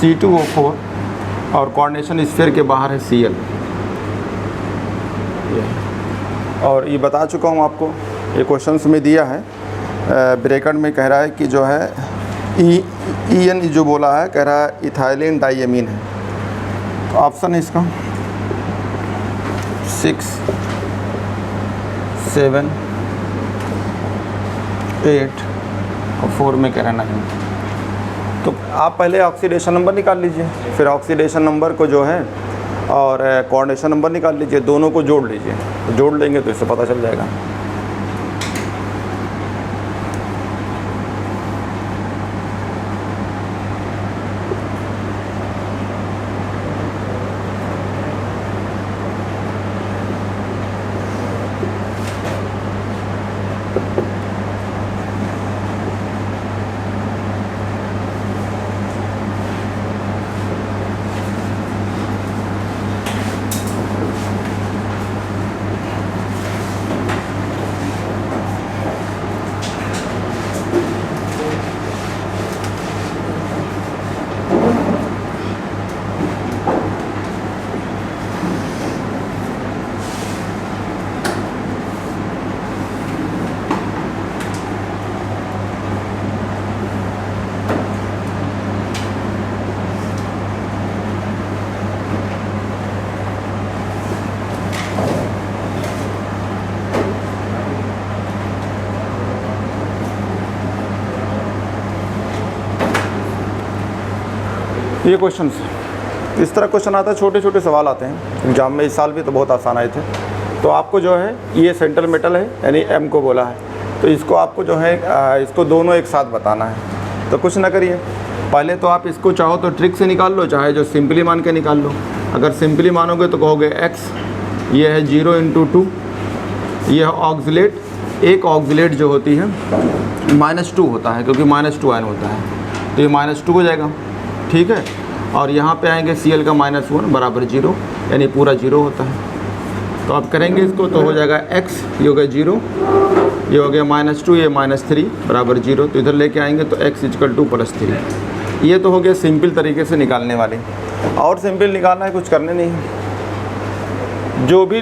C2O4 और coordination sphere के बाहर है Cl। और ये बता चुका हूँ आपको, ये क्वेश्चंस में दिया है, ब्रैकेट में कह रहा है कि जो है EN जो बोला है, कह रहा है इथाइलिन डाइएमीन है। तो ऑप्शन है इसका 6, 7, 8 और 4 में कह रहा नहीं। तो आप पहले ऑक्सीडेशन नंबर निकाल लीजिए, फिर ऑक्सीडेशन नंबर को जो है और कोऑर्डिनेशन नंबर निकाल लीजिए, दोनों को जोड़ लीजिए। तो जोड़ लेंगे तो इससे पता चल जाएगा। ये क्वेश्चन इस तरह क्वेश्चन आता है, छोटे छोटे सवाल आते हैं एग्जाम में। इस साल भी तो बहुत आसान आए थे। तो आपको जो है ये सेंट्रल मेटल है, यानी M को बोला है, तो इसको आपको जो है इसको दोनों एक साथ बताना है। तो कुछ ना करिए, पहले तो आप इसको चाहो तो ट्रिक से निकाल लो, चाहे जो सिंपली मान के निकाल लो। अगर सिंपली मानोगे तो कहोगे x, ये है 0 × 2, ये है ऑक्सिलेट। एक ऑक्सिलेट जो होती है -2 होता है, क्योंकि -2 आयन होता है, तो ये -2 हो जाएगा, ठीक है। और यहाँ पे आएंगे Cl का -1 बराबर 0, यानी पूरा 0 होता है। तो आप करेंगे इसको तो हो जाएगा x, ये हो गया 0, ये हो गया -2, ये -3 बराबर 0। तो इधर लेके आएंगे तो x = 2 + 3। ये तो हो गया सिंपल तरीके से निकालने वाले। और सिंपल निकालना है, कुछ करने नहीं। जो भी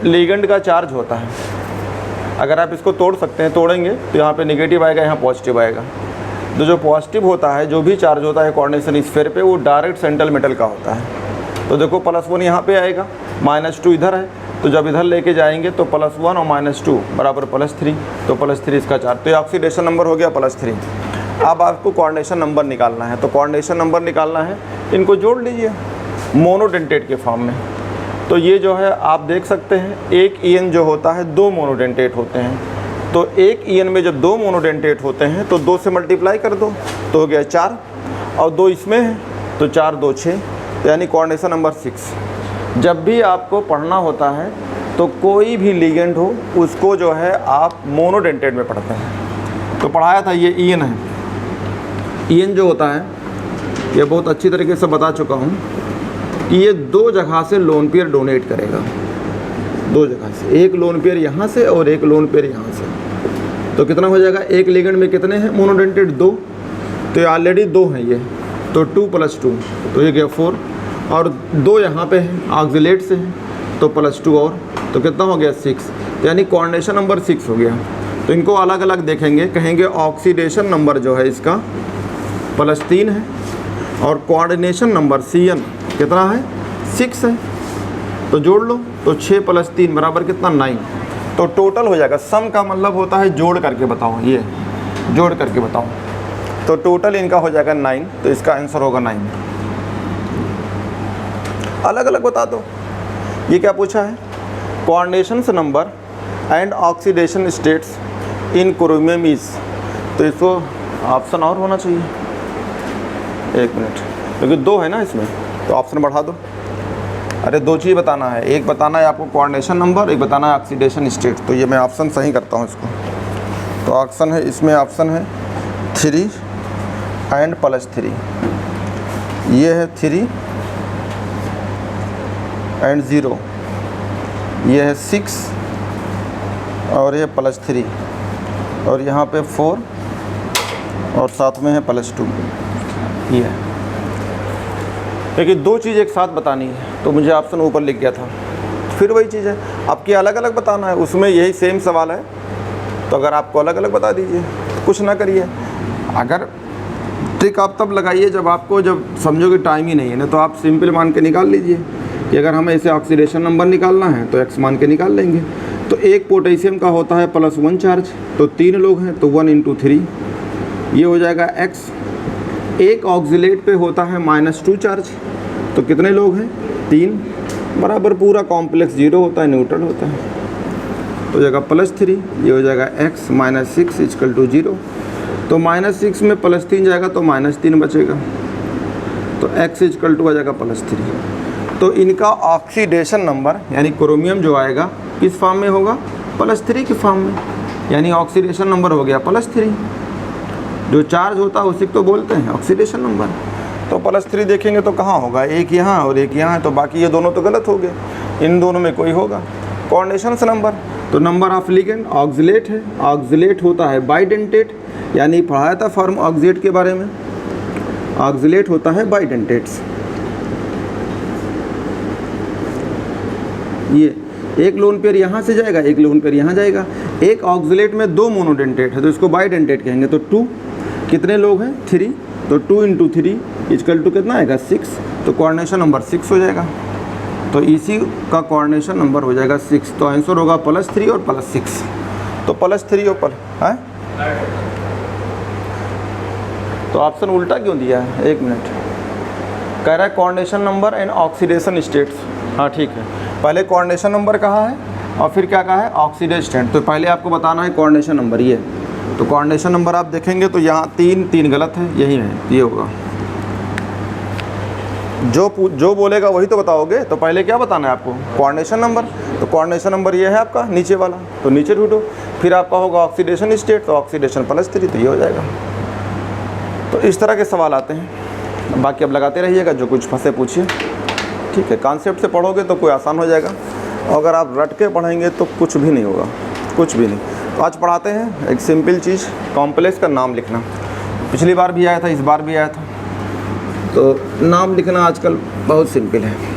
लिगेंड का चार्ज होता है, अगर आप इसको तोड़ सकते हैं, तोड़ेंगे तो यहाँ पे नेगेटिव आएगा, यहाँ पॉजिटिव आएगा। तो जो पॉजिटिव होता है, जो भी चार्ज होता है कोऑर्डिनेशन स्फीयर पे, वो डायरेक्ट सेंट्रल मेटल का होता है। तो देखो +1 यहाँ पे आएगा, -2 इधर है, तो जब इधर लेके जाएंगे तो +1 और -2 बराबर +3, तो +3 इसका चार्ज। तो ये ऑक्सीडेशन नंबर हो गया +3। अब आपको कोऑर्डिनेशन नंबर निकालना है। तो कोऑर्डिनेशन नंबर निकालना है, इनको जोड़ लीजिए मोनोडेंटेट के फॉर्म में। तो ये जो है आप देख सकते हैं, एक EN जो होता है 2 मोनोडेंटेट होते हैं। तो एक EN में जब 2 मोनोडेंटेट होते हैं तो 2 से मल्टीप्लाई कर दो, तो हो गया 4, और 2 इसमें है तो 4 2 6, यानी कोऑर्डिनेशन नंबर 6। जब भी आपको पढ़ना होता है तो कोई भी लिगेंड हो, उसको जो है आप मोनोडेंटेट में पढ़ते हैं। तो पढ़ाया था, ये EN है। EN जो होता है, ये बहुत अच्छी तरीके से बता चुका हूँ कि ये 2 जगह से लोन पेयर डोनेट करेगा, 2 जगह से, एक लोन पेयर यहाँ से और एक लोन पेयर यहाँ से। तो कितना हो जाएगा, एक लिगेंड में कितने हैं मोनोडेंटेट, 2, तो ये ऑलरेडी 2 हैं ये, तो 2 + 2, तो ये गया 4, और 2 यहाँ पे हैं ऑक्सिलेट से हैं, तो +2 और, तो कितना हो गया 6, यानी कोऑर्डिनेशन नंबर 6 हो गया। तो इनको अलग अलग देखेंगे, कहेंगे ऑक्सीडेशन नंबर जो है इसका +3 है, और कोऑर्डिनेशन नंबर Cn कितना है, 6 है। तो जोड़ लो, तो 6 + 3 बराबर कितना, 9। तो टोटल हो जाएगा। सम का मतलब होता है जोड़ करके बताओ, ये जोड़ करके बताओ। तो टोटल इनका हो जाएगा 9, तो इसका आंसर होगा 9। अलग अलग बता दो। ये क्या पूछा है, coordination number and oxidation states in chromium is, तो इसको ऑप्शन और होना चाहिए। 1 मिनट, क्योंकि 2 है ना इसमें, तो ऑप्शन बढ़ा दो। अरे 2 चीज़ बताना है, एक बताना है आपको कोऑर्डिनेशन नंबर, एक बताना है ऑक्सीडेशन स्टेट। तो ये मैं ऑप्शन सही करता हूँ इसको। तो ऑप्शन है, इसमें ऑप्शन है 3 एंड +3, ये है 3 एंड 0, ये है 6 और ये +3, और यहाँ पे 4 और साथ में है +2, ये है। क्योंकि दो चीज़ एक साथ बतानी है तो मुझे ऑप्शन ऊपर लिख गया था। फिर वही चीज़ है, आपकी अलग अलग बताना है, उसमें यही सेम सवाल है तो अगर आपको अलग अलग बता दीजिए, कुछ ना करिए। अगर ट्रिक आप तब लगाइए जब समझोगे टाइम ही नहीं है ना, तो आप सिंपल मान के निकाल लीजिए कि अगर हमें इसे ऑक्सीडेशन नंबर निकालना है तो x मान के निकाल लेंगे। तो एक पोटेशियम का होता है +1 चार्ज, तो 3 लोग हैं तो 1 × 3 ये हो जाएगा x। एक ऑक्सीलेट पे होता है -2 चार्ज, तो कितने लोग हैं 3, बराबर पूरा कॉम्प्लेक्स 0 होता है, न्यूट्रल होता है, तो हो जाएगा +3, ये हो जाएगा x - 6 = 0। तो -6 में +3 जाएगा तो -3 बचेगा, तो x = आ जाएगा +3। तो इनका ऑक्सीडेशन नंबर यानी क्रोमियम जो आएगा किस फॉर्म में होगा, +3 के फॉर्म में, यानी ऑक्सीडेशन नंबर हो गया +3। जो चार्ज होता है उसी को तो बोलते हैं ऑक्सीडेशन नंबर। तो +3 देखेंगे तो कहाँ होगा, एक यहाँ और एक यहाँ, तो बाकी ये दोनों तो गलत हो गए, इन दोनों में कोई होगा। कोऑर्डिनेशन नंबर, तो नंबर ऑफ लिगेंड ऑक्सीलेट है, ऑक्सीलेट होता है बाइडेंटेट, यानी पढ़ाया था फॉर्म ऑक्सीलेट के बारे में, ऑक्सीलेट होता है बाइडेंटेट्स। ये एक लोन पेयर यहाँ से जाएगा, एक लोन पेयर यहाँ जाएगा। एक ऑक्सीलेट में 2 मोनोडेंटेट है तो इसको बाइडेंटेट कहेंगे। तो 2 कितने लोग हैं 3, तो 2 × 3 = कितना आएगा 6, तो कोऑर्डिनेशन नंबर 6 हो जाएगा। तो इसी का कोऑर्डिनेशन नंबर हो जाएगा 6, तो आंसर होगा +3 और +6। तो +3 और है, तो ऑप्शन उल्टा क्यों दिया है, 1 मिनट। कह रहा है coordination number and oxidation states. हाँ ठीक है, पहले कोऑर्डिनेशन नंबर कहा है और फिर क्या कहा है, ऑक्सीडेशन स्टेट। तो पहले आपको बताना है कोऑर्डिनेशन नंबर ये, तो कोऑर्डिनेशन नंबर आप देखेंगे तो यहाँ 3 गलत है, यही है, ये होगा। जो बोलेगा वही तो बताओगे, तो पहले क्या बताना है आपको, कोऑर्डिनेशन नंबर। तो कोऑर्डिनेशन नंबर ये है आपका नीचे वाला, तो नीचे ढूंढो। फिर आपका होगा ऑक्सीडेशन स्टेट, तो ऑक्सीडेशन +3, तो ये हो जाएगा। तो इस तरह के सवाल आते हैं, बाकी अब लगाते रहिएगा, जो कुछ फंसे पूछिए, ठीक है। कॉन्सेप्ट से पढ़ोगे तो कोई आसान हो जाएगा, और अगर आप रट के पढ़ेंगे तो कुछ भी नहीं होगा, कुछ भी नहीं। तो आज पढ़ाते हैं एक सिंपल चीज़, कॉम्प्लेक्स का नाम लिखना। पिछली बार भी आया था, इस बार भी आया था, तो नाम लिखना आजकल बहुत सिंपल है।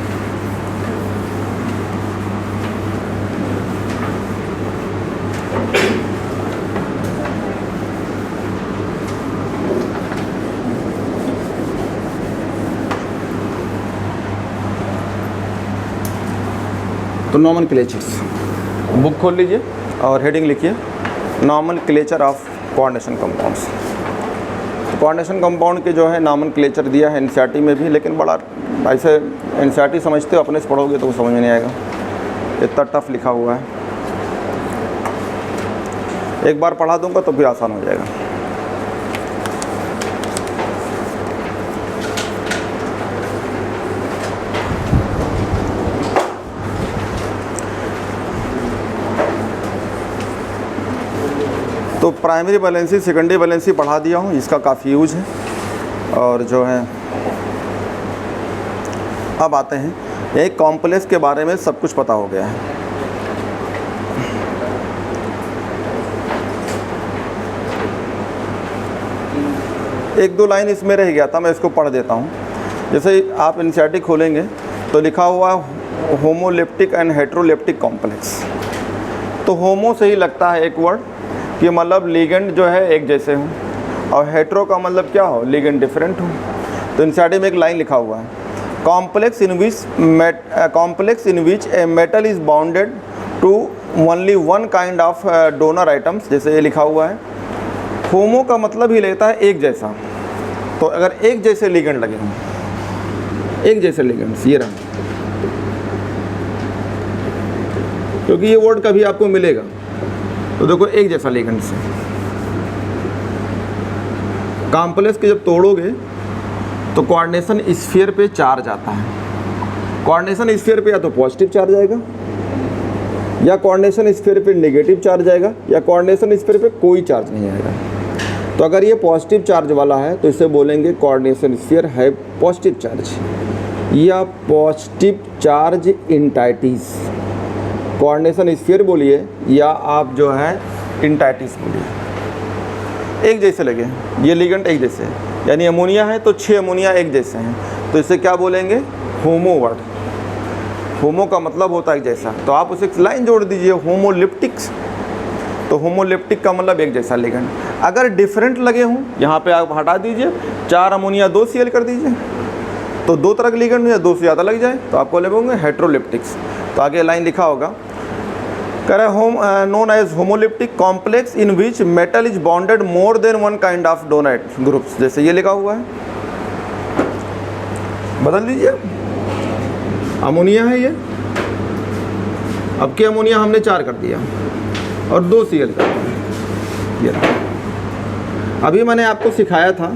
तो नॉमेनक्लेचर्स, बुक खोल लीजिए और हेडिंग लिखिए, नॉमेनक्लेचर ऑफ कोऑर्डिनेशन कंपाउंड्स। तो कोऑर्डिनेशन कंपाउंड के जो है नॉमेनक्लेचर दिया है एनसीईआरटी में भी, लेकिन बड़ा ऐसे एनसीईआरटी समझते हो, अपने से पढ़ोगे तो वो समझ में नहीं आएगा, इतना टफ लिखा हुआ है। एक बार पढ़ा दूंगा तो फिर आसान हो जाएगा। तो प्राइमरी बैलेंसी सेकेंडरी बैलेंसी पढ़ा दिया हूँ, इसका काफ़ी यूज है। और जो है अब आते हैं एक कॉम्प्लेक्स के बारे में सब कुछ पता हो गया है। एक दो लाइन इसमें रह गया था, मैं इसको पढ़ देता हूँ। जैसे आप एनसीईआरटी खोलेंगे तो लिखा हुआ होमोलेप्टिक एंड हेट्रोलेप्टिक कॉम्प्लेक्स। तो होमो से ही लगता है एक वर्ड कि मतलब लिगेंड जो है एक जैसे हो, और हेट्रो का मतलब क्या हो, लिगेंड डिफरेंट हो। तो एनसीईआरटी में एक लाइन लिखा हुआ है, complex in which a metal is bounded to only one kind of donor items, जैसे ये लिखा हुआ है। होमो का मतलब ही लेता है एक जैसा, तो अगर एक जैसे लिगेंड लगे हों, एक जैसे लिगेंड्स, ये रहा, क्योंकि ये वर्ड कभी आपको मिलेगा, तो देखो एक जैसा लिगेंड से। कॉम्प्लेक्स के जब तोड़ोगे तो कोऑर्डिनेशन स्फीयर पे चार्ज आता है। कोऑर्डिनेशन स्फीयर पे या तो पॉजिटिव चार्ज आएगा, या कोऑर्डिनेशन स्फीयर पे नेगेटिव चार्ज आएगा, या कोऑर्डिनेशन स्फीयर पे कोई चार्ज नहीं आएगा। तो अगर ये पॉजिटिव चार्ज वाला है तो इसे बोलेंगे कोऑर्डिनेशन स्फीयर है पॉजिटिव चार्ज, या पॉजिटिव चार्ज इंटाइटीज। कोऑर्डिनेशन स्फीयर बोलिए या आप जो है इंटाइटीज बोलिए, एक जैसे लगे। ये लिगेंड एक जैसे है, यानी अमोनिया है तो 6 अमोनिया एक जैसे हैं, तो इसे क्या बोलेंगे, होमो वर्ड। होमो का मतलब होता है एक जैसा, तो आप उसे लाइन जोड़ दीजिए होमोलिप्टिक्स। तो होमोलिप्टिक का मतलब एक जैसा लिगेंड। अगर डिफरेंट लगे हों, यहाँ पे आप हटा दीजिए 4 अमोनिया 2 Cl कर दीजिए, तो 2 तरह के लिगेंड या 2 से ज़्यादा लग जाए तो आपको लगेंगे हेट्रोलिप्टिक्स। तो आगे लाइन लिखा होगा, कह रहे होम known as homoleptic complex in which metal is bonded more than one kind of donate groups. जैसे ये लिखा हुआ है, बदल दीजिए, अमोनिया है ये, अब के अमोनिया हमने 4 कर दिया और 2 Cl कर दिया। अभी मैंने आपको सिखाया था,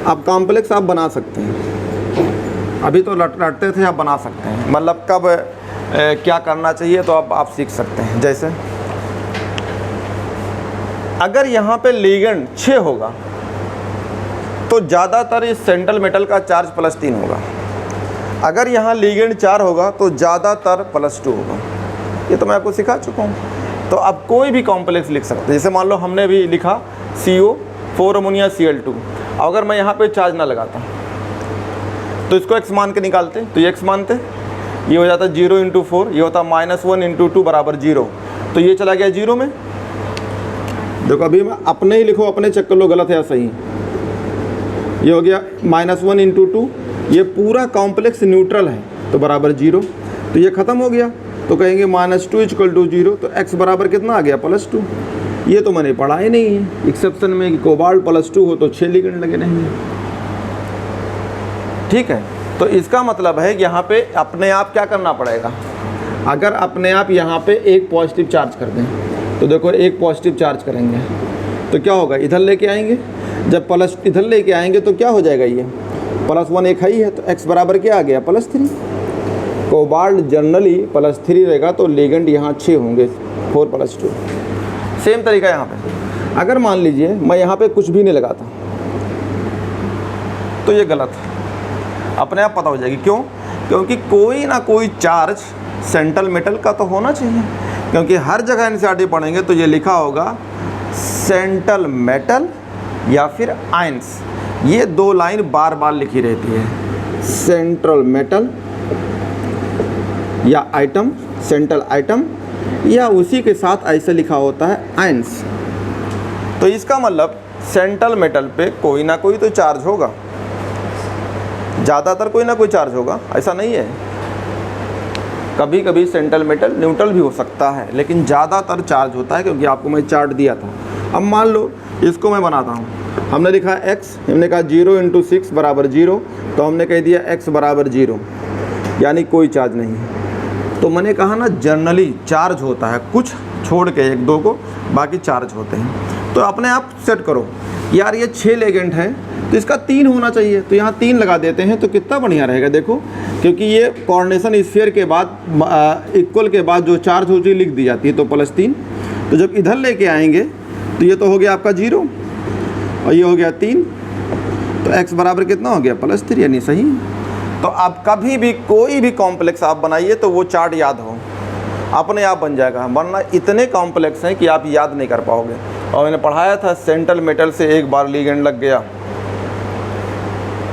आप कॉम्प्लेक्स आप बना सकते हैं, अभी तो रटते थे, आप बना सकते हैं, मतलब कब क्या करना चाहिए तो अब आप सीख सकते हैं। जैसे अगर यहाँ पे लिगेंड 6 होगा तो ज़्यादातर इस सेंट्रल मेटल का चार्ज +3 होगा। अगर यहाँ लिगेंड 4 होगा तो ज़्यादातर +2 होगा। ये तो मैं आपको सिखा चुका हूँ। तो अब कोई भी कॉम्प्लेक्स लिख सकते हैं। जैसे मान लो हमने भी लिखा CO 4 अमोनिया Cl2, अगर मैं यहाँ पे चार्ज ना लगाता तो इसको x मान के निकालते, तो ये x मानते, ये हो जाता 0 × 4, ये होता -1 × 2 बराबर 0, तो ये चला गया 0 में। देखो अभी मैं अपने ही लिखो, अपने चेक कर लो गलत है या सही। ये हो गया -1 × 2, ये पूरा कॉम्प्लेक्स न्यूट्रल है तो बराबर 0, तो ये ख़त्म हो गया। तो कहेंगे -2 = 0, तो x बराबर कितना आ गया, +2। ये तो मैंने पढ़ा ही नहीं है एक्सेप्शन में कि कोबाल्ट +2 हो तो 6 लिगेंड लगे रहेंगे। ठीक है, तो इसका मतलब है कि यहाँ पे अपने आप क्या करना पड़ेगा, अगर अपने आप यहाँ पे एक पॉजिटिव चार्ज कर दें, तो देखो एक पॉजिटिव चार्ज करेंगे तो क्या होगा, इधर लेके आएंगे, जब प्लस इधर लेके आएंगे तो क्या हो जाएगा, ये +1 एक ही है, तो x बराबर क्या आ गया, +3। कोबाल्ट जनरली +3 रहेगा तो लिगेंड यहाँ 6 होंगे, 4 + 2। सेम तरीका यहाँ पे, अगर मान लीजिए मैं यहाँ पे कुछ भी नहीं लगाता तो ये गलत है, अपने आप पता हो जाएगी। क्यों? क्योंकि कोई ना कोई चार्ज सेंट्रल मेटल का तो होना चाहिए, क्योंकि हर जगह एनसीईआरटी पढ़ेंगे तो ये लिखा होगा सेंट्रल मेटल या फिर आयंस, ये 2 लाइन बार बार लिखी रहती है, सेंट्रल मेटल या आइटम, सेंट्रल आइटम, या उसी के साथ ऐसे लिखा होता है आयंस। तो इसका मतलब सेंट्रल मेटल पे कोई ना कोई तो चार्ज होगा, ज़्यादातर कोई ना कोई चार्ज होगा, ऐसा नहीं है। कभी कभी सेंट्रल मेटल न्यूट्रल भी हो सकता है, लेकिन ज़्यादातर चार्ज होता है, क्योंकि आपको मैं चार्ट दिया था। अब मान लो इसको मैं बनाता हूँ, हमने लिखा x, हमने कहा 0 × 6 बराबर 0, तो हमने कह दिया x बराबर 0, यानी कोई चार्ज नहीं है। तो मैंने कहा ना जनरली चार्ज होता है, कुछ छोड़ के 1-2 को, बाकी चार्ज होते हैं। तो अपने आप सेट करो, यार ये 6 लिगेंड है तो इसका 3 होना चाहिए, तो यहाँ 3 लगा देते हैं, तो कितना बढ़िया रहेगा देखो, क्योंकि ये कोऑर्डिनेशन स्फीयर के बाद इक्वल के बाद जो चार्ज होती है लिख दी जाती है, तो +3। तो जब इधर लेके आएंगे तो ये तो हो गया आपका 0 और ये हो गया 3, तो x बराबर कितना हो गया, +3, यानी सही। तो आप कभी भी कोई भी कॉम्प्लेक्स आप बनाइए तो वो चार्ट याद हो, अपने आप बन जाएगा, वरना इतने कॉम्प्लेक्स हैं कि आप याद नहीं कर पाओगे। और मैंने पढ़ाया था सेंट्रल मेटल से एक बार लिगेंड लग गया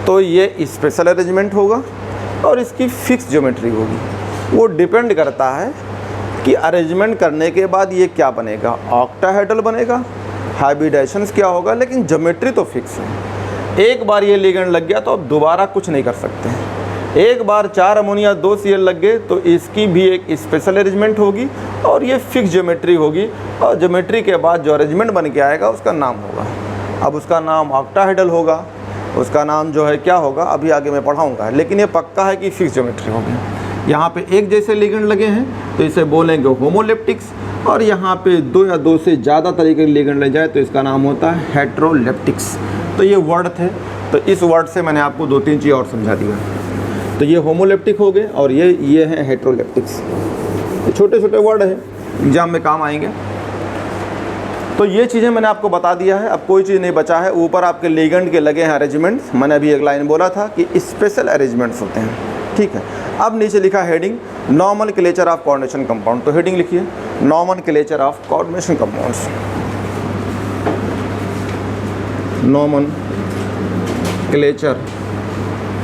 तो ये स्पेशल अरेंजमेंट होगा और इसकी फिक्स ज्योमेट्री होगी। वो डिपेंड करता है कि अरेंजमेंट करने के बाद ये क्या बनेगा, ऑक्टाहेड्रल बनेगा, हाइब्रिडाइजेशन क्या होगा, लेकिन ज्योमेट्री तो फिक्स है। एक बार ये लिगेंड लग गया तो अब दोबारा कुछ नहीं कर सकते हैं। एक बार 4 अमोनिया 2 Cl लग गए तो इसकी भी एक स्पेशल अरेंजमेंट होगी और ये फिक्स ज्योमेट्री होगी, और ज्योमेट्री के बाद जो अरेंजमेंट बन के आएगा उसका नाम होगा। अब उसका नाम ऑक्टाहेड्रल होगा, उसका नाम जो है क्या होगा अभी आगे मैं पढ़ाऊँगा, लेकिन ये पक्का है कि फिक्स ज्योमेट्री होगी। यहाँ पे एक जैसे लिगेंड लगे हैं तो इसे बोलेंगे होमोलिप्टिक्स, और यहाँ पे 2 या 2 से ज़्यादा तरीके के लिगेंड ले जाए तो इसका नाम होता है हेट्रोलिप्टिक्स। तो ये वर्ड थे, तो इस वर्ड से मैंने आपको 2-3 चीज़ और समझा दिया। तो ये होमोलिप्टिक हो गए और ये हैं हेट्रोलिप्टिक्स। ये छोटे छोटे वर्ड हैं, एग्जाम में काम आएंगे। तो ये चीज़ें मैंने आपको बता दिया है, अब कोई चीज़ नहीं बचा है। ऊपर आपके लिगेंड के लगे हैं अरेंजमेंट्स, मैंने अभी एक लाइन बोला था कि स्पेशल अरेंजमेंट्स होते हैं, ठीक है। अब नीचे लिखा heading nomenclature of coordination compound, तो हेडिंग लिखिए nomenclature of coordination compounds. Nomenclature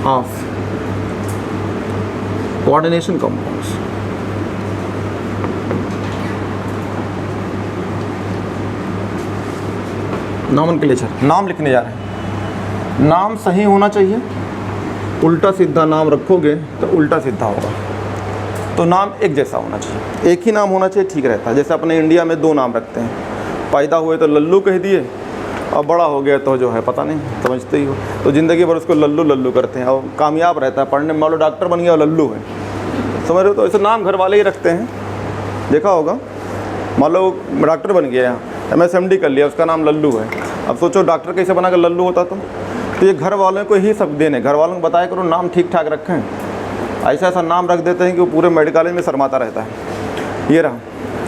of coordination compounds. Nomenclature, नाम लिखने जा रहे हैं। नाम सही होना चाहिए, उल्टा सीधा नाम रखोगे तो उल्टा सीधा होगा। तो नाम एक जैसा होना चाहिए, एक ही नाम होना चाहिए, ठीक रहता है। जैसे अपने इंडिया में 2 नाम रखते हैं, पैदा हुए तो लल्लू कह दिए, और बड़ा हो गया तो जो है पता नहीं, समझते ही हो, तो ज़िंदगी भर उसको लल्लू लल्लू करते हैं और कामयाब रहता है। पढ़ने में मान लो डॉक्टर बन गया और लल्लू है, समझ रहे हो। तो ऐसे नाम घर वाले ही रखते हैं, देखा होगा। मान लो डॉक्टर बन गया, MSMD कर लिया, उसका नाम लल्लू है। अब सोचो डॉक्टर कैसे बना कर लल्लू होता। तो ये घर वालों को ही सब देने, घर वालों को बताया करो नाम ठीक ठाक रखें। ऐसा ऐसा नाम रख देते हैं कि वो पूरे मेडिकल कॉलेज में शर्माता रहता है। ये रहा,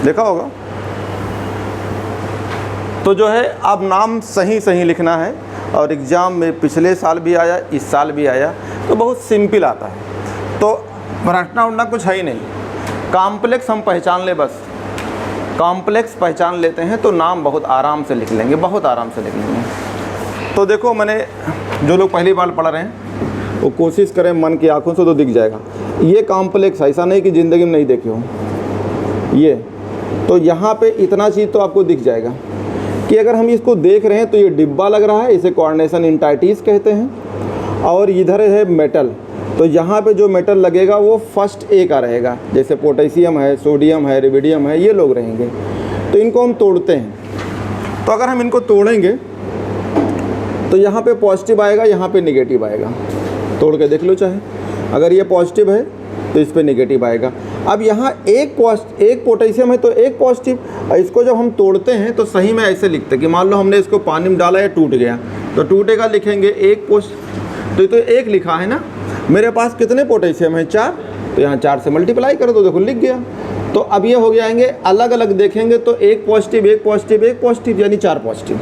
देखा होगा। तो जो है अब नाम सही सही लिखना है, और एग्ज़ाम में पिछले साल भी आया, इस साल भी आया, तो बहुत सिंपल आता है। तो रटना उड़ना कुछ है ही नहीं, कॉम्प्लेक्स हम पहचान ले, बस कॉम्प्लेक्स पहचान लेते हैं तो नाम बहुत आराम से लिख लेंगे, बहुत आराम से लिख लेंगे। तो देखो, मैंने जो लोग पहली बार पढ़ रहे हैं वो कोशिश करें मन की आंखों से, तो दिख जाएगा। ये कॉम्प्लेक्स, ऐसा नहीं कि ज़िंदगी में नहीं देखे हो ये। तो यहाँ पे इतना चीज़ तो आपको दिख जाएगा कि अगर हम इसको देख रहे हैं तो ये डिब्बा लग रहा है, इसे कोऑर्डिनेशन इंटाइटीज़ कहते हैं। और इधर है मेटल, तो यहाँ पे जो मेटल लगेगा वो फर्स्ट ए का रहेगा। जैसे पोटेशियम है, सोडियम है, रिबिडियम है, ये लोग रहेंगे। तो इनको हम तोड़ते हैं। तो अगर हम इनको तोड़ेंगे तो यहाँ पे पॉजिटिव आएगा, यहाँ पे नेगेटिव आएगा। तोड़ के देख लो चाहे, अगर ये पॉजिटिव है तो इस पे नेगेटिव आएगा। अब यहाँ एक पोटेशियम है तो एक पॉजिटिव। इसको जब हम तोड़ते हैं तो सही में ऐसे लिखते हैं कि मान लो हमने इसको पानी में डाला या टूट गया, तो टूटेगा लिखेंगे एक तो एक लिखा है ना। मेरे पास कितने पोटेशियम है? 4, तो यहाँ 4 से मल्टीप्लाई करो तो देखो लिख गया। तो अब ये हो जाएंगे, अलग अलग देखेंगे तो एक पॉजिटिव, एक पॉजिटिव, एक पॉजिटिव, यानी 4 पॉजिटिव।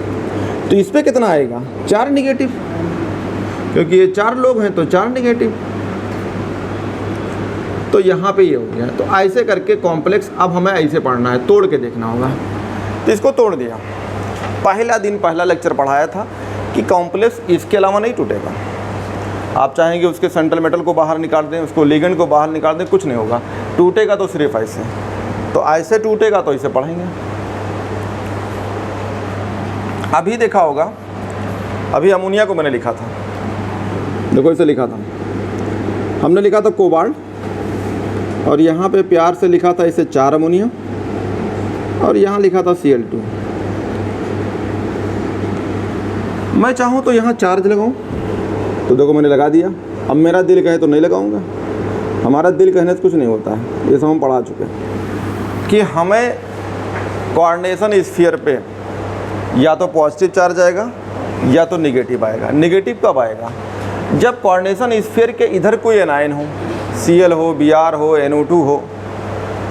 तो इस पर कितना आएगा? 4 निगेटिव, क्योंकि ये 4 लोग हैं तो 4 निगेटिव। तो यहाँ पे ये हो गया। तो ऐसे करके कॉम्प्लेक्स अब हमें ऐसे पढ़ना है, तोड़ के देखना होगा। तो इसको तोड़ दिया। पहला लेक्चर पढ़ाया था कि कॉम्प्लेक्स इसके अलावा नहीं टूटेगा। आप चाहेंगे उसके सेंट्रल मेटल को बाहर निकाल दें, उसको लिगेंड को बाहर निकाल दें, कुछ नहीं होगा। टूटेगा तो सिर्फ ऐसे, तो ऐसे टूटेगा तो इसे पढ़ेंगे। अभी देखा होगा, अभी अमोनिया को मैंने लिखा था, देखो इसे लिखा था, हमने लिखा था कोबाल्ट, और यहाँ पे प्यार से लिखा था इसे 4 अमोनिया, और यहाँ लिखा था Cl2। मैं चाहूँ तो यहाँ चार्ज लगाऊँ, तो देखो मैंने लगा दिया। अब मेरा दिल कहे तो नहीं लगाऊंगा, हमारा दिल कहने से कुछ नहीं होता है, ये सब हम पढ़ा चुके हैं कि हमें कोऑर्डिनेशन स्फीयर पे या तो पॉजिटिव चार्ज आएगा या तो निगेटिव आएगा। निगेटिव कब आएगा? जब कोऑर्डिनेशन स्फीयर के इधर कोई एनायन हो, Cl हो, Br हो, NO2 हो,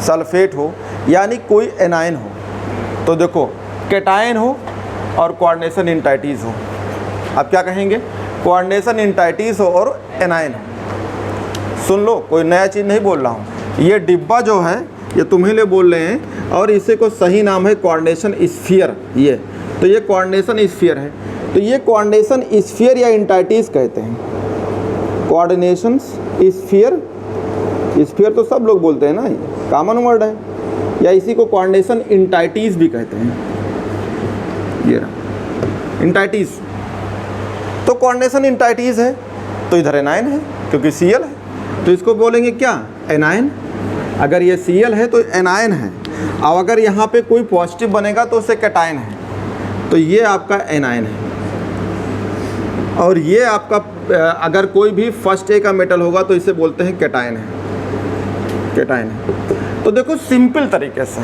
सल्फेट हो, यानी कोई एनायन हो। तो देखो कैटायन हो और कोऑर्डिनेशन इंटाइटीज़ हो। अब क्या कहेंगे? कोऑर्डिनेशन इंटाइटीज़ हो और एनायन हो। सुन लो, कोई नया चीज़ नहीं बोल रहा हूँ। ये डिब्बा जो है ये तुम्हें लिए बोल रहे हैं, और इसे को सही नाम है कोऑर्डिनेशन स्फीयर। ये तो ये कोऑर्डिनेशन स्फीयर है। तो ये कोऑर्डिनेशन स्फीयर या इंटाइटीज़ कहते हैं। कोऑर्डिनेशन स्फीयर, स्फीयर तो सब लोग बोलते हैं ना, कॉमन वर्ड है। या इसी को कोऑर्डिनेशन इंटाइटीज़ भी कहते हैं। ये रहा इंटाइटीज़। तो कोऑर्डिनेशन इंटाइटीज़ है तो इधर एनायन है, क्योंकि Cl है, तो इसको बोलेंगे क्या? एनायन। अगर ये Cl है तो एनायन है, और अगर यहाँ पे कोई पॉजिटिव बनेगा तो उसे कैटायन है, तो ये आपका एनायन है। और ये आपका अगर कोई भी फर्स्ट ए का मेटल होगा तो इसे बोलते हैं कैटायन है, कैटायन है। तो देखो सिंपल तरीके से,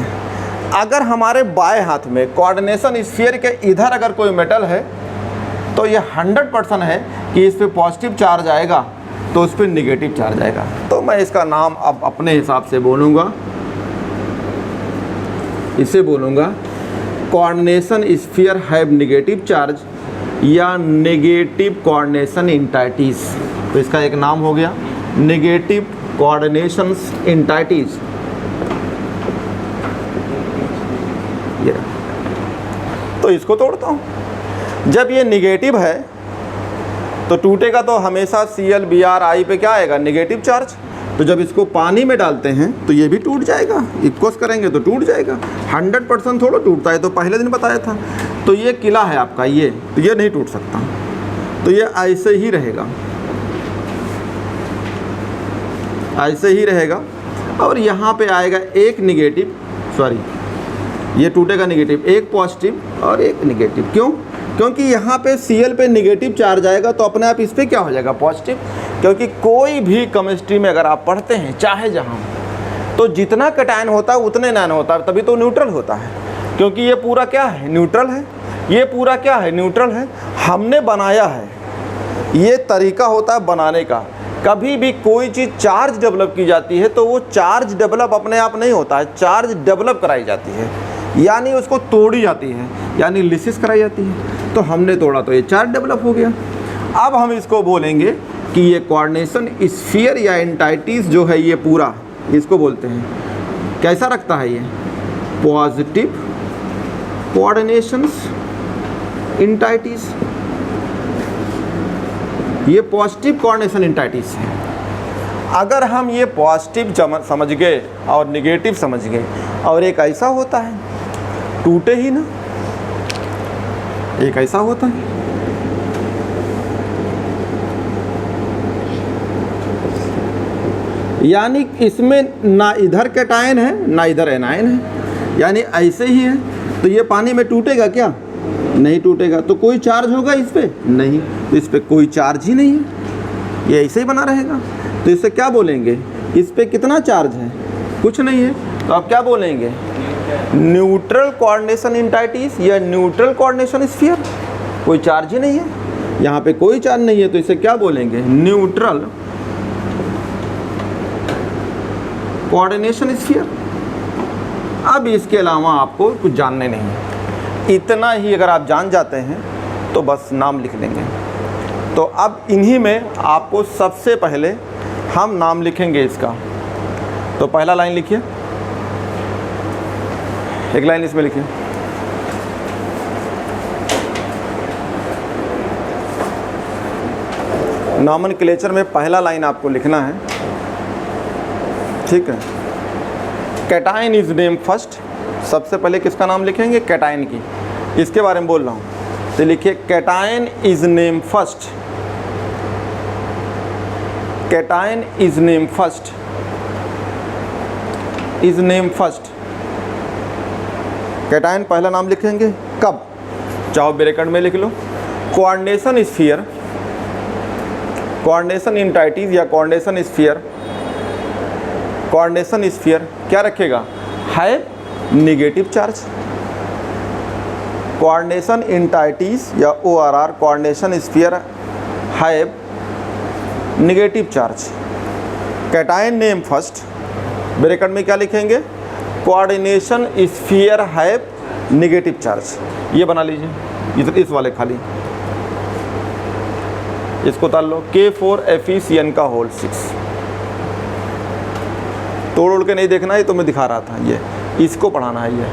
अगर हमारे बाएं हाथ में कोऑर्डिनेशन स्फीयर के इधर अगर कोई मेटल है तो ये 100% है कि इस पे पॉजिटिव चार्ज आएगा तो उस पर निगेटिव चार्ज आएगा। तो मैं इसका नाम अब अपने हिसाब से बोलूँगा, इसे बोलूँगा coordination sphere have negative charge या नेगेटिव कोऑर्डिनेशन इंटाइटीज़। तो इसका एक नाम हो गया नेगेटिव कोऑर्डिनेशन इंटाइटीज़। ये तो इसको तोड़ता हूँ। जब ये निगेटिव है तो टूटेगा तो हमेशा Cl Br I पे क्या आएगा? Negative charge. तो जब इसको पानी में डालते हैं तो ये भी टूट जाएगा, इक्वस करेंगे तो टूट जाएगा। 100% थोड़ा टूटता है, तो पहले दिन बताया था। तो ये किला है आपका, ये तो ये नहीं टूट सकता, तो ये ऐसे ही रहेगा, ऐसे ही रहेगा। और यहाँ पे आएगा एक निगेटिव, सॉरी ये टूटेगा निगेटिव, एक पॉजिटिव और एक निगेटिव। क्यों? क्योंकि यहाँ पे Cl पे निगेटिव चार्ज आएगा तो अपने आप इस पर क्या हो जाएगा, पॉजिटिव। क्योंकि कोई भी केमिस्ट्री में अगर आप पढ़ते हैं चाहे जहाँ, तो जितना कटायन होता है उतने नैन होता है, तभी तो न्यूट्रल होता है। क्योंकि ये पूरा क्या है, न्यूट्रल है, ये पूरा क्या है, न्यूट्रल है। हमने बनाया है, ये तरीका होता है बनाने का। कभी भी कोई चीज़ चार्ज डेवलप की जाती है तो वो चार्ज डेवलप अपने आप नहीं होता है, चार्ज डेवलप कराई जाती है, यानी उसको तोड़ी जाती है, यानी लिसिस कराई जाती है। तो हमने तोड़ा तो ये चार्ज डेवलप हो गया। अब हम इसको बोलेंगे कि ये कोऑर्डिनेशन स्फीयर या एंटाइटीज जो है ये पूरा, इसको बोलते हैं कैसा रखता है, ये पॉजिटिव कोऑर्डिनेशंस एंटाइटीज, ये पॉजिटिव कोऑर्डिनेशन एंटाइटीज है। अगर हम ये पॉजिटिव समझ गए और निगेटिव समझ गए, और एक ऐसा होता है, टूटे ही ना, एक ऐसा होता है, यानी इसमें ना इधर कैटायन है ना इधर एनायन है, यानी ऐसे ही है। तो ये पानी में टूटेगा क्या, नहीं टूटेगा। तो कोई चार्ज होगा इस पे, नहीं, तो इस पे कोई चार्ज ही नहीं है, ये ऐसे ही बना रहेगा। तो इससे क्या बोलेंगे, इस पे कितना चार्ज है, कुछ नहीं है। तो आप क्या बोलेंगे, न्यूट्रल कोऑर्डिनेशन एंटाइटीज या न्यूट्रल कोऑर्डिनेशन स्फीयर, कोई चार्ज ही नहीं है, यहाँ पे कोई चार्ज नहीं है। तो इसे क्या बोलेंगे, न्यूट्रल कोऑर्डिनेशन स्फीयर। अब इसके अलावा आपको कुछ जानने नहीं है, इतना ही अगर आप जान जाते हैं तो बस नाम लिख लेंगे। तो अब इन्हीं में आपको सबसे पहले हम नाम लिखेंगे इसका। तो पहला लाइन लिखिए, एक लाइन इसमें लिखिए, नॉमेनक्लेचर में पहला लाइन आपको लिखना है, ठीक है। कैटायन इज नेम फर्स्ट, सबसे पहले किसका नाम लिखेंगे, कैटायन की, इसके बारे में बोल रहा हूँ। तो लिखिए cation is name first, cation is name first, is name first. Cation पहला नाम लिखेंगे कब, चाहो ब्रैकेट में लिख लो। कोऑर्डिनेशन स्फीयर, कोऑर्डिनेशन एंटाइटीज या कोऑर्डिनेशन स्फीयर, कोऑर्डिनेशन स्फीयर क्या रखेगा, है निगेटिव चार्ज। कोऑर्डिनेशन एंटाइटीज या ORR coordination sphere have negative charge. Cation name first, bracket में क्या लिखेंगे, coordination sphere have negative charge. ये बना लीजिए, इस वाले खाली इसको उतार लो, K4FeCN का होल 6। तोड़ उड़ के नहीं देखना है, तो मैं दिखा रहा था, ये इसको पढ़ाना है, ये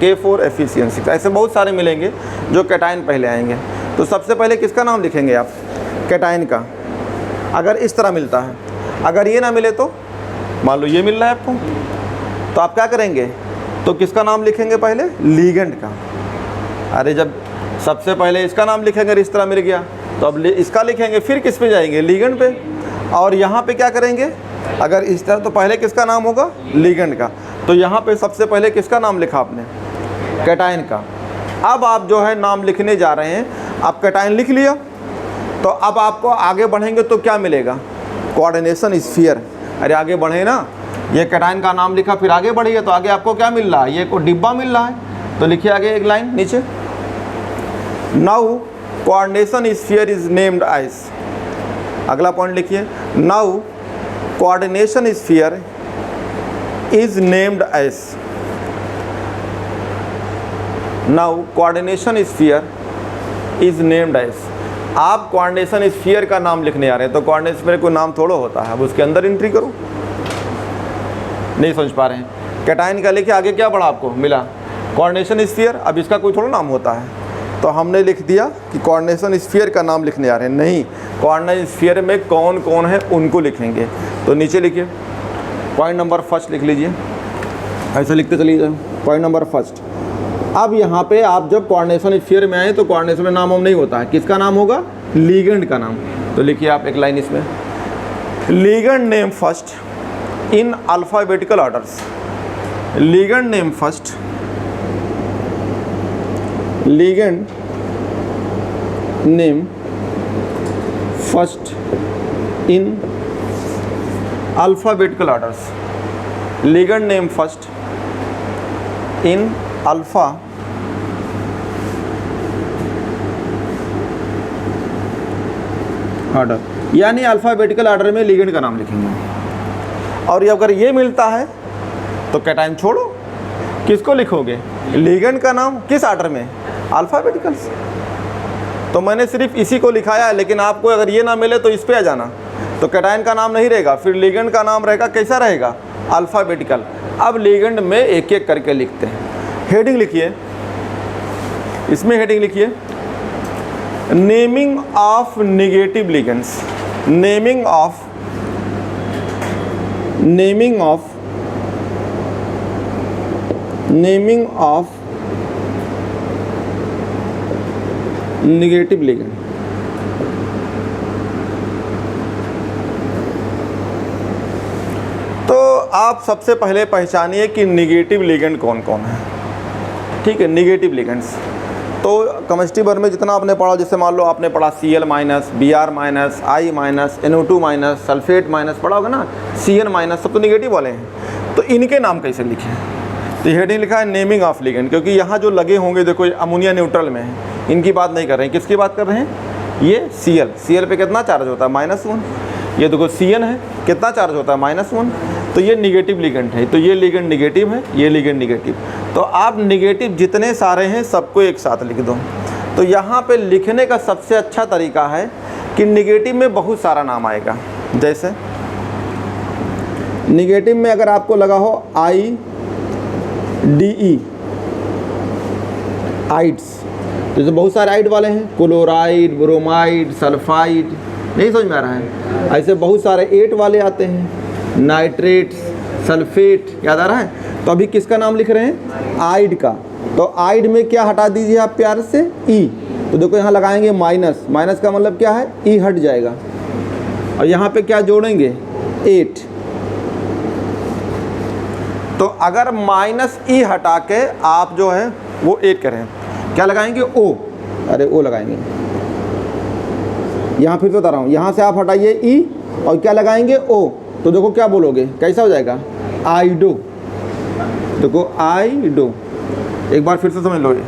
K4FeCN 6। ऐसे बहुत सारे मिलेंगे जो कैटायन पहले आएंगे। तो सबसे पहले किसका नाम लिखेंगे आप, कैटायन का। अगर इस तरह मिलता है, अगर ये ना मिले तो मान लो ये मिल रहा है आपको, तो आप क्या करेंगे, तो किसका नाम लिखेंगे पहले, लीगेंड का। अरे जब सबसे पहले इसका नाम लिखेंगे, इस तरह मिल गया, तो अब इसका लिखेंगे, फिर किस पे जाएंगे, लीगेंड पे। और यहाँ पे क्या करेंगे, अगर इस तरह, तो पहले किसका नाम होगा, लीगेंड का। तो यहाँ पे सबसे पहले किसका नाम लिखा आपने, कैटायन का। अब आप जो है नाम लिखने जा रहे हैं, आप कैटायन लिख लिया, तो अब आपको आगे बढ़ेंगे तो क्या मिलेगा, कोऑर्डिनेशन स्फीयर। अरे आगे बढ़े ना, ये कैटायन का नाम लिखा, फिर आगे बढ़िए तो आगे आपको क्या मिल रहा है, ये को डिब्बा मिल रहा है। तो लिखिए आगे एक लाइन नीचे, now coordination sphere is named as. अगला पॉइंट लिखिए, now coordination sphere is named as. Now coordination sphere is named as. आप कोऑर्डिनेशन स्फीयर का नाम लिखने आ रहे हैं, तो कोऑर्डिनेशन स्फीयर कोई नाम थोड़ा होता है, अब उसके अंदर एंट्री करो। नहीं समझ पा रहे हैं, कैटायन का लेके आगे क्या पढ़ा आपको मिला, कोऑर्डिनेशन स्फीयर। अब इसका कोई थोड़ा नाम होता है, तो हमने लिख दिया कि कोऑर्डिनेशन स्फीयर का नाम लिखने आ रहे हैं। नहीं, कोऑर्डिनेट स्फीयर में कौन कौन है उनको लिखेंगे। तो नीचे लिखिए, पॉइंट नंबर फर्स्ट लिख लीजिए, ऐसे लिखते चलिए जाए, पॉइंट नंबर फर्स्ट। अब यहाँ पे आप जब कोऑर्डिनेशन स्फीयर में आए तो कोऑर्डिनेशन में नाम नहीं होता है, किसका नाम होगा? लिगेंड का नाम। तो लिखिए आप एक लाइन इसमें, ligand name first in alphabetical orders. Ligand name first, ligand name first in alphabetical orders. Ligand name first in alpha order, यानी अल्फ़ाबेटिकल ऑर्डर में लिगेंड का नाम लिखेंगे। और ये अगर ये मिलता है तो कैटायन छोड़ो, किसको लिखोगे? लिगेंड का नाम किस ऑर्डर में? अल्फ़ाबेटिकल। तो मैंने सिर्फ इसी को लिखाया है, लेकिन आपको अगर ये ना मिले तो इस पे आ जाना, तो कैटायन का नाम नहीं रहेगा, फिर लिगेंड का नाम रहेगा, कैसा रहेगा? अल्फ़ाबेटिकल। अब लिगेंड में एक एक करके लिखते हैं। हेडिंग लिखिए, इसमें हेडिंग लिखिए, naming of negative ligands. Naming of negative ligand. तो आप सबसे पहले पहचानिए कि नेगेटिव लिगेंड कौन कौन है। ठीक है, नेगेटिव लिगेंड्स तो केमिस्ट्री भर में जितना आपने पढ़ा, जैसे मान लो आपने पढ़ा Cl minus, Br minus, I minus, NO2 minus, sulphate minus पढ़ा होगा ना, Cn माइनस, सब तो निगेटिव वाले हैं। तो इनके नाम कैसे लिखे? तो हेडिंग लिखा है नेमिंग ऑफ लिगेंड, क्योंकि यहाँ जो लगे होंगे, देखो अमोनिया न्यूट्रल में है, इनकी बात नहीं कर रहे हैं, किसकी बात कर रहे हैं? ये Cl पे कितना चार्ज होता है? -1। ये देखो Cn है, कितना चार्ज होता है? -1। तो ये निगेटिव लिगेंड है, तो ये लिगेंड निगेटिव है, ये लिगेंड निगेटिव। तो आप निगेटिव जितने सारे हैं सबको एक साथ लिख दो। तो यहाँ पे लिखने का सबसे अच्छा तरीका है कि निगेटिव में बहुत सारा नाम आएगा। जैसे निगेटिव में अगर आपको लगा हो IDE, आइड्स, जैसे बहुत सारे आइड वाले हैं, क्लोराइड, ब्रोमाइड, सल्फाइड, नहीं समझ में आ रहा है? ऐसे बहुत सारे 8 वाले आते हैं, नाइट्रेट्स, सल्फेट, याद आ रहा है? तो अभी किसका नाम लिख रहे हैं? आइड का। तो आइड में क्या हटा दीजिए आप प्यार से? ई। तो देखो यहाँ लगाएंगे माइनस, माइनस का मतलब क्या है? ई हट जाएगा। और यहाँ पे क्या जोड़ेंगे? 8। तो अगर माइनस ई हटा के आप जो है वो 8 करें, क्या लगाएंगे? ओ। अरे ओ लगाएंगे, यहाँ फिर तो बता रहा हूँ, यहाँ से आप हटाइए ई और क्या लगाएंगे? ओ। तो देखो क्या बोलोगे, कैसा हो जाएगा? आइडो। देखो आइडो, एक बार फिर से समझ लो। ये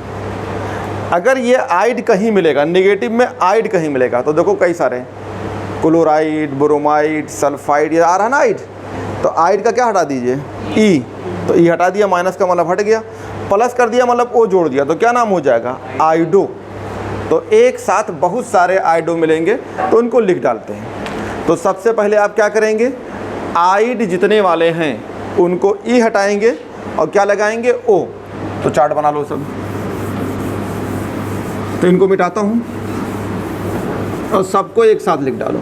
अगर ये आइड कहीं मिलेगा, नेगेटिव में आइड कहीं मिलेगा, तो देखो कई सारे, क्लोराइड, ब्रोमाइड, सल्फाइड, ये आ रहा ना आइड। तो आइड का क्या हटा दीजिए? ई। तो ई हटा दिया, माइनस का मतलब हट गया, प्लस कर दिया मतलब ओ जोड़ दिया, तो क्या नाम हो जाएगा? आइडो। तो एक साथ बहुत सारे आइडो मिलेंगे तो उनको लिख डालते हैं। तो सबसे पहले आप क्या करेंगे? आइड जितने वाले हैं उनको ई हटाएंगे और क्या लगाएंगे? ओ। तो चार्ट बना लो सब। तो इनको मिटाता हूँ और सबको एक साथ लिख डालो।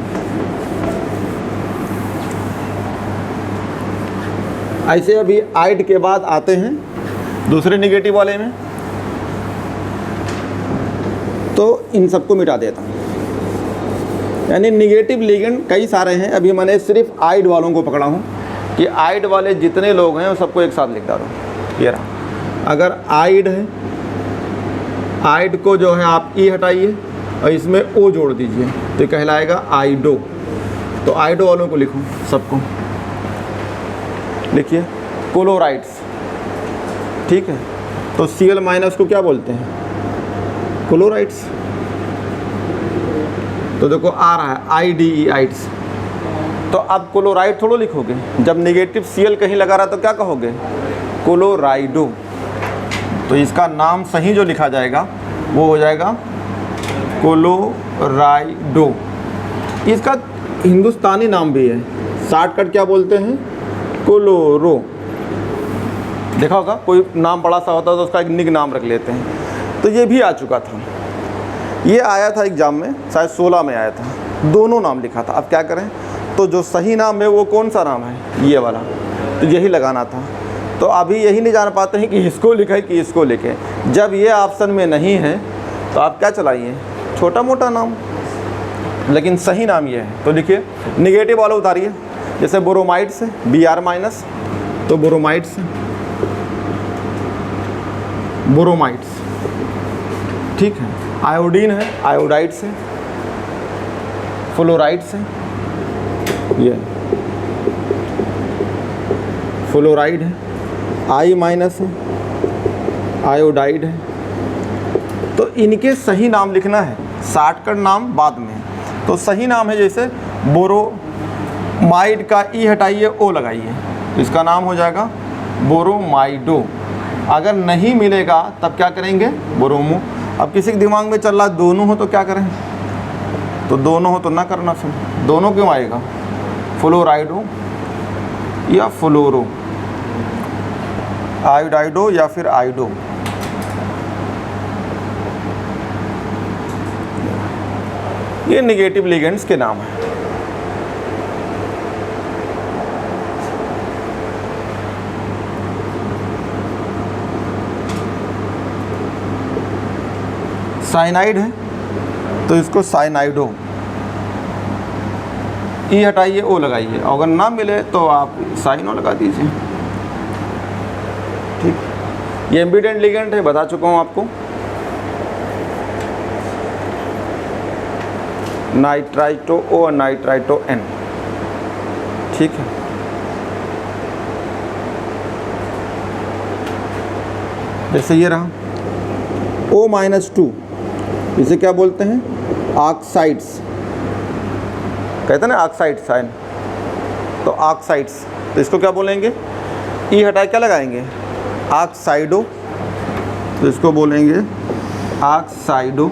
ऐसे अभी आइड के बाद आते हैं दूसरे निगेटिव वाले में, तो इन सबको मिटा देता हूँ। यानी निगेटिव लिगेंड कई सारे हैं, अभी मैंने सिर्फ आइड वालों को पकड़ा हूँ कि आइड वाले जितने लोग हैं वो सबको एक साथ लिख डालो। ये रहा, अगर आइड है, आइड को जो है आप ई हटाइए और इसमें ओ जोड़ दीजिए, तो कहलाएगा आइडो। तो आइडो वालों को लिखो सबको, लिखिए क्लोराइड्स। ठीक है, तो Cl माइनस को क्या बोलते हैं? क्लोराइड्स। तो देखो आ रहा है IDE, आइड्स। तो अब क्लोराइड थोड़ा लिखोगे, जब नेगेटिव Cl कहीं लगा रहा तो क्या कहोगे? क्लोराइडो। तो इसका नाम सही जो लिखा जाएगा वो हो जाएगा क्लोराइडो। इसका हिंदुस्तानी नाम भी है, शॉर्टकट क्या बोलते हैं? क्लोरो। देखा होगा कोई नाम बड़ा सा होता है तो उसका एक निक नाम रख लेते हैं। तो ये भी आ चुका था, ये आया था एग्ज़ाम में, शायद 16 में आया था, दोनों नाम लिखा था। अब क्या करें, तो जो सही नाम है वो कौन सा नाम है, ये वाला, तो यही लगाना था। तो अभी यही नहीं जान पाते हैं कि इसको लिखे कि इसको लिखे। जब ये ऑप्शन में नहीं है तो आप क्या चलाइए, छोटा मोटा नाम, लेकिन सही नाम ये है। तो लिखिए, निगेटिव वाला उतारिए, जैसे बोरोमाइड्स है Br माइनस, तो बोरोमाइड्स, बोरोमाइड्स, ठीक है। आयोडीन है, आयोडाइड्स है, फ्लोराइड्स है, ये फ्लोराइड है, I माइनस है, आयोडाइड है। तो इनके सही नाम लिखना है, शॉर्टकट नाम बाद में। तो सही नाम है, जैसे बोरोमाइड का ई हटाइए, ओ लगाइए, इसका नाम हो जाएगा बोरोमाइडो। अगर नहीं मिलेगा तब क्या करेंगे, बोरोमो। अब किसी के दिमाग में चल रहा है दोनों हो तो क्या करें, तो दोनों हो तो ना करना, फिर दोनों क्यों आएगा, फ्लोराइडो या फ्लोरो, आयोडाइडो या फिर आइडो। ये निगेटिव लिगेंड्स के नाम हैं। साइनाइड है तो इसको साइनाइडो, ई हटाइए, ओ लगाइए। अगर ना मिले तो आप साइनो लगा दीजिए, ठीक। ये एम्बिडेंट लिगेंड है, बता चुका हूँ आपको। नाइट्राइटो ओ और नाइट्राइटो एन, ठीक है। जैसे ये रहा O माइनस 2, इसे क्या बोलते हैं, ऑक्साइड्स, कहते हैं ना ऑक्साइड साइन, तो ऑक्साइड्स, तो इसको क्या बोलेंगे, ई हटाए क्या लगाएंगे, ऑक्साइडो, तो इसको बोलेंगे ऑक्साइडो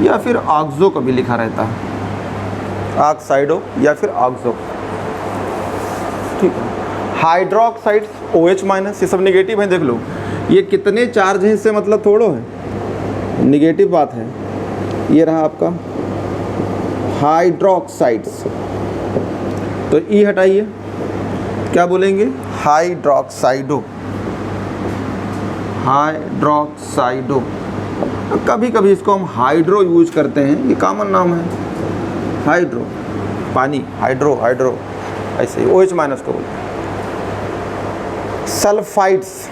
या फिर ऑक्सो कभी लिखा रहता है, ऑक्साइडो या फिर ऑक्सो, ठीक है। हाइड्रोक्साइड्स OH माइनस, ये सब निगेटिव हैं, देख लो ये कितने चार्ज हैं, इससे मतलब थोड़ो है, निगेटिव बात है। ये रहा आपका हाइड्रोक्साइड्स, तो ई हटाइए, क्या बोलेंगे, हाइड्रोक्साइडो, हाइड्रोक्साइडो। कभी कभी इसको हम हाइड्रो यूज करते हैं, ये कॉमन नाम है, हाइड्रो, पानी, हाइड्रो, हाइड्रो, ऐसे ही OH माइनस को बोलते हैं। सल्फाइड्स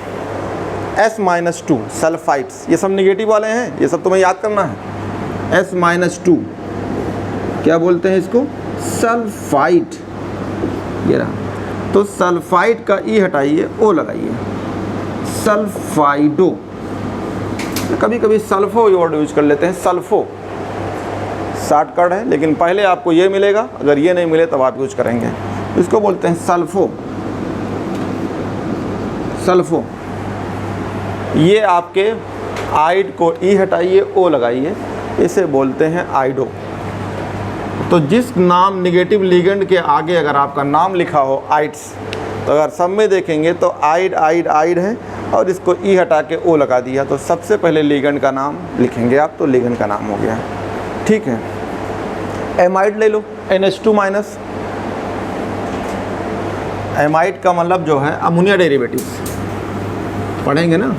S माइनस 2, सल्फाइड्स, ये सब निगेटिव वाले हैं, ये सब तुम्हें याद करना है। S माइनस 2 क्या बोलते हैं इसको, सल्फाइड, ये रहा। तो सल्फाइड का ई हटाइए, ओ लगाइए, सल्फाइडो। कभी कभी सल्फो वर्ड यूज कर लेते हैं, सल्फो शॉर्टकट है, लेकिन पहले आपको ये मिलेगा, अगर ये नहीं मिले तब आप यूज करेंगे। इसको बोलते हैं सल्फो, सल्फो। ये आपके आइड को ई हटाइए, ओ लगाइए, इसे बोलते हैं आइडो। तो जिस नाम निगेटिव लिगेंड के आगे अगर आपका नाम लिखा हो आइड्स, तो अगर सब में देखेंगे तो आइड आइड आइड है, और इसको ई हटा के ओ लगा दिया, तो सबसे पहले लिगेंड का नाम लिखेंगे आप, तो लिगेंड का नाम हो गया, ठीक है। एमाइड ले लो, NH2 माइनस, एमाइड का मतलब जो है अमोनिया डेरिवेटिव्स, पढ़ेंगे ना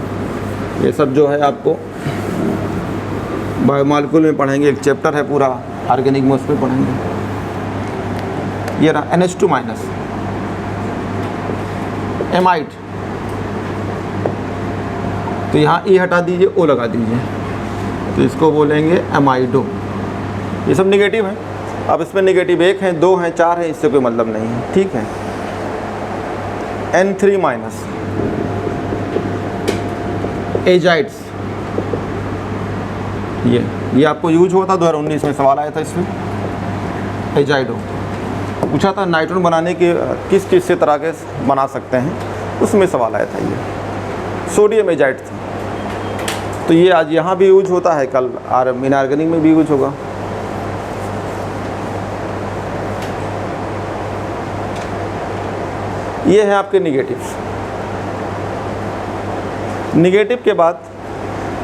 ये सब, जो है आपको बायोमॉलिक्यूल में पढ़ेंगे, एक चैप्टर है पूरा ऑर्गेनिक में, उस पर पढ़ेंगे। ये रहा NH2 माइनस, एमाइड, तो यहाँ ई हटा दीजिए, ओ लगा दीजिए, तो इसको बोलेंगे एमाइडो। ये सब निगेटिव है। अब इसमें निगेटिव 1 है, 2 हैं, 4 हैं, इससे कोई मतलब नहीं है, ठीक है। N3 माइनस, एजाइड्स, ये आपको यूज हुआ था 2019 में, सवाल आया था इसमें, एजाइडो पूछा था, नाइट्रोजन बनाने के किस किस से तरह के बना सकते हैं, उसमें सवाल आया था। ये सोडियम एजाइड था, तो ये आज यहाँ भी यूज होता है, कल इनऑर्गेनिक में भी यूज होगा। ये है आपके निगेटिव्स। निगेटिव के बाद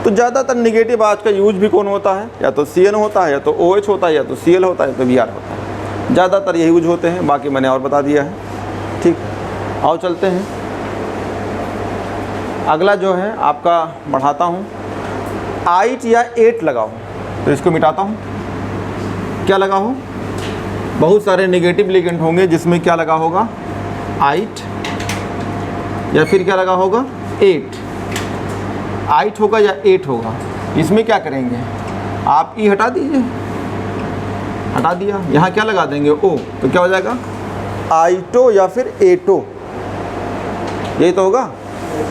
तो ज़्यादातर निगेटिव आज का यूज भी कौन होता है, या तो CN होता है, या तो OH होता है, या तो Cl होता है, या तो Br होता है। ज़्यादातर यही यूज होते हैं, बाकी मैंने और बता दिया है। ठीक, आओ चलते हैं। अगला जो है आपका बढ़ाता हूँ, 8 या 8 लगाओ, तो इसको मिटाता हूँ। क्या लगा हो, बहुत सारे नेगेटिव लिगेंड होंगे जिसमें क्या लगा होगा 8, या फिर क्या लगा होगा 8 होगा या 8 होगा। इसमें क्या करेंगे आप, ई हटा दीजिए, हटा दिया, यहाँ क्या लगा देंगे O, तो क्या हो जाएगा आइटो या फिर एटो, यही तो होगा।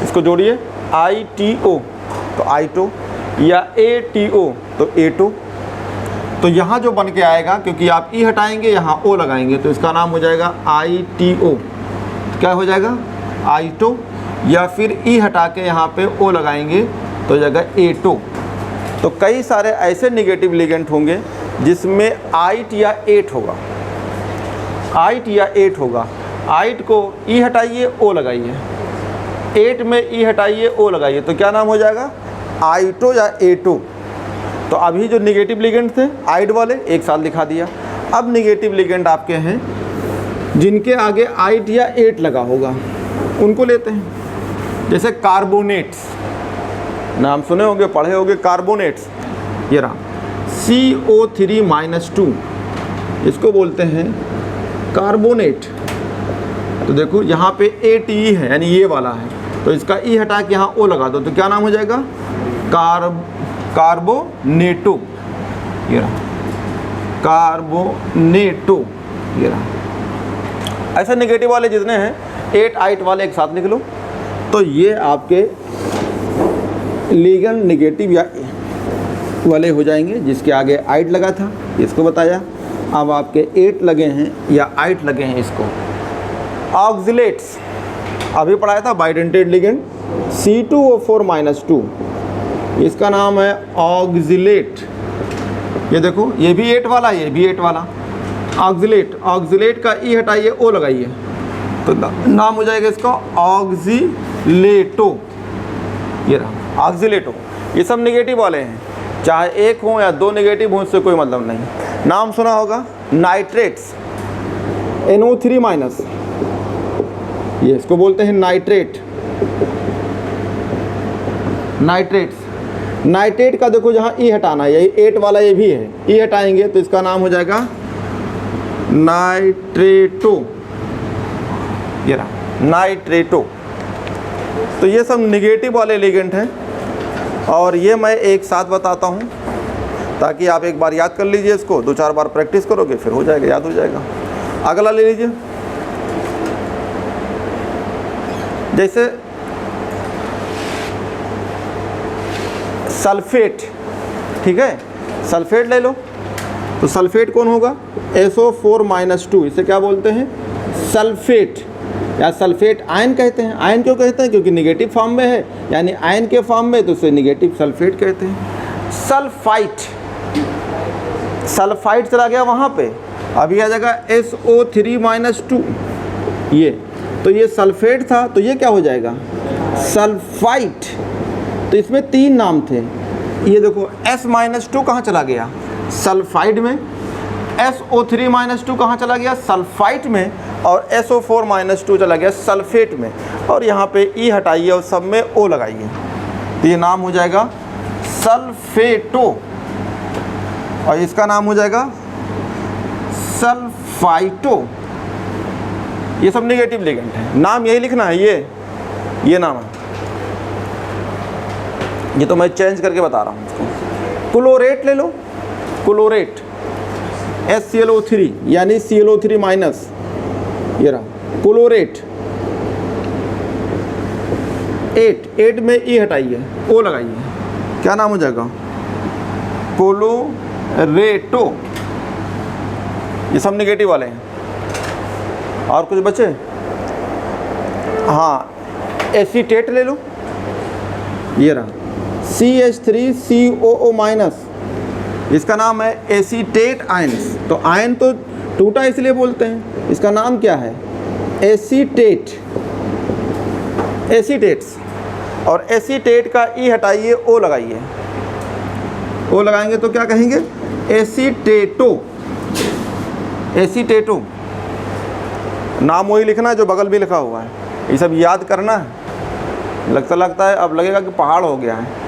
इसको जोड़िए, ITO तो आइटो, या ATO तो एटो। तो यहाँ जो बन के आएगा, क्योंकि आप ई हटाएंगे यहाँ O लगाएंगे, तो इसका नाम हो जाएगा ITO। क्या हो जाएगा आइटो, या फिर ई हटा के यहाँ पे O लगाएंगे तो हो जाएगा एटो। तो कई सारे ऐसे नेगेटिव लिगेंड होंगे जिसमें 8 या 8 होगा, 8 या 8 होगा। 8 को ई हटाइए O लगाइए, 8 में ई हटाइए O लगाइए, तो क्या नाम हो जाएगा आइटो या एटो। तो अभी जो नेगेटिव लिगेंड थे आइड वाले एक साथ लिखा दिया। अब नेगेटिव लिगेंड आपके हैं जिनके आगे 8 या 8 लगा होगा, उनको लेते हैं। जैसे कार्बोनेट्स, नाम सुने होंगे, पढ़े होंगे कार्बोनेट्स। ये रहा CO3-2, इसको बोलते हैं कार्बोनेट। तो देखो यहाँ पे ATE है, यानी ये वाला है, तो इसका ई हटा के यहाँ O लगा दो, तो क्या नाम हो जाएगा कार्बोनेटो। ये रहा कार्बोनेटो, ये रहा। ऐसे नेगेटिव वाले जितने हैं 8, 8 वाले एक साथ लिख लो, तो ये आपके लीगल नेगेटिव या वाले हो जाएंगे। जिसके आगे 8 लगा था इसको बताया, अब आपके 8 लगे हैं या 8 लगे हैं इसको। ऑक्जिलेट्स अभी पढ़ाया था, बाइडेंटेड लिगेंड C2O4-2, इसका नाम है ऑक्जिलेट। ये देखो, ये भी 8 वाला, ये भी 8 वाला। ऑक्जिलेट, ऑक्जिलेट का ई हटाइए O लगाइए, तो नाम हो जाएगा इसका ऑक्जिलेटो। ये रहा ऑक्जिलेटो। ये सब नेगेटिव वाले हैं, चाहे एक हो या 2 नेगेटिव हो, उससे कोई मतलब नहीं। नाम सुना होगा नाइट्रेट्स, NO3-, ये इसको बोलते हैं नाइट्रेट। नाइट्रेट्स, नाइट्रेट का देखो जहाँ ई हटाना है, यही 8 वाला ये भी है, ई हटाएंगे तो इसका नाम हो जाएगा नाइट्रेटो। ये रहा नाइट्रेटो। तो ये सब नेगेटिव वाले लिगेंड हैं, और ये मैं एक साथ बताता हूँ ताकि आप एक बार याद कर लीजिए इसको, 2-4 बार प्रैक्टिस करोगे फिर हो जाएगा, याद हो जाएगा। अगला ले लीजिए, जैसे सल्फेट। ठीक है, सल्फेट ले लो, तो सल्फेट कौन होगा SO4-2, इसे क्या बोलते हैं सल्फेट, या सल्फेट आयन कहते हैं। आयन क्यों कहते हैं, क्योंकि नेगेटिव फॉर्म में है, यानी आयन के फॉर्म में, तो उसे नेगेटिव सल्फेट कहते हैं। सल्फाइट, सल्फाइट चला गया वहाँ पे, अभी आ जाएगा SO3-2, ये तो ये सल्फेट था, तो ये क्या हो जाएगा सल्फाइट। तो इसमें 3 नाम थे, ये देखो S-2 कहाँ चला गया सल्फाइड में, SO3-2 कहाँ चला गया सल्फाइट में, और SO4-2 चला गया सल्फेट में। और यहाँ पे ई हटाइए और सब में O लगाइए, तो ये नाम हो जाएगा सल्फेटो, और इसका नाम हो जाएगा सल्फाइटो। ये सब नेगेटिव लिगेंड है, नाम यही लिखना है, ये नाम है, ये तो मैं चेंज करके बता रहा हूँ इसको। क्लोरेट ले लो, क्लोरेट SClO3 यानी ClO3-, ये रहा क्लोरेट। 8 में ई हटाइए O लगाइए, क्या नाम हो जाएगा क्लोरेटो। ये सब नेगेटिव वाले हैं। और कुछ बचे, हाँ एसीटेट ले लो, ये रहा CH3COO-, इसका नाम है एसीटेट आयंस। तो आयन तो टूटा इसलिए बोलते हैं, इसका नाम क्या है एसीटेट, एसीटेट्स। और एसीटेट का ई हटाइए, ओ लगाइए। ओ लगाएंगे तो क्या कहेंगे? एसीटेटो। एसीटेटो नाम वही लिखना है जो बगल भी लिखा हुआ है, ये सब याद करना है। लगता है अब लगेगा कि पहाड़ हो गया है।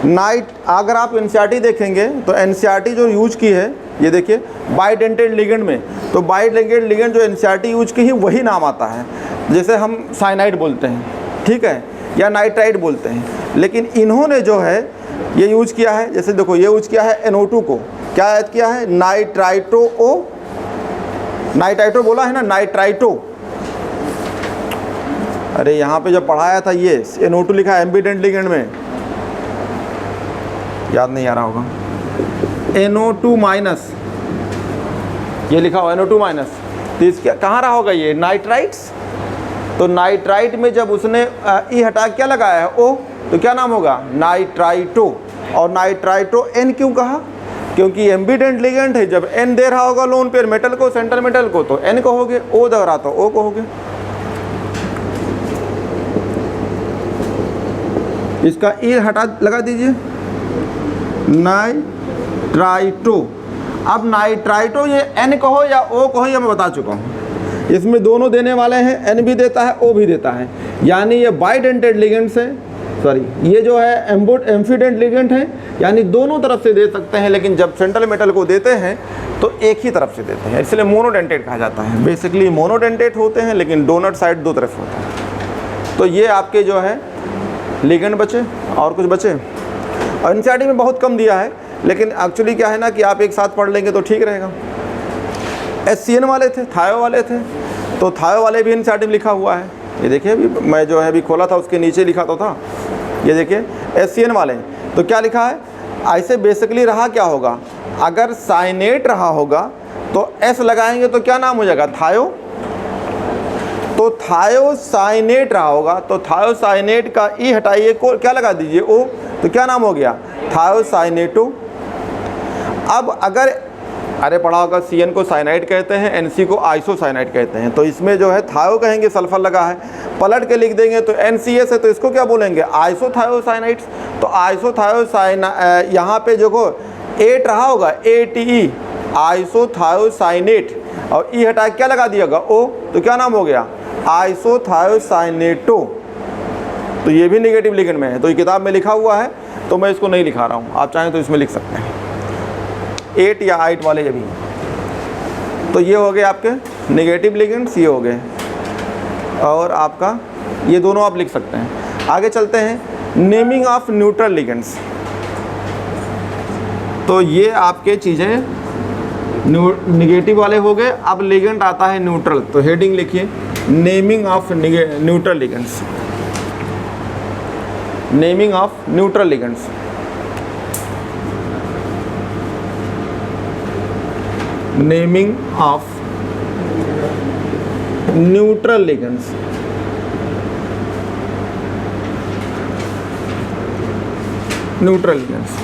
नाइट, अगर आप एनसीईआरटी देखेंगे तो एनसीईआरटी जो यूज की है, ये देखिए बाइडेंटेड लिगेंड में, तो बाइडेंटेड लिगेंड जो एनसीईआरटी यूज की है वही नाम आता है। जैसे हम साइनाइड बोलते हैं, ठीक है, या नाइट्राइड बोलते हैं, लेकिन इन्होंने जो है ये यूज किया है, जैसे देखो ये यूज किया है NO2 को, क्या ऐड किया है? नाइट्राइटो ओ, नाइट्राइटो बोला है ना, नाइट्राइटो। अरे यहाँ पे जब पढ़ाया था ये NO2 लिखा है एम्बिडेंट लिगेंड में, याद नहीं आ रहा होगा। NO2 माइनस ये लिखा हो, NO2 माइनस, तो इसका कहाँ रहा होगा ये? नाइट्राइट्स। तो नाइट्राइट में जब उसने ई हटा क्या लगाया है? ओ, तो क्या नाम होगा? नाइट्राइटो। और नाइट्राइटो N क्यों कहा? क्योंकि एम्बिडेंट लिगेंड है, जब N दे रहा होगा लोन पेयर मेटल को, सेंटर मेटल को, तो N कहोगे, O दे रहा तो O कहोगे। इसका ई हटा लगा दीजिए, नाइट्राइटो। अब नाइट्राइटो ये N कहो या O कहो, ये मैं बता चुका हूँ। इसमें दोनों देने वाले हैं, N भी देता है, O भी देता है, यानी ये बाइडेंटेड लिगेंड से, सॉरी ये जो है एम्फिडेंट लिगेंड है, यानी दोनों तरफ से दे सकते हैं, लेकिन जब सेंट्रल मेटल को देते हैं तो एक ही तरफ से देते हैं, इसलिए मोनोडेंटेट कहा जाता है। बेसिकली मोनोडेंटेट होते हैं, लेकिन डोनट साइड दो तरफ होता है। तो ये आपके जो है लिगेंड बचे, और कुछ बचे। और एनसीईआरटी में बहुत कम दिया है, लेकिन एक्चुअली क्या है ना कि आप एक साथ पढ़ लेंगे तो ठीक रहेगा। SCN वाले थे, थायो वाले थे, तो थायो वाले भी एनसीईआरटी में लिखा हुआ है। ये देखिए अभी मैं जो है अभी खोला था, उसके नीचे लिखा तो था, ये देखिए SCN वाले। तो क्या लिखा है? ऐसे बेसिकली रहा क्या होगा? अगर साइनेट रहा होगा तो S लगाएंगे तो क्या नाम हो जाएगा? थायो। तो थायोसाइनेट रहा होगा, तो थायोसाइनेट का ई हटाइए, को क्या लगा दीजिए? O, तो क्या नाम हो गया? थायोसाइनेटो। अब अगर अरे पढ़ा होगा CN को साइनाइड कहते हैं, NC को आइसोसाइनाइड कहते हैं, तो इसमें जो है थायो कहेंगे, सल्फर लगा है, पलट के लिख देंगे तो NCS है, तो इसको क्या बोलेंगे? आइसोथायोसाइनाइड्स। तो आइसोथायोसाइना, यहाँ पे जो को 8 रहा होगा, ATE, आइसोथायोसाइनेट, और ई हटा क्या लगा दिया होगा? O, तो क्या नाम हो गया? आइसोथायोसाइनेटो। तो ये भी नेगेटिव लिगेंड में है, तो ये किताब में लिखा हुआ है, तो मैं इसको नहीं लिखा रहा हूँ, आप चाहें तो इसमें लिख सकते हैं, 8 या 8 वाले ये भी। तो ये हो गए आपके नेगेटिव लिगेंड्स, ये हो गए, और आपका ये दोनों आप लिख सकते हैं। आगे चलते हैं, नेमिंग ऑफ न्यूट्रल लिगेंड्स। तो ये आपके चीज़ें नेगेटिव वाले हो गए। अब लिगेंड आता है न्यूट्रल, तो हेडिंग लिखिए, naming of neutral ligands. Naming of neutral ligands. Naming of neutral ligands. Neutral ligands.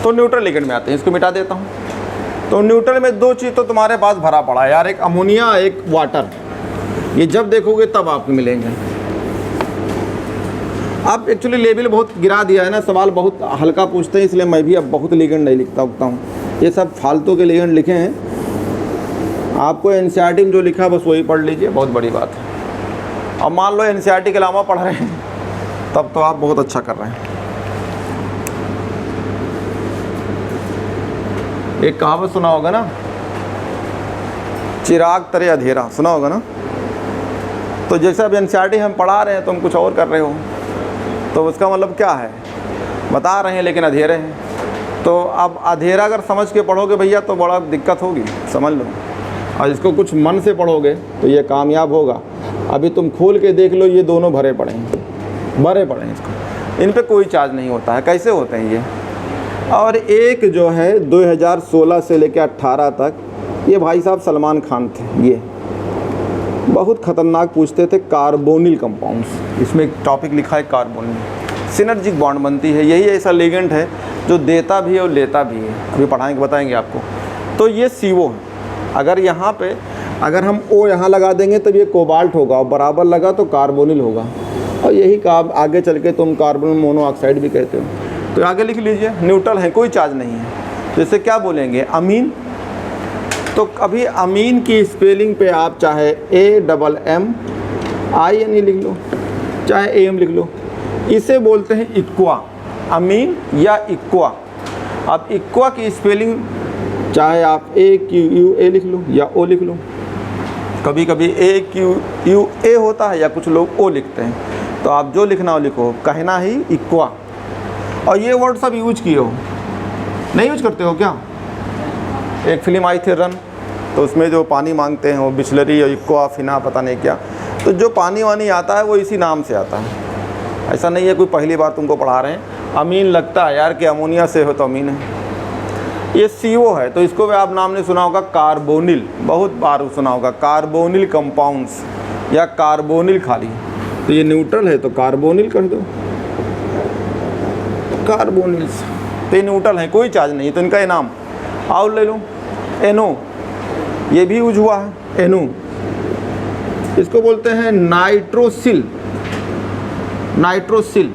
तो न्यूट्रल लिगेंड में आते हैं, इसको मिटा देता हूँ। तो न्यूट्रल में दो चीज़ तो तुम्हारे पास भरा पड़ा है यार, एक अमोनिया, एक वाटर। ये जब देखोगे तब आपको मिलेंगे। आप एक्चुअली लेवल बहुत गिरा दिया है ना, सवाल बहुत हल्का पूछते हैं, इसलिए मैं भी अब बहुत लिगेंड नहीं लिखता उगता हूँ। ये सब फालतू के लिगेंड लिखे हैं। आपको एनसीईआरटी में जो लिखा है बस वही पढ़ लीजिए, बहुत बड़ी बात है। अब मान लो एनसीईआरटी के अलावा पढ़ रहे हैं, तब तो आप बहुत अच्छा कर रहे हैं। एक कहावत सुना होगा ना, चिराग तरे अंधेरा, सुना होगा ना। तो जैसे अब एनसीईआरटी हम पढ़ा रहे हैं, तुम कुछ और कर रहे हो, तो उसका मतलब क्या है? बता रहे हैं लेकिन अंधेरे हैं। तो अब अंधेरा अगर समझ के पढ़ोगे भैया तो बड़ा दिक्कत होगी, समझ लो। और इसको कुछ मन से पढ़ोगे तो ये कामयाब होगा। अभी तुम खोल के देख लो, ये दोनों भरे पड़े हैं, भरे पड़े हैं। इसको, इन पे कोई चार्ज नहीं होता है। कैसे होते हैं ये? और एक जो है 2016 से लेकर 18 तक, ये भाई साहब सलमान खान थे। ये बहुत ख़तरनाक पूछते थे, कार्बोनिल कंपाउंड्स। इसमें एक टॉपिक लिखा है कार्बोनिल, सिनर्जिक बॉन्ड बनती है। यही ऐसा लिगेंड है जो देता भी है और लेता भी है। अभी पढ़ाएंगे, बताएंगे आपको। तो ये CO है। अगर यहाँ पे अगर हम O यहाँ लगा देंगे तब ये कोबाल्ट होगा, और बराबर लगा तो कार्बोनिल होगा, और यही काम आगे चल के तुम कार्बन मोनोऑक्साइड भी कहते हो। तो आगे लिख लीजिए, न्यूट्रल है, कोई चार्ज नहीं है। जैसे क्या बोलेंगे, अमीन। तो कभी अमीन की स्पेलिंग पे आप चाहे AMMINE लिख लो, चाहे AM लिख लो, इसे बोलते हैं इक्वा, अमीन या इक्वा। अब इक्वा की स्पेलिंग चाहे आप AQUA लिख लो या O लिख लो, कभी कभी AQUA होता है या कुछ लोग O लिखते हैं, तो आप जो लिखना हो लिखो, कहना ही इक्वा। और ये वर्ड सब यूज किए हो, नहीं यूज करते हो क्या? एक फिल्म आई थी रन, तो उसमें जो पानी मांगते हैं वो बिस्लरी और इक्वा फिना पता नहीं क्या, तो जो पानी वानी आता है वो इसी नाम से आता है। ऐसा नहीं है कोई पहली बार तुमको पढ़ा रहे हैं। अमीन लगता है यार कि अमोनिया से हो तो अमीन है। ये CO है, तो इसको भी आप नाम ने सुना होगा, कार्बोनिल, बहुत बार सुना होगा, कार्बोनिल कंपाउंड्स या कार्बोनिल खाली। तो ये न्यूट्रल है तो कार्बोनिल कर दो, कार्बोनिल्स। तो ये न्यूट्रल है, कोई चार्ज नहीं, तो इनका ये नाम। और ले लो NO, ये भी यूज हुआ है NO, इसको बोलते हैं नाइट्रोसिल, नाइट्रोसिल।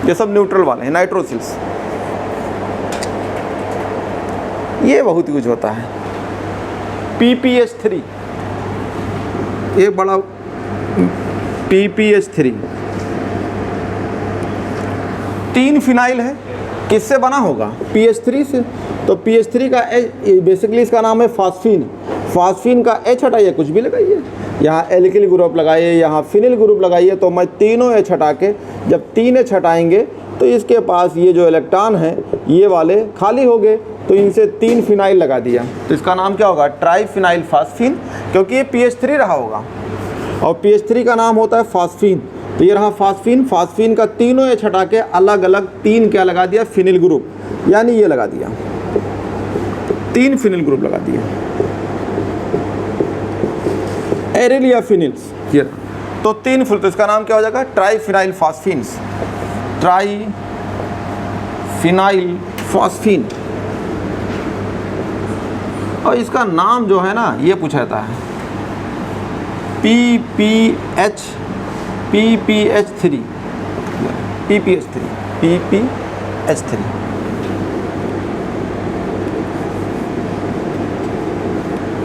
ये सब न्यूट्रल वाले हैं, नाइट्रोसिल्स। ये बहुत यूज होता है। PPH3, एक बड़ा PPH3 3 फिनाइल है, किससे बना होगा? PH3 से। तो PH3 का बेसिकली इसका नाम है फास्फीन। फास्फीन का H हटाइए, कुछ भी लगाइए, यहाँ एल्किल ग्रुप लगाइए, यहाँ फिनिल ग्रुप लगाइए, तो मैं तीनों H हटा के, जब 3 H हटाएंगे तो इसके पास ये जो इलेक्ट्रॉन है ये वाले खाली हो गए, तो इनसे 3 फिनाइल लगा दिया, तो इसका नाम क्या होगा? ट्राइफिनाइल फास्फीन, क्योंकि ये PH3 रहा होगा और PH3 का नाम होता है फास्फीन। तो ये रहा फास्फीन। फास्फीन का तीनों H हटा के अलग अलग 3 क्या लगा दिया? फिनिल ग्रुप, यानी ये लगा दिया, 3 फिनिल ग्रुप लगा दिया, एरिल या फिनिल्स। ये तो 3 फुल, तो इसका नाम क्या हो जाएगा? Triphenyl phosphines, triphenyl phosphine. और इसका नाम जो है ना, ये पूछा जाता है PPH3, PPH3।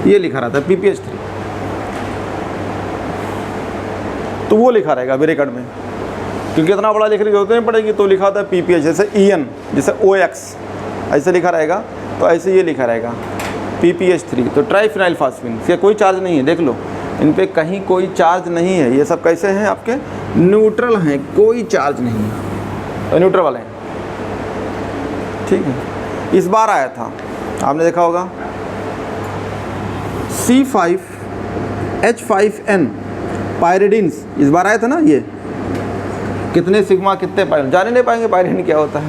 ये लिखा रहता है PPH3, तो वो लिखा रहेगा ब्रैकेट में, क्योंकि इतना बड़ा लिखने की जरूरत नहीं पड़ेगी। तो लिखा होता है PPH, जैसे EN, जैसे OX ऐसे लिखा रहेगा, तो ऐसे ये लिखा रहेगा PPH3। तो ट्राइफिनाइल फास्फीन, इसका कोई चार्ज नहीं है, देख लो इन पे कहीं कोई चार्ज नहीं है। ये सब कैसे हैं? आपके न्यूट्रल हैं, कोई चार्ज नहीं है, तो न्यूट्रल वाले हैं, ठीक है। इस बार आया था, आपने देखा होगा C5H5N पायरिडीन्स, इस बार आया था ना। ये कितने सिग्मा कितने पायरिडीन, जान ही नहीं पाएंगे पायरिडीन क्या होता है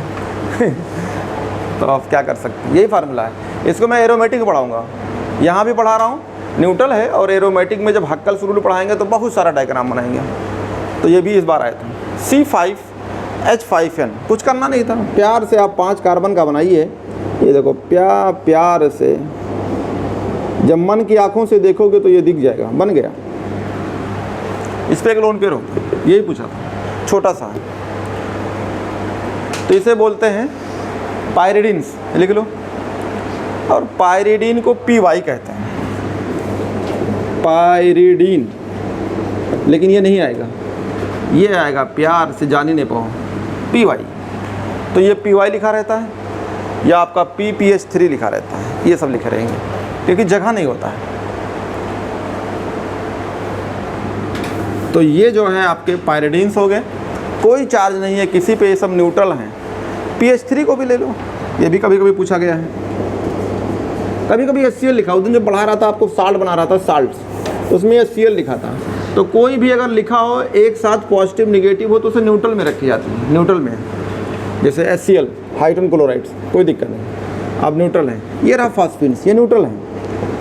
तो आप क्या कर सकते हैं, यही फार्मूला है। इसको मैं एरोमेटिक पढ़ाऊँगा, यहाँ भी पढ़ा रहा हूँ, न्यूट्रल है। और एरोमेटिक में जब हक्कल शुरू पढ़ाएंगे तो बहुत सारा डायग्राम बनाएंगे। तो ये भी इस बार आया था C5H5N। कुछ करना नहीं था, प्यार से आप 5 कार्बन का बनाइए। ये देखो प्यार से, जब मन की आंखों से देखोगे तो ये दिख जाएगा, बन गया। इस पर एक लोन पेयर होता है, यही पूछा था, छोटा सा है। तो इसे बोलते हैं पायरिडीन्स, लिख लो। और पायरिडीन को PY कहते हैं, पायरिडीन। लेकिन ये नहीं आएगा, ये आएगा प्यार से जान ही नहीं पाओ, PY। तो ये PY लिखा रहता है, या आपका PPH3 लिखा रहता है, ये सब लिखे रहेंगे, क्योंकि जगह नहीं होता है। तो ये जो है आपके पायरिडीन्स हो गए, कोई चार्ज नहीं है किसी पे, ये सब न्यूट्रल हैं। PH3 को भी ले लो, ये भी कभी कभी पूछा गया है। कभी कभी HCl लिखा, उस दिन जो पढ़ा रहा था आपको साल्ट बना रहा था, साल्ट्स, उसमें HCl लिखा था। तो कोई भी अगर लिखा हो एक साथ पॉजिटिव निगेटिव हो तो उसे न्यूट्रल में रखी जाती है, न्यूट्रल में। जैसे HCl हाइड्रोजन क्लोराइड्स, कोई दिक्कत नहीं, अब न्यूट्रल है। ये रहा फास्फीन्स, ये न्यूट्रल है,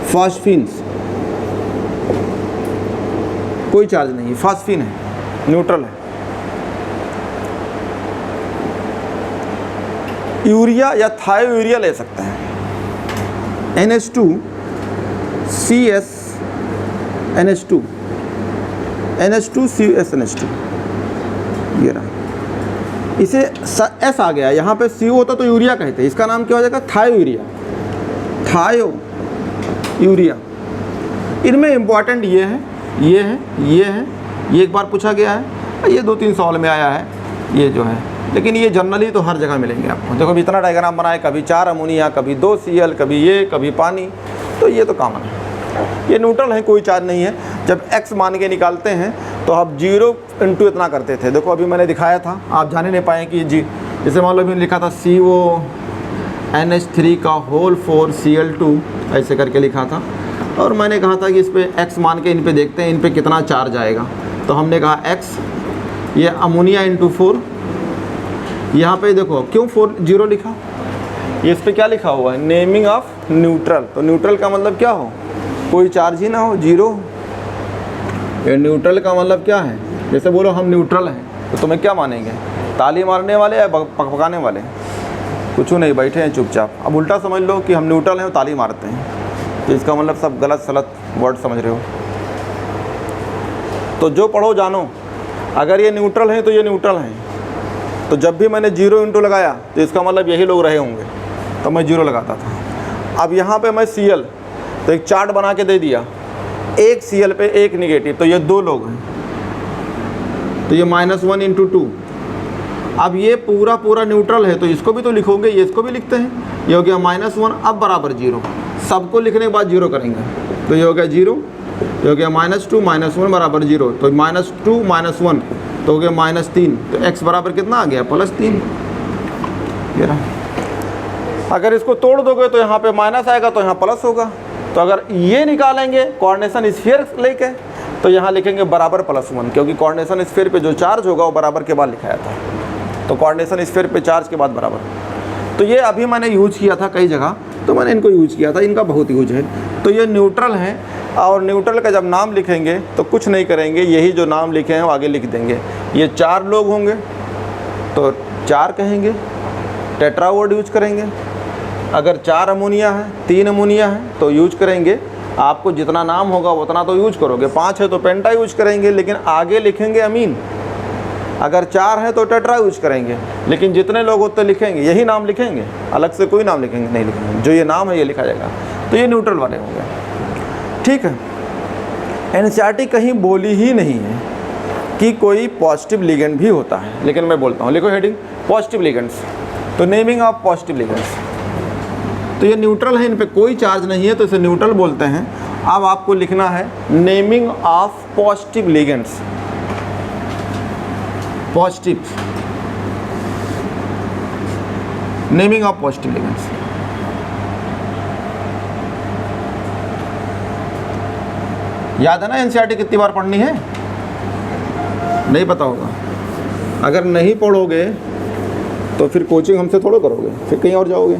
फास्फीन्स कोई चार्ज नहीं है, फास्फीन है, न्यूट्रल है। यूरिया या थायोयूरिया ले सकते हैं, NH2 CSNH2 NH2CSNH2 ये रहा। इसे S आ गया, यहाँ पे CO होता तो यूरिया कहते हैं, इसका नाम क्या हो जाएगा थायोयूरिया। थायोयूरिया। इनमें इम्पॉर्टेंट ये है, ये है, ये है, ये एक बार पूछा गया है, ये 2-3 सवाल में आया है ये जो है, लेकिन ये जनरली तो हर जगह मिलेंगे आपको। देखो इतना डायग्राम बनाए, कभी 4 अमोनिया, कभी 2 Cl, कभी ये, कभी पानी, तो ये तो कॉमन है। ये न्यूट्रल है, कोई चार्ज नहीं है। जब x मान के निकालते हैं तो आप 0 इंटू इतना करते थे। देखो अभी मैंने दिखाया था, आप जान ही नहीं पाए कि जी, जैसे मान लो मैंने लिखा था CONH3 का होल 4 Cl2 ऐसे करके लिखा था, और मैंने कहा था कि इस पर x मान के इन पे देखते हैं इन पे कितना चार्ज आएगा। तो हमने कहा x, ये अमोनिया इंटू 4, यहाँ पे देखो क्यों 0 लिखा, ये इस पर क्या लिखा हुआ है, नेमिंग ऑफ न्यूट्रल। तो न्यूट्रल का मतलब क्या हो, कोई चार्ज ही ना हो, 0। ये न्यूट्रल का मतलब क्या है, जैसे बोलो हम न्यूट्रल हैं तो तुम्हें क्या मानेंगे, ताली मारने वाले या पकाने वाले? कुछ नहीं, बैठे हैं चुपचाप। अब उल्टा समझ लो कि हम न्यूट्रल हैं और ताली मारते हैं, तो इसका मतलब सब गलत सलत वर्ड समझ रहे हो। तो जो पढ़ो जानो, अगर ये न्यूट्रल हैं तो ये न्यूट्रल हैं, तो जब भी मैंने 0 इंटू लगाया तो इसका मतलब यही लोग रहे होंगे, तो मैं 0 लगाता था। अब यहाँ पे मैं Cl, तो एक चार्ट बना के दे दिया, एक Cl पे एक निगेटिव, तो ये 2 लोग हैं, तो ये -1 इंटू 2। अब ये पूरा न्यूट्रल है, तो इसको भी तो लिखोगे, ये इसको भी लिखते हैं, ये हो गया -1, अब बराबर 0। सबको लिखने के बाद 0 करेंगे, तो ये हो गया 0, ये हो गया -2 -1 बराबर 0, तो -2 -1 तो हो गया -3, तो x बराबर कितना आ गया, +3। ये रहा। अगर इसको तोड़ दोगे तो यहाँ पे माइनस आएगा, तो यहाँ प्लस होगा। तो अगर ये निकालेंगे कोऑर्डिनेशन स्फीयर लेके, तो यहाँ लिखेंगे बराबर +1, क्योंकि कोऑर्डिनेशन स्फीयर पे जो चार्ज होगा वो बराबर के बाद लिखाया था, तो कोऑर्डिनेशन स्फीयर पे चार्ज के बाद बराबर। तो ये अभी मैंने यूज किया था कई जगह, तो मैंने इनको यूज किया था, इनका बहुत यूज है। तो ये न्यूट्रल है, और न्यूट्रल का जब नाम लिखेंगे तो कुछ नहीं करेंगे, यही जो नाम लिखे हैं वो आगे लिख देंगे। ये 4 लोग होंगे तो 4 कहेंगे, टेट्रा वर्ड यूज करेंगे। अगर 4 अमोनिया है, 3 अमोनिया है तो यूज करेंगे, आपको जितना नाम होगा उतना तो यूज करोगे। 5 है तो पेंटा यूज करेंगे, लेकिन आगे लिखेंगे अमीन। अगर 4 है तो टेट्रा यूज करेंगे, लेकिन जितने लोग होते लिखेंगे यही नाम लिखेंगे, अलग से कोई नाम लिखेंगे नहीं लिखेंगे, जो ये नाम है ये लिखा जाएगा। तो ये न्यूट्रल वाले होंगे, ठीक है। एनसीईआरटी कहीं बोली ही नहीं है कि कोई पॉजिटिव लिगेंड भी होता है, लेकिन मैं बोलता हूँ, लिखो हेडिंग पॉजिटिव लिगेंड्स। तो नेमिंग ऑफ पॉजिटिव लिगेंड्स, तो ये न्यूट्रल है, इन पे कोई चार्ज नहीं है तो इसे न्यूट्रल बोलते हैं। अब आपको लिखना है naming of positive ligands, positive, naming of positive ligands. याद है ना एनसीईआरटी कितनी बार पढ़नी है, नहीं पता होगा। अगर नहीं पढ़ोगे तो फिर कोचिंग हमसे थोड़ा करोगे, फिर कहीं और जाओगे।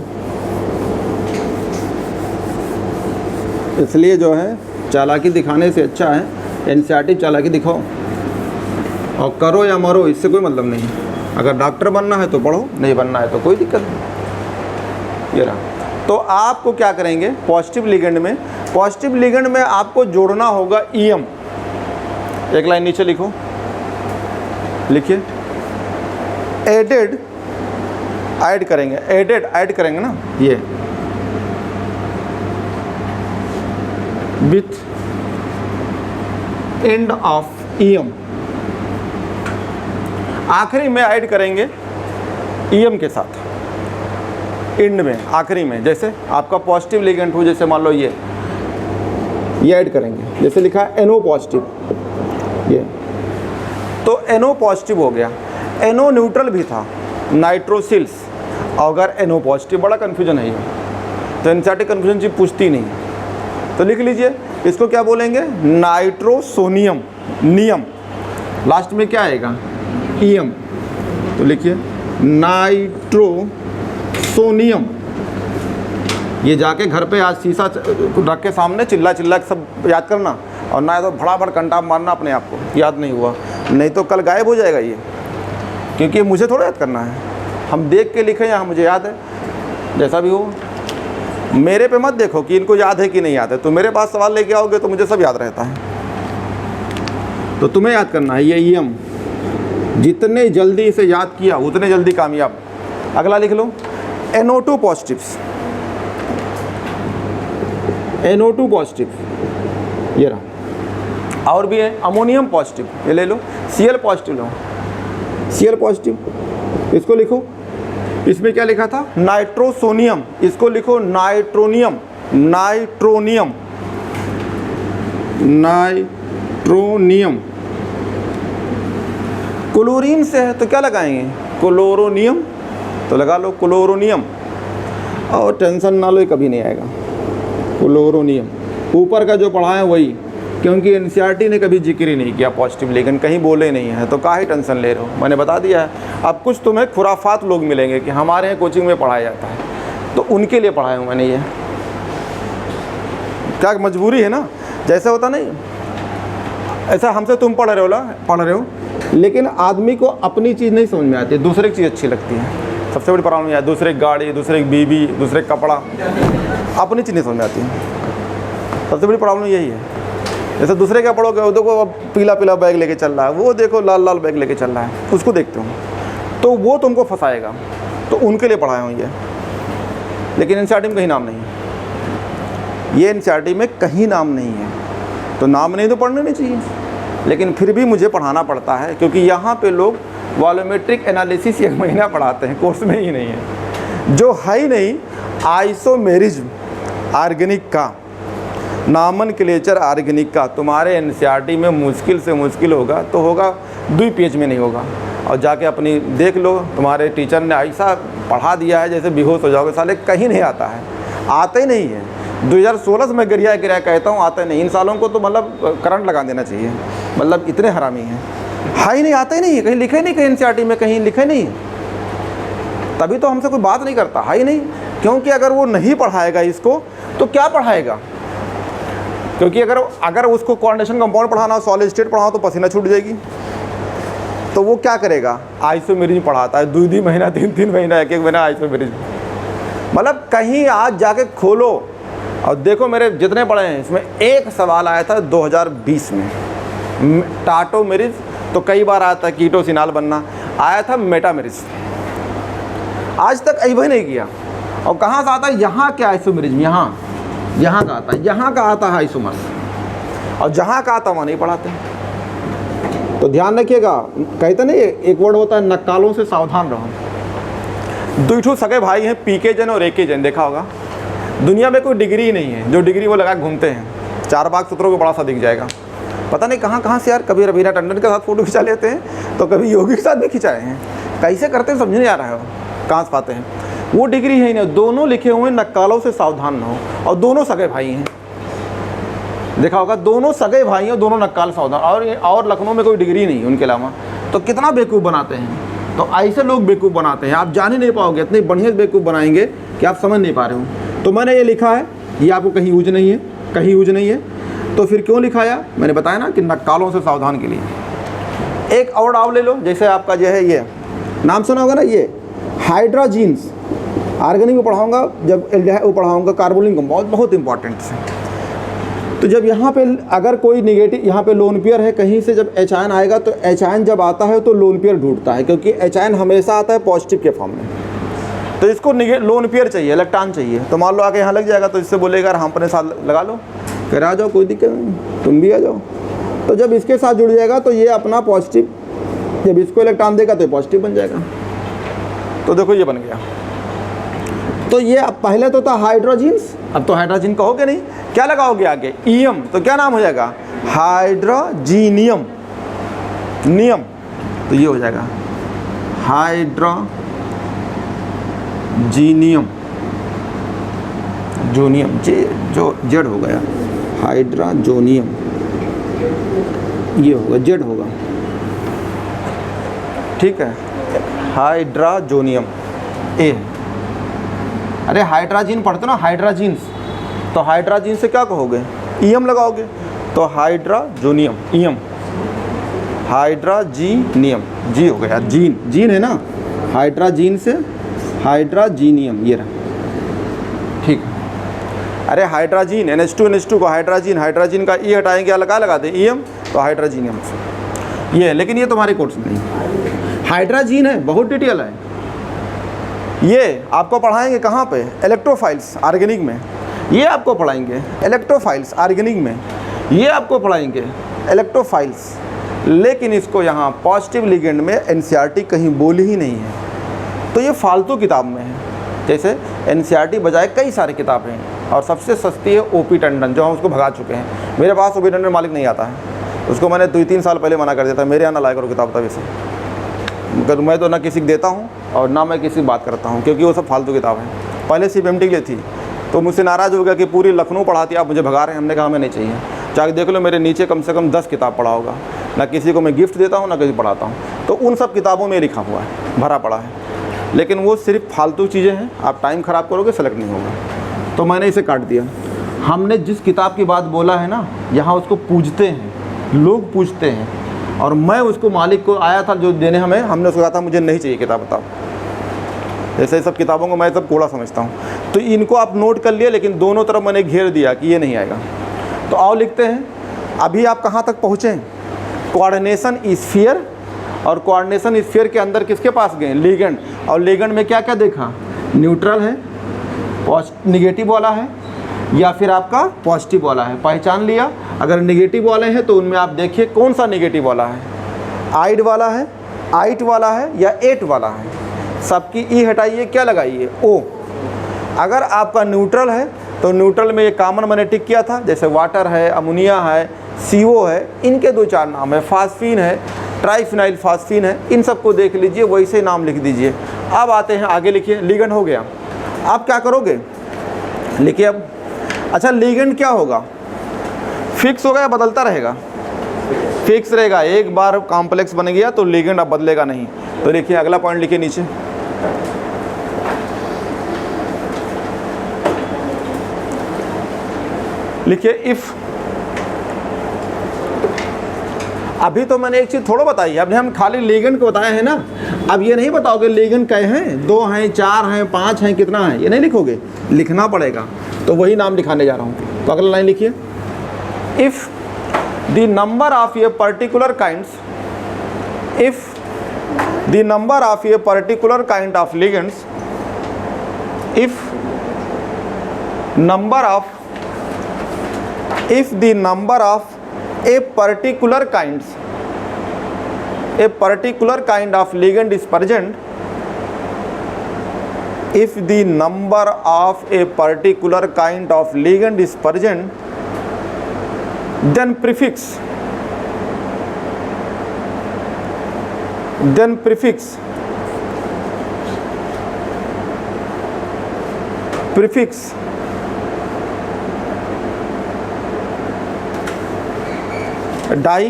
इसलिए जो है चालाकी दिखाने से अच्छा है एनसीईआरटी चालाकी दिखाओ, और करो या मरो इससे कोई मतलब नहीं। अगर डॉक्टर बनना है तो पढ़ो, नहीं बनना है तो कोई दिक्कत नहीं। ये रहा। तो आपको क्या करेंगे, पॉजिटिव लिगेंड में, पॉजिटिव लिगेंड में आपको जोड़ना होगा ईएम। एक लाइन नीचे लिखो, लिखिए एडेड, ऐड करेंगे, एडेड ऐड करेंगे ना, ये विथ एंड ऑफ ईएम, आखिरी में ऐड करेंगे ईएम के साथ, एंड में, आखिरी में। जैसे आपका पॉजिटिव लिगेंड हो, जैसे मान लो ये ऐड करेंगे, जैसे लिखा है NO पॉजिटिव, ये तो NO पॉजिटिव हो गया। NO न्यूट्रल भी था, नाइट्रोसिल्स, अगर NO पॉजिटिव, बड़ा कन्फ्यूजन है ये, तो एनसीईआरटी कन्फ्यूजन चीज पूछती नहीं। तो लिख लीजिए, इसको क्या बोलेंगे, नाइट्रोसोनियम, नियम, लास्ट में क्या आएगा, ईएम। तो लिखिए नाइट्रोसोनियम। ये जाके घर पे आज शीशा रख के सामने चिल्ला चिल्ला के सब याद करना, और ना तो भड़ाभड़ कंटा मारना अपने आप को, याद नहीं हुआ नहीं तो कल गायब हो जाएगा ये, क्योंकि मुझे थोड़ा याद करना है। हम देख के लिखें या मुझे याद है, जैसा भी हो। मेरे पे मत देखो कि इनको याद है कि नहीं याद है, तो मेरे पास सवाल लेके आओगे तो मुझे सब याद रहता है। तो तुम्हें याद करना है ये ईएम, जितने जल्दी इसे याद किया उतने जल्दी कामयाब। अगला लिख लो NO2 पॉजिटिव, NO2 पॉजिटिव ये रहा। और भी है अमोनियम पॉजिटिव, ये ले लो। Cl पॉजिटिव लो, Cl पॉजिटिव इसको लिखो। इसमें क्या लिखा था? नाइट्रोसोनियम, इसको लिखो नाइट्रोनियम, नाइट्रोनियम, नाइट्रोनियम। क्लोरीन से है तो क्या लगाएंगे? क्लोरोनियम, तो लगा लो क्लोरोनियम। और टेंशन ना लो, ये कभी नहीं आएगा। क्लोरोनियम ऊपर का जो पढ़ा है वही, क्योंकि एनसीईआरटी ने कभी जिक्र ही नहीं किया पॉजिटिव, लेकिन कहीं बोले नहीं है, तो काहे टेंशन ले रहे हो, मैंने बता दिया है। अब कुछ तुम्हें खुराफात लोग मिलेंगे कि हमारे यहाँ कोचिंग में पढ़ाया जाता है, तो उनके लिए पढ़ाया हूँ मैंने। ये क्या मजबूरी है ना, जैसे होता नहीं ऐसा हमसे तुम पढ़ रहे हो, लेकिन आदमी को अपनी चीज़ नहीं समझ में आती, दूसरे की चीज़ अच्छी लगती है। सबसे बड़ी प्रॉब्लम यह है, दूसरे की गाड़ी, दूसरे की बीवी, दूसरे का कपड़ा, अपनी चीज़ नहीं समझ में आती है। सबसे बड़ी प्रॉब्लम यही है। जैसे दूसरे क्या पढ़ोगे, वो देखो अब पीला पीला बैग लेके चल रहा है, वो देखो लाल लाल बैग लेके चल रहा है, उसको देखते हो तो वो तुमको फंसाएगा, तो उनके लिए पढ़ाया हूँ ये। लेकिन एनसीईआरटी में कहीं नाम नहीं है, ये एनसीईआरटी में कहीं नाम नहीं है, तो नाम नहीं तो पढ़ने नहीं चाहिए, लेकिन फिर भी मुझे पढ़ाना पड़ता है, क्योंकि यहाँ पे लोग वॉल्यूमेट्रिक एनालिसिस 1 महीना पढ़ाते हैं, कोर्स में ही नहीं है। जो है ही नहीं, आइसोमेरिज्म ऑर्गेनिक का, नॉमेनक्लेचर ऑर्गेनिक का तुम्हारे एनसीईआरटी में मुश्किल से मुश्किल होगा तो होगा 2 पेज में नहीं होगा। और जाके अपनी देख लो, तुम्हारे टीचर ने ऐसा पढ़ा दिया है जैसे बेहोश हो जाओगे, साले कहीं नहीं आता है, आता ही नहीं है। 2016 से मैं गिरिया कहता हूँ, आता ही नहीं। इन सालों को तो मतलब करंट लगा देना चाहिए, मतलब इतने हरामी हैं। ही नहीं, आता ही नहीं है, कहीं लिखे नहीं, कहीं एनसीईआरटी में कहीं लिखे नहीं है, तभी तो हमसे कोई बात नहीं करता, है ही नहीं। क्योंकि अगर वो नहीं पढ़ाएगा इसको तो क्या पढ़ाएगा? क्योंकि अगर उसको कोऑर्डिनेशन कंपाउंड पढ़ाना हो, सॉलिड स्टेट पढ़ाओ तो पसीना छूट जाएगी, तो वो क्या करेगा? आइसोमेरिज्म पढ़ाता है, 2 महीना 3 महीना 1 महीना आइसोमेरिज्म। मतलब कहीं आज जाके खोलो और देखो, मेरे जितने पढ़े हैं इसमें एक सवाल आया था 2020 में, टाटोमेरिज तो कई बार आया था, कीटोसिनाल बनना आया था, मेटामेरिज आज तक अभी नहीं किया। और कहाँ से आता है? यहाँ क्या आइसोमेरिज्म, यहाँ का आता है, यहाँ का आता है आइसोमर्स, और जहाँ का आता वहाँ नहीं पढ़ाते। तो ध्यान रखिएगा, कहते नहीं एक वर्ड होता है, नक्कालों से सावधान रहो। 2 सगे भाई हैं, पीके जैन और एके जैन, देखा होगा। दुनिया में कोई डिग्री ही नहीं है, जो डिग्री वो लगा घूमते हैं। 4 बाग सूत्रों को बड़ा सा दिख जाएगा, पता नहीं कहाँ से यार। कभी रवीना टंडन के साथ फ़ोटो खिंचा लेते हैं, तो कभी योगी के साथ भी खिंचाए हैं, कैसे करते हैं समझ नहीं आ रहा है, कहाँ से पाते हैं। वो डिग्री है ही नहीं, दोनों लिखे हुए नक्कालों से सावधान न हो, और दोनों सगे भाई हैं, देखा होगा, दोनों सगे भाई हैं, दोनों नक्काल सावधान। और लखनऊ में कोई डिग्री नहीं है उनके अलावा, तो कितना बेवकूफ़ बनाते हैं। तो ऐसे लोग बेवकूफ़ बनाते हैं, आप जान ही नहीं पाओगे, इतने बढ़िया बेवकूफ़ बनाएंगे कि आप समझ नहीं पा रहे हो। तो मैंने ये लिखा है, ये आपको कहीं यूज नहीं है, कहीं यूज नहीं है, तो फिर क्यों लिखाया? मैंने बताया ना कि नक्कालों से सावधान के लिए। एक और नाम ले लो, जैसे आपका जो है, ये नाम सुना होगा ना, ये हाइड्रोजीन्स, ऑर्गेनिक में पढ़ाऊंगा, जब वो पढ़ाऊंगा कार्बोनिल कंपाउंड, बहुत इंपॉर्टेंट है। तो जब यहाँ पे अगर कोई निगेटिव, यहाँ पे लोन पेयर है, कहीं से जब एच आयन आएगा, तो एच आयन जब आता है तो लोन पेयर ढूंढता है, क्योंकि एच आयन हमेशा आता है पॉजिटिव के फॉर्म में। तो इसको लोन पेयर चाहिए, इलेक्ट्रॉन चाहिए। तो मान लो आके यहाँ लग जाएगा, तो इससे बोलेगा हम अपने साथ लगा लो, फिर आ जाओ, कोई दिक्कत नहीं, तुम भी आ जाओ। तो जब इसके साथ जुड़ जाएगा तो ये अपना पॉजिटिव, जब इसको इलेक्ट्रॉन देगा तो पॉजिटिव बन जाएगा। तो देखो ये बन गया। तो ये अब पहले तो था हाइड्रोजीन्स, अब तो हाइड्रोजीन कहोगे नहीं, क्या लगाओगे आगे? ईएम, तो क्या नाम हो जाएगा? हाइड्रोजीनियम, नियम, तो ये हो जाएगा हाइड्रोजीनियम, जोनियम, जो जेड हो गया, हाइड्रोजोनियम, ये होगा, जेड होगा, ठीक है, हाइड्रोजोनियम ए। अरे हाइड्रोजीन पढ़ते ना, हाइड्रोजीन्स, तो हाइड्रोजीन से क्या कहोगे? ईएम लगाओगे, तो हाइड्रोजोनियम, ईएम, हाइड्रोजीनियम, जी हो गया, जीन है ना, हाइड्रोजीन से हाइड्रोजीनियम, ये रहा, ठीक है। अरे हाइड्रोजीन NH2 को हाइड्रोजीन का ई हटाएंगे, क्या लगा दें EM, तो हाइड्रोजीनियम से ये है। लेकिन ये तुम्हारे कोर्स में नहीं, हाइड्रोजीन है, बहुत डिटेल है। ये आपको पढ़ाएंगे कहाँ पे, इलेक्ट्रोफाइल्स ऑर्गेनिक में, ये आपको पढ़ाएंगे इलेक्ट्रोफाइल्स ऑर्गेनिक में, ये आपको पढ़ाएंगे इलेक्ट्रोफाइल्स। लेकिन इसको यहाँ पॉजिटिव लिगेंड में NCERT कहीं बोली ही नहीं है, तो ये फालतू किताब में है। जैसे NCERT बजाय कई सारे किताबें हैं, और सबसे सस्ती है OP टंडन, जो हम उसको भगा चुके हैं। मेरे पास OP टंडन मालिक नहीं आता है, उसको मैंने 2-3 साल पहले मना कर दिया था, मेरे यहाँ ना लाया करो किताब तभी से। मगर मैं तो ना किसी को देता हूँ और ना मैं किसी से बात करता हूँ, क्योंकि वो सब फालतू किताब है। पहले सिर्फ MT के लिए थी, तो मुझसे नाराज़ हो गया कि पूरी लखनऊ पढ़ाती आप मुझे भगा रहे हैं। हमने कहा हमें नहीं चाहिए, जाके देख लो मेरे नीचे कम से कम 10 किताब पढ़ा होगा, ना किसी को मैं गिफ्ट देता हूँ ना किसी पढ़ाता हूँ। तो उन सब किताबों में लिखा हुआ है, भरा पड़ा है, लेकिन वो सिर्फ फालतू चीज़ें हैं। आप टाइम ख़राब करोगे, सेलेक्ट नहीं होगा। तो मैंने इसे काट दिया। हमने जिस किताब की बात बोला है ना, यहाँ उसको पूछते हैं, लोग पूछते हैं, और मैं उसको मालिक को आया था जो देने हमें, हमने उसको कहा था मुझे नहीं चाहिए किताब बताओ। ऐसे सब किताबों को मैं सब कूड़ा समझता हूँ। तो इनको आप नोट कर लिए, लेकिन दोनों तरफ मैंने घेर दिया कि ये नहीं आएगा। तो आओ लिखते हैं, अभी आप कहाँ तक पहुँचे, कोऑर्डिनेशन स्फीयर, और कोऑर्डिनेशन स्फीयर के अंदर किसके पास गए, लिगेंड। और लिगेंड में क्या क्या देखा, न्यूट्रल है, निगेटिव वाला है, या फिर आपका पॉजिटिव वाला है। पहचान लिया। अगर निगेटिव वाले हैं तो उनमें आप देखिए कौन सा निगेटिव वाला है, आइड वाला है, आइट वाला है, या एट वाला है। सबकी ई हटाइए, क्या लगाइए, ओ। अगर आपका न्यूट्रल है तो न्यूट्रल में ये कॉमन मैंने टिक किया था, जैसे वाटर है, अमोनिया है, CO है, इनके 2-4 नाम है, फास्फीन है, ट्राइफिनाइल फास्फीन है, इन सबको देख लीजिए, वैसे नाम लिख दीजिए। अब आते हैं आगे, लिखिए लिगेंड हो गया। आप क्या करोगे, लिखिए अब। अच्छा, लिगेंड क्या होगा, फिक्स होगा या बदलता रहेगा, फिक्स रहेगा। एक बार कॉम्प्लेक्स बन गया तो लिगेंड अब बदलेगा नहीं। तो लिखिए अगला पॉइंट, लिखिए नीचे, लिखिए इफ़। अभी तो मैंने एक चीज़ थोड़ा बताई, अभी हम खाली लिगेंड को बताए हैं ना। अब ये नहीं बताओगे लिगेंड कई हैं, 2 हैं, 4 हैं, 5 हैं, कितना है, ये नहीं लिखोगे, लिखना पड़ेगा। तो वही नाम लिखाने जा रहा हूँ। तो अगला लाइन लिखिए, if the number of a particular kinds, if the number of a particular kind of ligands, if number of, if the number of a particular kind of ligand is present, if the number of a particular kind of ligand is present, then prefix di,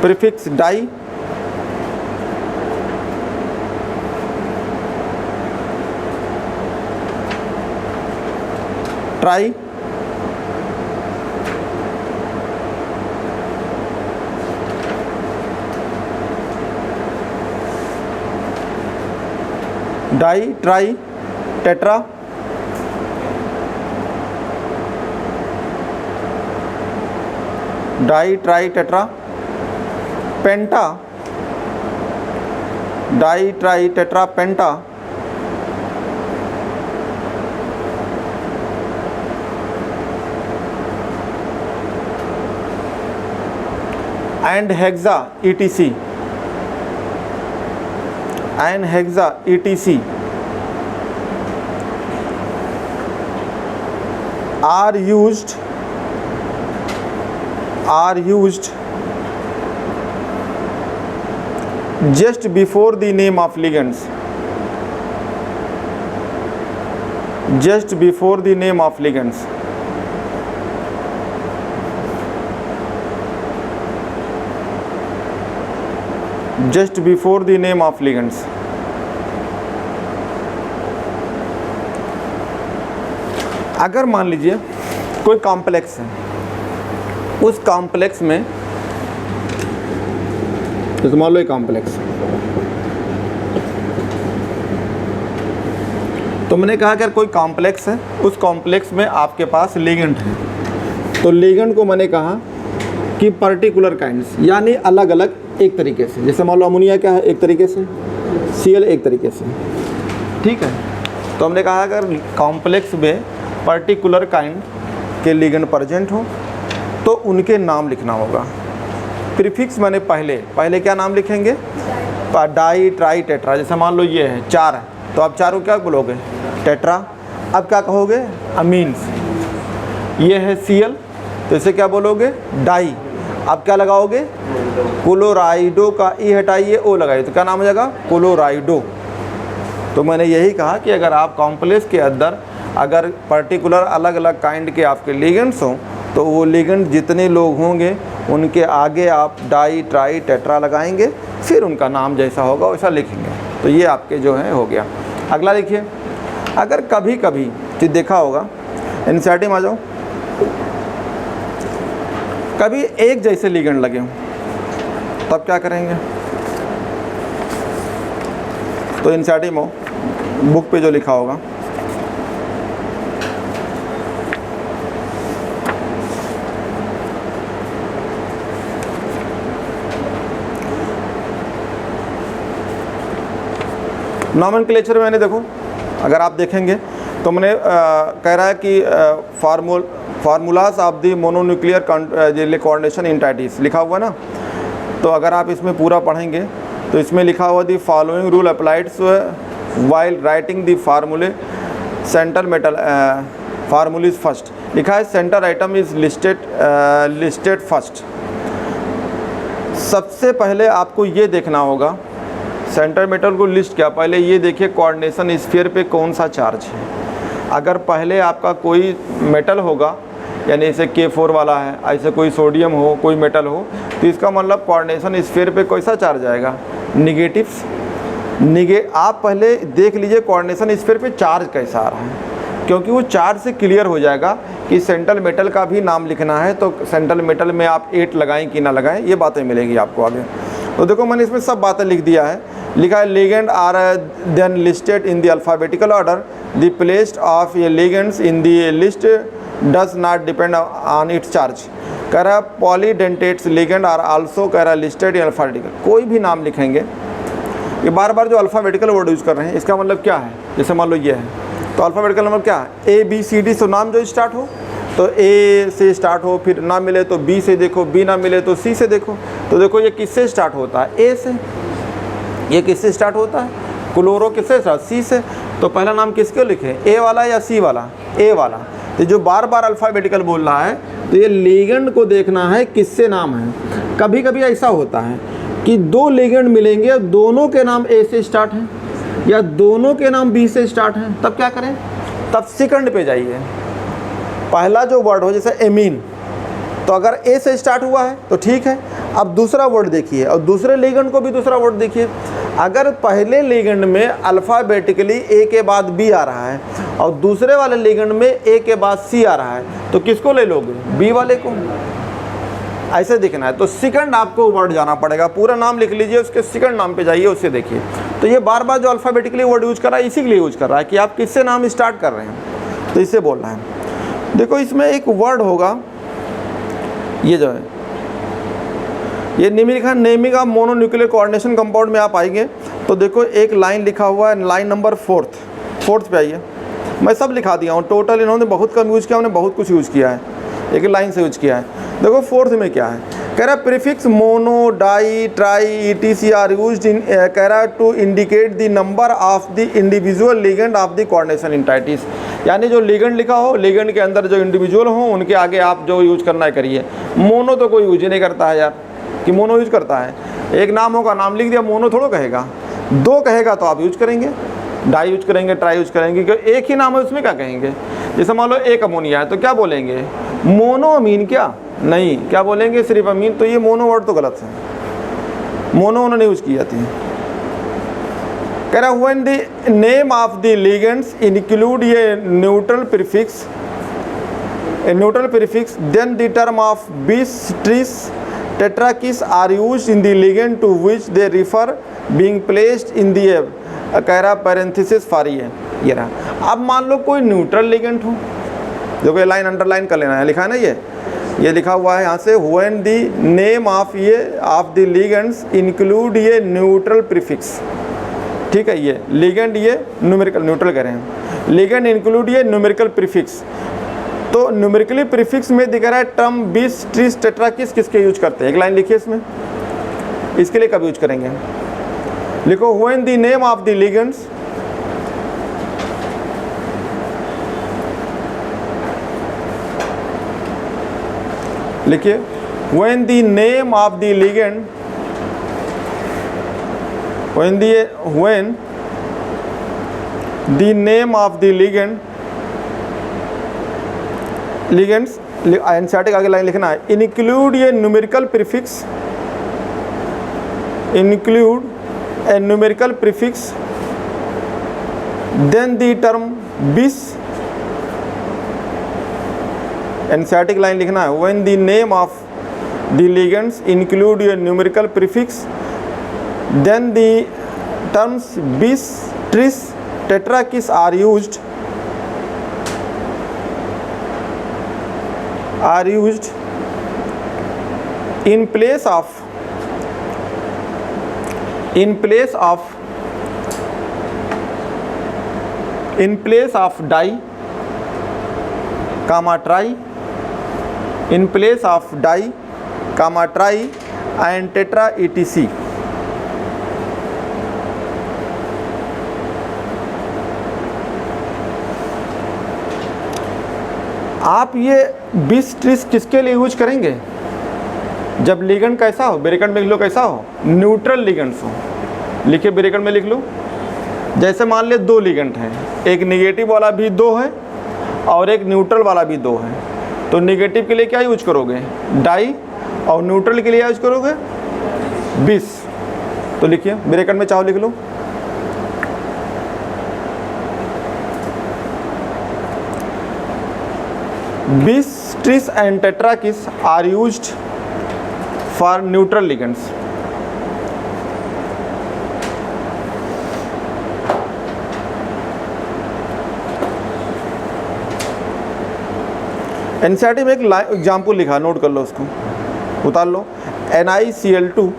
prefix di, tri, di, tri, tetra, di, tri, tetra, penta, di, tri, tetra, penta, and hexa ETC, and hexa ETC are used just before the name of ligands, just before the name of ligands, just before the name of ligands। अगर मान लीजिए कोई complex है, उस complex में, जैसे मान लो ये कॉम्प्लेक्स, तो मैंने कहा कि कोई कॉम्प्लेक्स है, उस कॉम्प्लेक्स में आपके पास लिगेंड है, तो लिगेंड को मैंने कहा कि पर्टिकुलर काइंड्स, यानी अलग अलग एक तरीके से। जैसे मान लो अमोनिया क्या है, एक तरीके से, Cl एक तरीके से, ठीक है। तो हमने कहा अगर कॉम्प्लेक्स में पर्टिकुलर काइंड के लिगेंड प्रेजेंट हो तो उनके नाम लिखना होगा। प्रीफिक्स मैंने पहले क्या नाम लिखेंगे, डाई ट्राई टेट्रा। जैसे मान लो ये है 4 है, तो आप 4 को क्या बोलोगे, टेट्रा। अब क्या कहोगे, अमीन्स। ये है Cl, तो इसे क्या बोलोगे, डाई। अब क्या लगाओगे, क्लोराइडो का ई हटाइए, ओ लगाइए, तो क्या नाम हो जाएगा, क्लोराइडो। तो मैंने यही कहा कि अगर आप कॉम्प्लेक्स के अंदर अगर पर्टिकुलर अलग अलग काइंड के आपके लिगेंड्स हों तो वो लिगेंड जितने लोग होंगे उनके आगे आप डाई ट्राई टेट्रा लगाएंगे, फिर उनका नाम जैसा होगा वैसा लिखेंगे। तो ये आपके जो है हो गया। अगला देखिए, अगर कभी कभी चीज़ देखा होगा, एनसीईआरटी में आ जाओ, कभी एक जैसे लिगेंड लगे हों तब क्या करेंगे। तो एनसीईआरटी में बुक पे जो लिखा होगा, नॉमेनक्लेचर मैंने देखो, अगर आप देखेंगे तो मैंने कह रहा है कि formulas of the mononuclear coordination entities लिखा हुआ ना। तो अगर आप इसमें पूरा पढ़ेंगे तो इसमें लिखा हुआ the following rule applies while writing the formulae centre metal formulae first. लिखा है centre item is listed first. सबसे पहले आपको ये देखना होगा, सेंटर मेटल को लिस्ट किया, पहले ये देखिए कोऑर्डिनेशन स्फीयर पे कौन सा चार्ज है। अगर पहले आपका कोई मेटल होगा, यानी जैसे K4 वाला है, ऐसे कोई सोडियम हो, कोई मेटल हो, तो इसका मतलब कोऑर्डिनेशन स्फीयर पे कैसा चार्ज आएगा, निगेटिव्स। आप पहले देख लीजिए कोऑर्डिनेशन स्फीयर पे चार्ज कैसा आ रहा है, क्योंकि वो चार्ज से क्लियर हो जाएगा कि सेंट्रल मेटल का भी नाम लिखना है तो सेंट्रल मेटल में आप 8 लगाएं कि ना लगाएं, ये बातें मिलेंगी आपको आगे। तो देखो मैंने इसमें सब बातें लिख दिया है। लिखा है ligand are then listed in the alphabetical order, the place of a ligands in the list does not depend on its charge. कह रहा है पॉलीडेंटेट्स लिगेंड आर आल्सो कह रहा है लिस्टेड इन अल्फ़ाबेटिकल। कोई भी नाम लिखेंगे, ये बार बार जो अल्फ़ाबेटिकल वर्ड यूज़ कर रहे हैं, इसका मतलब क्या है, जैसे मान लो ये है, तो अल्फ़ाबेटिकल मतलब क्या है, ABCD से नाम जो स्टार्ट हो तो A से स्टार्ट हो, फिर ना मिले तो B से देखो, B ना मिले तो C से देखो। तो देखो ये किससे स्टार्ट होता है, A से। ये किससे स्टार्ट होता है, क्लोरो किससे स्टार्ट, C से। तो पहला नाम किसके लिखे, A वाला या C वाला, A वाला। तो जो बार बार अल्फ़ाबेटिकल बोल रहा है तो ये लिगेंड को देखना है किससे नाम है। कभी कभी ऐसा होता है कि 2 लिगेंड मिलेंगे, दोनों के नाम A से स्टार्ट हैं या दोनों के नाम B से स्टार्ट हैं, तब क्या करें, तब सेकंड पे जाइए। पहला जो वर्ड हो जैसे एमीन, तो अगर A से स्टार्ट हुआ है तो ठीक है। अब दूसरा वर्ड देखिए और दूसरे लिगेंड को भी दूसरा वर्ड देखिए। अगर पहले लिगेंड में अल्फ़ाबेटिकली A के बाद B आ रहा है और दूसरे वाले लिगेंड में A के बाद C आ रहा है, तो किसको ले लोगे, B वाले को। ऐसे दिखना है तो सेकंड आपको वर्ड जाना पड़ेगा। पूरा नाम लिख लीजिए, उसके सेकंड नाम पे जाइए, उससे देखिए। तो ये बार बार जो अल्फ़ाबेटिकली वर्ड यूज़ कर रहा है इसी के लिए यूज़ कर रहा है कि आप किससे नाम स्टार्ट कर रहे हैं, तो इससे बोल रहा है। देखो इसमें एक वर्ड होगा, ये जो है ये लिखा naming of mononuclear coordination compound में आप आएंगे तो देखो एक लाइन लिखा हुआ है, लाइन नंबर 4th पे आइए। मैं सब लिखा दिया हूँ, टोटल इन्होंने बहुत कम यूज़ किया, उन्होंने बहुत कुछ यूज़ किया है, एक लाइन से यूज़ किया है। देखो 4th में क्या है, कह रहा है prefix mono di tri ETC are used in, कह रहा है to indicate the number of the individual ligand of the coordination entities. यानी जो लिगेंड लिखा हो, लिगेंड के अंदर जो इंडिविजुअल हो उनके आगे आप जो यूज करना है करिए। मोनो तो कोई यूज ही नहीं करता है यार, कि मोनो यूज करता है, एक नाम होगा नाम लिख दिया, मोनो थोड़ा कहेगा। 2 कहेगा तो आप यूज करेंगे, डाई यूज करेंगे, ट्राई यूज करेंगे, क्योंकि एक ही नाम है उसमें क्या कहेंगे। जैसे मान लो एक अमोनिया है तो क्या बोलेंगे, मोनो अमीन, क्या नहीं, क्या बोलेंगे सिर्फ अमीन। तो ये मोनो वर्ड तो गलत है, मोनो उन्होंने यूज की जाती है। कह रहा when the name of the ligands include a neutral prefix then the term of bis, tris, tetrakis are used in the ligand to which they refer being placed in the, कह रहा parenthesis for ये। ये रहा। अब मान लो कोई neutral ligand हो, देखो ये लाइन अंडरलाइन कर लेना है, लिखा है ना ये लिखा हुआ है यहाँ से, when the name of the ligands include ये न्यूट्रल प्रीफिक्स, ठीक है, ये लिगेंड ये न्यूमेरिकल न्यूट्रल कह रहे हैं, लिगेंड इंक्लूड ये न्यूमेरिकल प्रीफिक्स। तो न्यूमेरिकली प्रीफिक्स में दिख रहा है टर्म बिस ट्रिस टेट्रा किसके यूज करते हैं, एक लाइन लिखिए इसमें, इसके लिए कब यूज करेंगे, लिखो when the name of the ligands लिखिए, when the name of the ligand when the name of the ligands NCERT आगे लाइन लिखना है, इंक्लूड ये numerical prefix, include a numerical prefix then the term bis, NCERT line लिखना है, when the name of the ligands include a numerical prefix then the terms bis tris tetrakis are used in place of di comma tri, in place of di comma tri and tetra etc. आप ये बिस tris किसके लिए use करेंगे, जब ligand कैसा हो, bracket में लिख लो कैसा हो, न्यूट्रल लिगेंड्स हो, लिखिए ब्रैकेट में लिख लो, जैसे मान ले दो लिगेंड हैं, एक निगेटिव वाला भी दो है और एक न्यूट्रल वाला भी दो है, तो निगेटिव के लिए क्या यूज करोगे डाई और न्यूट्रल के लिए यूज करोगे बिस, तो लिखिए ब्रैकेट में चाहो लिख लो, bis tris and tetrakis are used for neutral ligands. NCERT में एक एग्जाम्पल लिखा, नोट कर लो उसको, उतार लो, NiCl2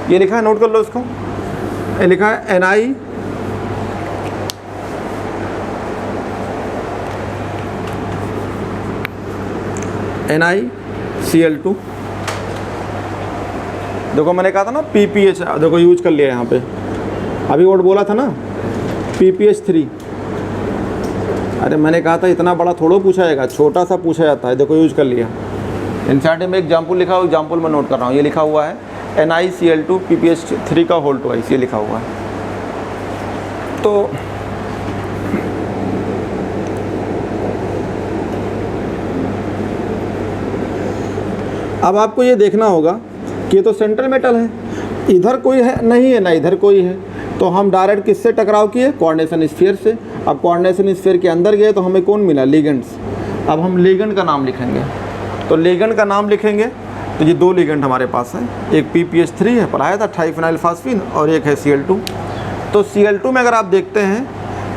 ये लिखा है, नोट कर लो इसको, ये लिखा है NiCl2, देखो मैंने कहा था ना PPH, देखो यूज कर लिया यहाँ पे, अभी वर्ड बोला था ना PPH3, अरे मैंने कहा था इतना बड़ा थोड़ा पूछा जाएगा, छोटा सा पूछा जाता है, देखो यूज कर लिया। एनसीईआरटी में एग्जाम्पल लिखा हुआ, एग्जाम्पल में नोट कर रहा हूँ, ये लिखा हुआ है NiCl2 PPH3 का होल ट्वाइस, ये लिखा हुआ है। तो अब आपको ये देखना होगा कि ये तो सेंट्रल मेटल है, इधर कोई है नहीं है ना इधर कोई है, तो हम डायरेक्ट किससे टकराव किए, कोऑर्डिनेशन स्फीयर से। अब कोऑर्डिनेशन स्फीयर के अंदर गए तो हमें कौन मिला, लिगेंड्स। अब हम लिगेंड का नाम लिखेंगे, तो लिगेंड का नाम लिखेंगे तो ये दो लिगेंड हमारे पास है, एक PPH3 है पढ़ाया था ट्राइफिनाइल फास्फीन, और एक है Cl2। तो Cl2 में अगर आप देखते हैं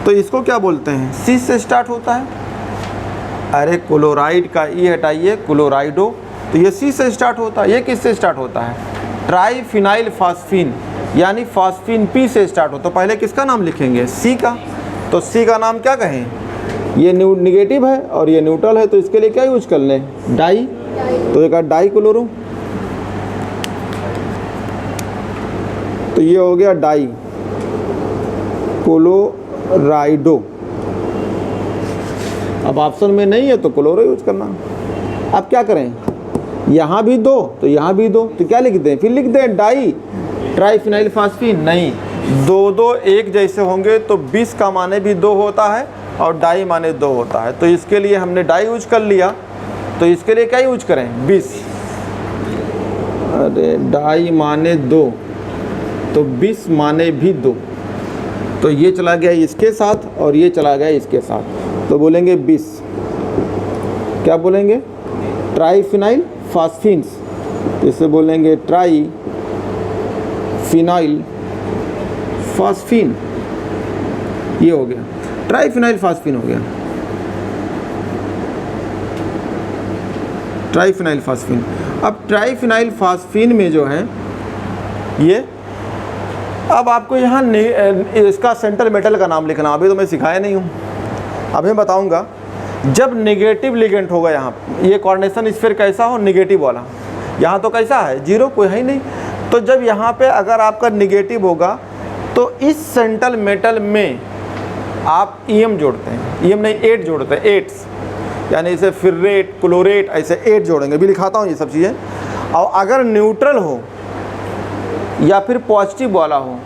तो इसको क्या बोलते हैं, C से स्टार्ट होता है, अरे क्लोराइड का E हटाइए, क्लोराइडो, तो ये C से स्टार्ट होता है। ये किससे स्टार्ट होता है, ट्राइफिनाइल फास्फीन, यानी फास्फीन P से स्टार्ट होता है। तो पहले किसका नाम लिखेंगे, C का, तो C का नाम क्या कहें, ये निगेटिव है और ये न्यूट्रल है, तो इसके लिए क्या यूज कर लें, डाई, तो एक डाई क्लोरो, तो ये हो गया डाई क्लोराइडो। अब ऑप्शन में नहीं है तो क्लोरो यूज करना। अब क्या करें, यहाँ भी दो तो यहाँ भी दो, तो क्या लिख दें, फिर लिख दें डाई ट्राइफिनाइल फास्फीन, नहीं, दो दो एक जैसे होंगे तो 20 का माने भी 2 होता है और डाई माने 2 होता है, तो इसके लिए हमने डाई यूज कर लिया। तो इसके लिए क्या यूज करें 20। अरे डाई माने 2, तो 20 माने भी 2, तो ये चला गया इसके साथ और ये चला गया इसके साथ, तो बोलेंगे 20। क्या बोलेंगे ट्राईफिनाइल फास्फिन्स, इसे बोलेंगे ट्राई फिनाइल फास्फिन, ये हो गया ट्राईफिनाइल फास्फिन हो गया, ट्राईफिनाइल फास्फिन। अब ट्राईफिनाइल फास्फिन में जो है ये, अब आपको यहाँ इसका सेंट्रल मेटल का नाम लिखना, अभी तो मैं सिखाया नहीं हूँ, अभी बताऊँगा। जब नेगेटिव लिगेंड होगा यहाँ, ये कोऑर्डिनेशन स्फीयर कैसा हो नेगेटिव वाला, यहाँ तो कैसा है 0, कोई है ही नहीं। तो जब यहाँ पे अगर आपका नेगेटिव होगा तो इस सेंट्रल मेटल में आप EM जोड़ते हैं, EM नहीं 8 जोड़ते हैं, 8 यानी इसे फिर्रेट क्लोरेट ऐसे 8 जोड़ेंगे, भी लिखाता हूँ ये सब चीज़ें। और अगर न्यूट्रल हो या फिर पॉजिटिव वाला हो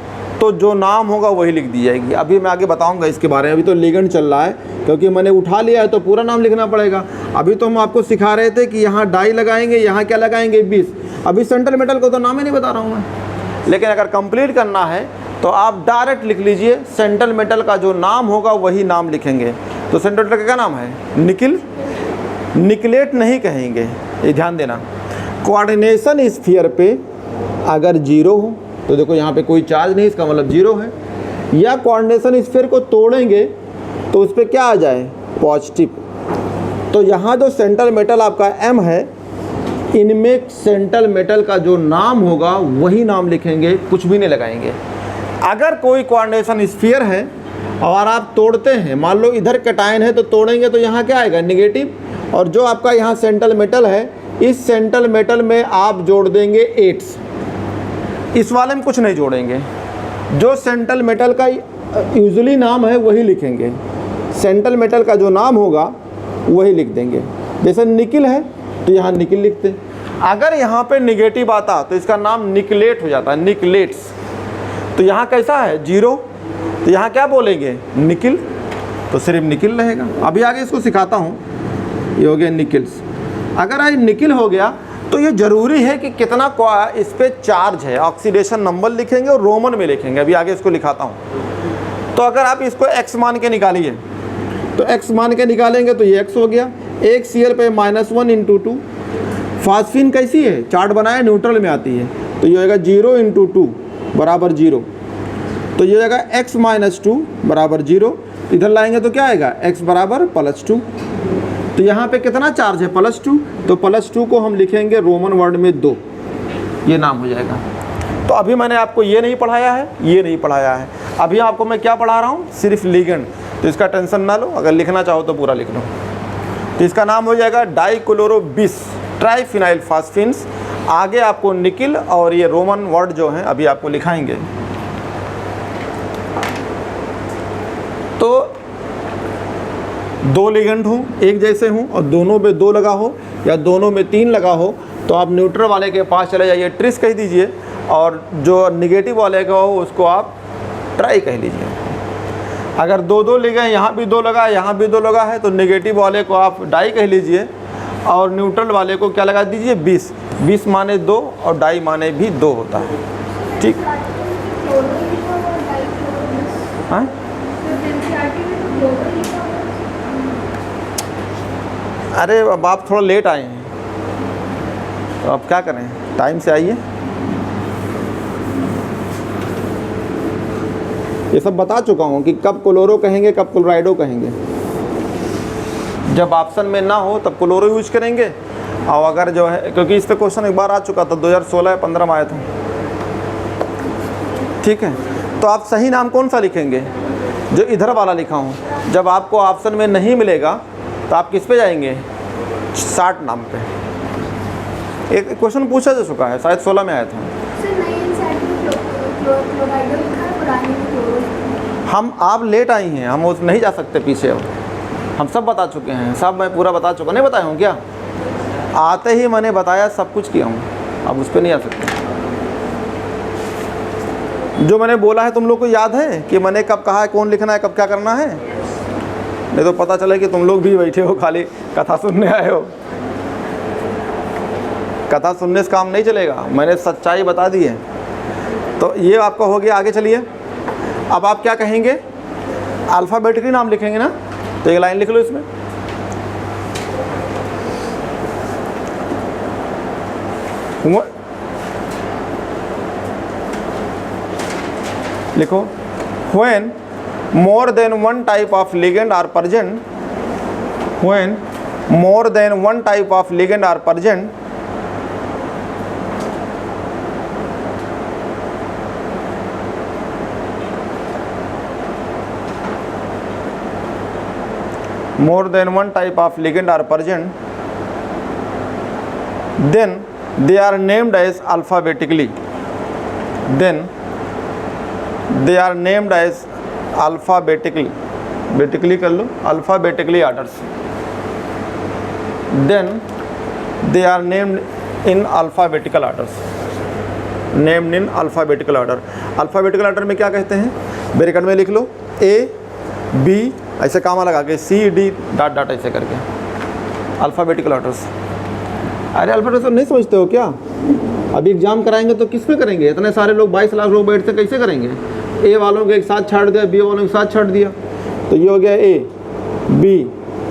तो जो नाम होगा वही लिख दी जाएगी। अभी मैं आगे बताऊंगा इसके बारे में, अभी तो लिगेंड चल रहा है क्योंकि मैंने उठा लिया है तो पूरा नाम लिखना पड़ेगा। अभी तो हम आपको सिखा रहे थे कि यहाँ डाई लगाएंगे, यहाँ क्या लगाएंगे 20। अभी सेंट्रल मेटल को तो नाम ही नहीं बता रहा हूँ मैं, लेकिन अगर कंप्लीट करना है तो आप डायरेक्ट लिख लीजिए, सेंट्रल मेटल का जो नाम होगा वही नाम लिखेंगे। तो सेंट्रल मेटल का क्या नाम है निकिल, निकलेट नहीं कहेंगे, ये ध्यान देना। कोऑर्डिनेशन स्फीयर पे अगर 0 हो तो देखो यहाँ पे कोई चार्ज नहीं, इसका मतलब 0 है। या कोऑर्डिनेशन स्फीयर को तोड़ेंगे तो उस पर क्या आ जाए पॉजिटिव। तो यहाँ जो सेंट्रल मेटल आपका M है, इनमें सेंट्रल मेटल का जो नाम होगा वही नाम लिखेंगे, कुछ भी नहीं लगाएंगे। अगर कोई कोऑर्डिनेशन स्फीयर है और आप तोड़ते हैं, मान लो इधर कैटायन है तो तोड़ेंगे तो यहाँ क्या आएगा नेगेटिव, और जो आपका यहाँ सेंट्रल मेटल है इस सेंट्रल मेटल में आप जोड़ देंगे 8। इस वाले में कुछ नहीं जोड़ेंगे, जो सेंट्रल मेटल का यूजुअली नाम है वही लिखेंगे, सेंट्रल मेटल का जो नाम होगा वही लिख देंगे। जैसे निकिल है तो यहाँ निकिल लिखते, अगर यहाँ पे निगेटिव आता तो इसका नाम निकलेट हो जाता है, निकलेट्स। तो यहाँ कैसा है 0, तो यहाँ क्या बोलेंगे निकिल, तो सिर्फ निकिल रहेगा। अभी आगे इसको सिखाता हूँ, ये हो गया निकिल्स। अगर आज निकिल हो गया तो ये ज़रूरी है कि कितना इस पर चार्ज है, ऑक्सीडेशन नंबर लिखेंगे और रोमन में लिखेंगे, अभी आगे इसको लिखाता हूँ। तो अगर आप इसको x मान के निकालिए तो x मान के निकालेंगे तो ये x हो गया, एक Cl पे -1 × 2। फास्फिन कैसी है, चार्ट बनाया न्यूट्रल में आती है, तो ये होगा 0 × 2 बराबर 0, तो ये होगा x - 2 बराबर 0। इधर लाएंगे तो क्या आएगा x बराबर +2। तो यहाँ पे कितना चार्ज है +2, तो +2 को हम लिखेंगे रोमन वर्ड में 2, ये नाम हो जाएगा। तो अभी मैंने आपको ये नहीं पढ़ाया है, ये नहीं पढ़ाया है, अभी आपको मैं क्या पढ़ा रहा हूँ सिर्फ लिगेंड। तो इसका टेंशन ना लो, अगर लिखना चाहो तो पूरा लिख लो। तो इसका नाम हो जाएगा डाइक्लोरो 20 ट्राईफिनाइल फास्फिन्स। आगे आपको निकिल और ये रोमन वर्ड जो हैं अभी आपको लिखाएंगे। तो 2 लिगेंड हो एक जैसे हों और दोनों में 2 लगा हो या दोनों में 3 लगा हो तो आप न्यूट्रल वाले के पास चले जाइए, ट्रिस कह दीजिए, और जो निगेटिव वाले का हो उसको आप ट्राई कह लीजिए। अगर 2 लिगे, यहाँ भी 2 लगा, यहाँ भी 2 लगा है, तो निगेटिव वाले को आप डाई कह लीजिए और न्यूट्रल वाले को क्या लगा दीजिए 20। 20 माने 2 और डाई माने भी 2 होता है, ठीक। हाँ अरे अब आप थोड़ा लेट आए हैं तो अब क्या करें, टाइम से आइए। ये सब बता चुका हूँ कि कब क्लोरो कहेंगे कब क्लोराइडो कहेंगे। जब ऑप्शन में ना हो तब क्लोरो यूज करेंगे, और अगर जो है, क्योंकि इस पे क्वेश्चन एक बार आ चुका था 2016-15 में आया था, ठीक है। तो आप सही नाम कौन सा लिखेंगे, जो इधर वाला लिखा हूँ। जब आपको ऑप्शन में नहीं मिलेगा तो आप किस पे जाएंगे, 60 नाम पे। एक क्वेश्चन पूछा जा चुका है, शायद 16 में आया था। हम आप लेट आई हैं, हम उस नहीं जा सकते पीछे, अब हम सब बता चुके हैं, सब मैं पूरा बता चुका, नहीं बताया हूँ क्या, आते ही मैंने बताया, सब कुछ किया हूँ, अब उस पर नहीं आ सकते। जो मैंने बोला है तुम लोग को याद है कि मैंने कब कहा है, कौन लिखना है, कब क्या करना है, नहीं तो पता चले कि तुम लोग भी बैठे हो खाली कथा सुनने आए हो। कथा सुनने से काम नहीं चलेगा, मैंने सच्चाई बता दी है। तो ये आपका हो गया। आगे चलिए, अब आप क्या कहेंगे, अल्फ़ाबेटिकली नाम लिखेंगे ना, तो एक लाइन लिख लो इसमें। लिखो, when more than one type of ligand are present, when more than one type of ligand are present, more than one type of ligand are present, then they are named as alphabetically, then they are named as alphabetically, बेटिकली कर लो, alphabetically orders, then they are named in alphabetical orders, named in alphabetical order। alphabetical order में क्या कहते हैं, bracket में लिख लो A B ऐसे कामा लगा के C D डॉट डॉट ऐसे करके अल्फ़ाबेटिकल ऑर्डर्स। अरे अल्फ़ाबेटिकल नहीं समझते हो क्या? अभी एग्जाम कराएंगे तो किस पे करेंगे? इतने सारे लोग 22 लाख लोग बैठते कैसे करेंगे? ए वालों के एक साथ छाड़ दिया, बी वालों के साथ छाड़ दिया, तो ये हो गया A B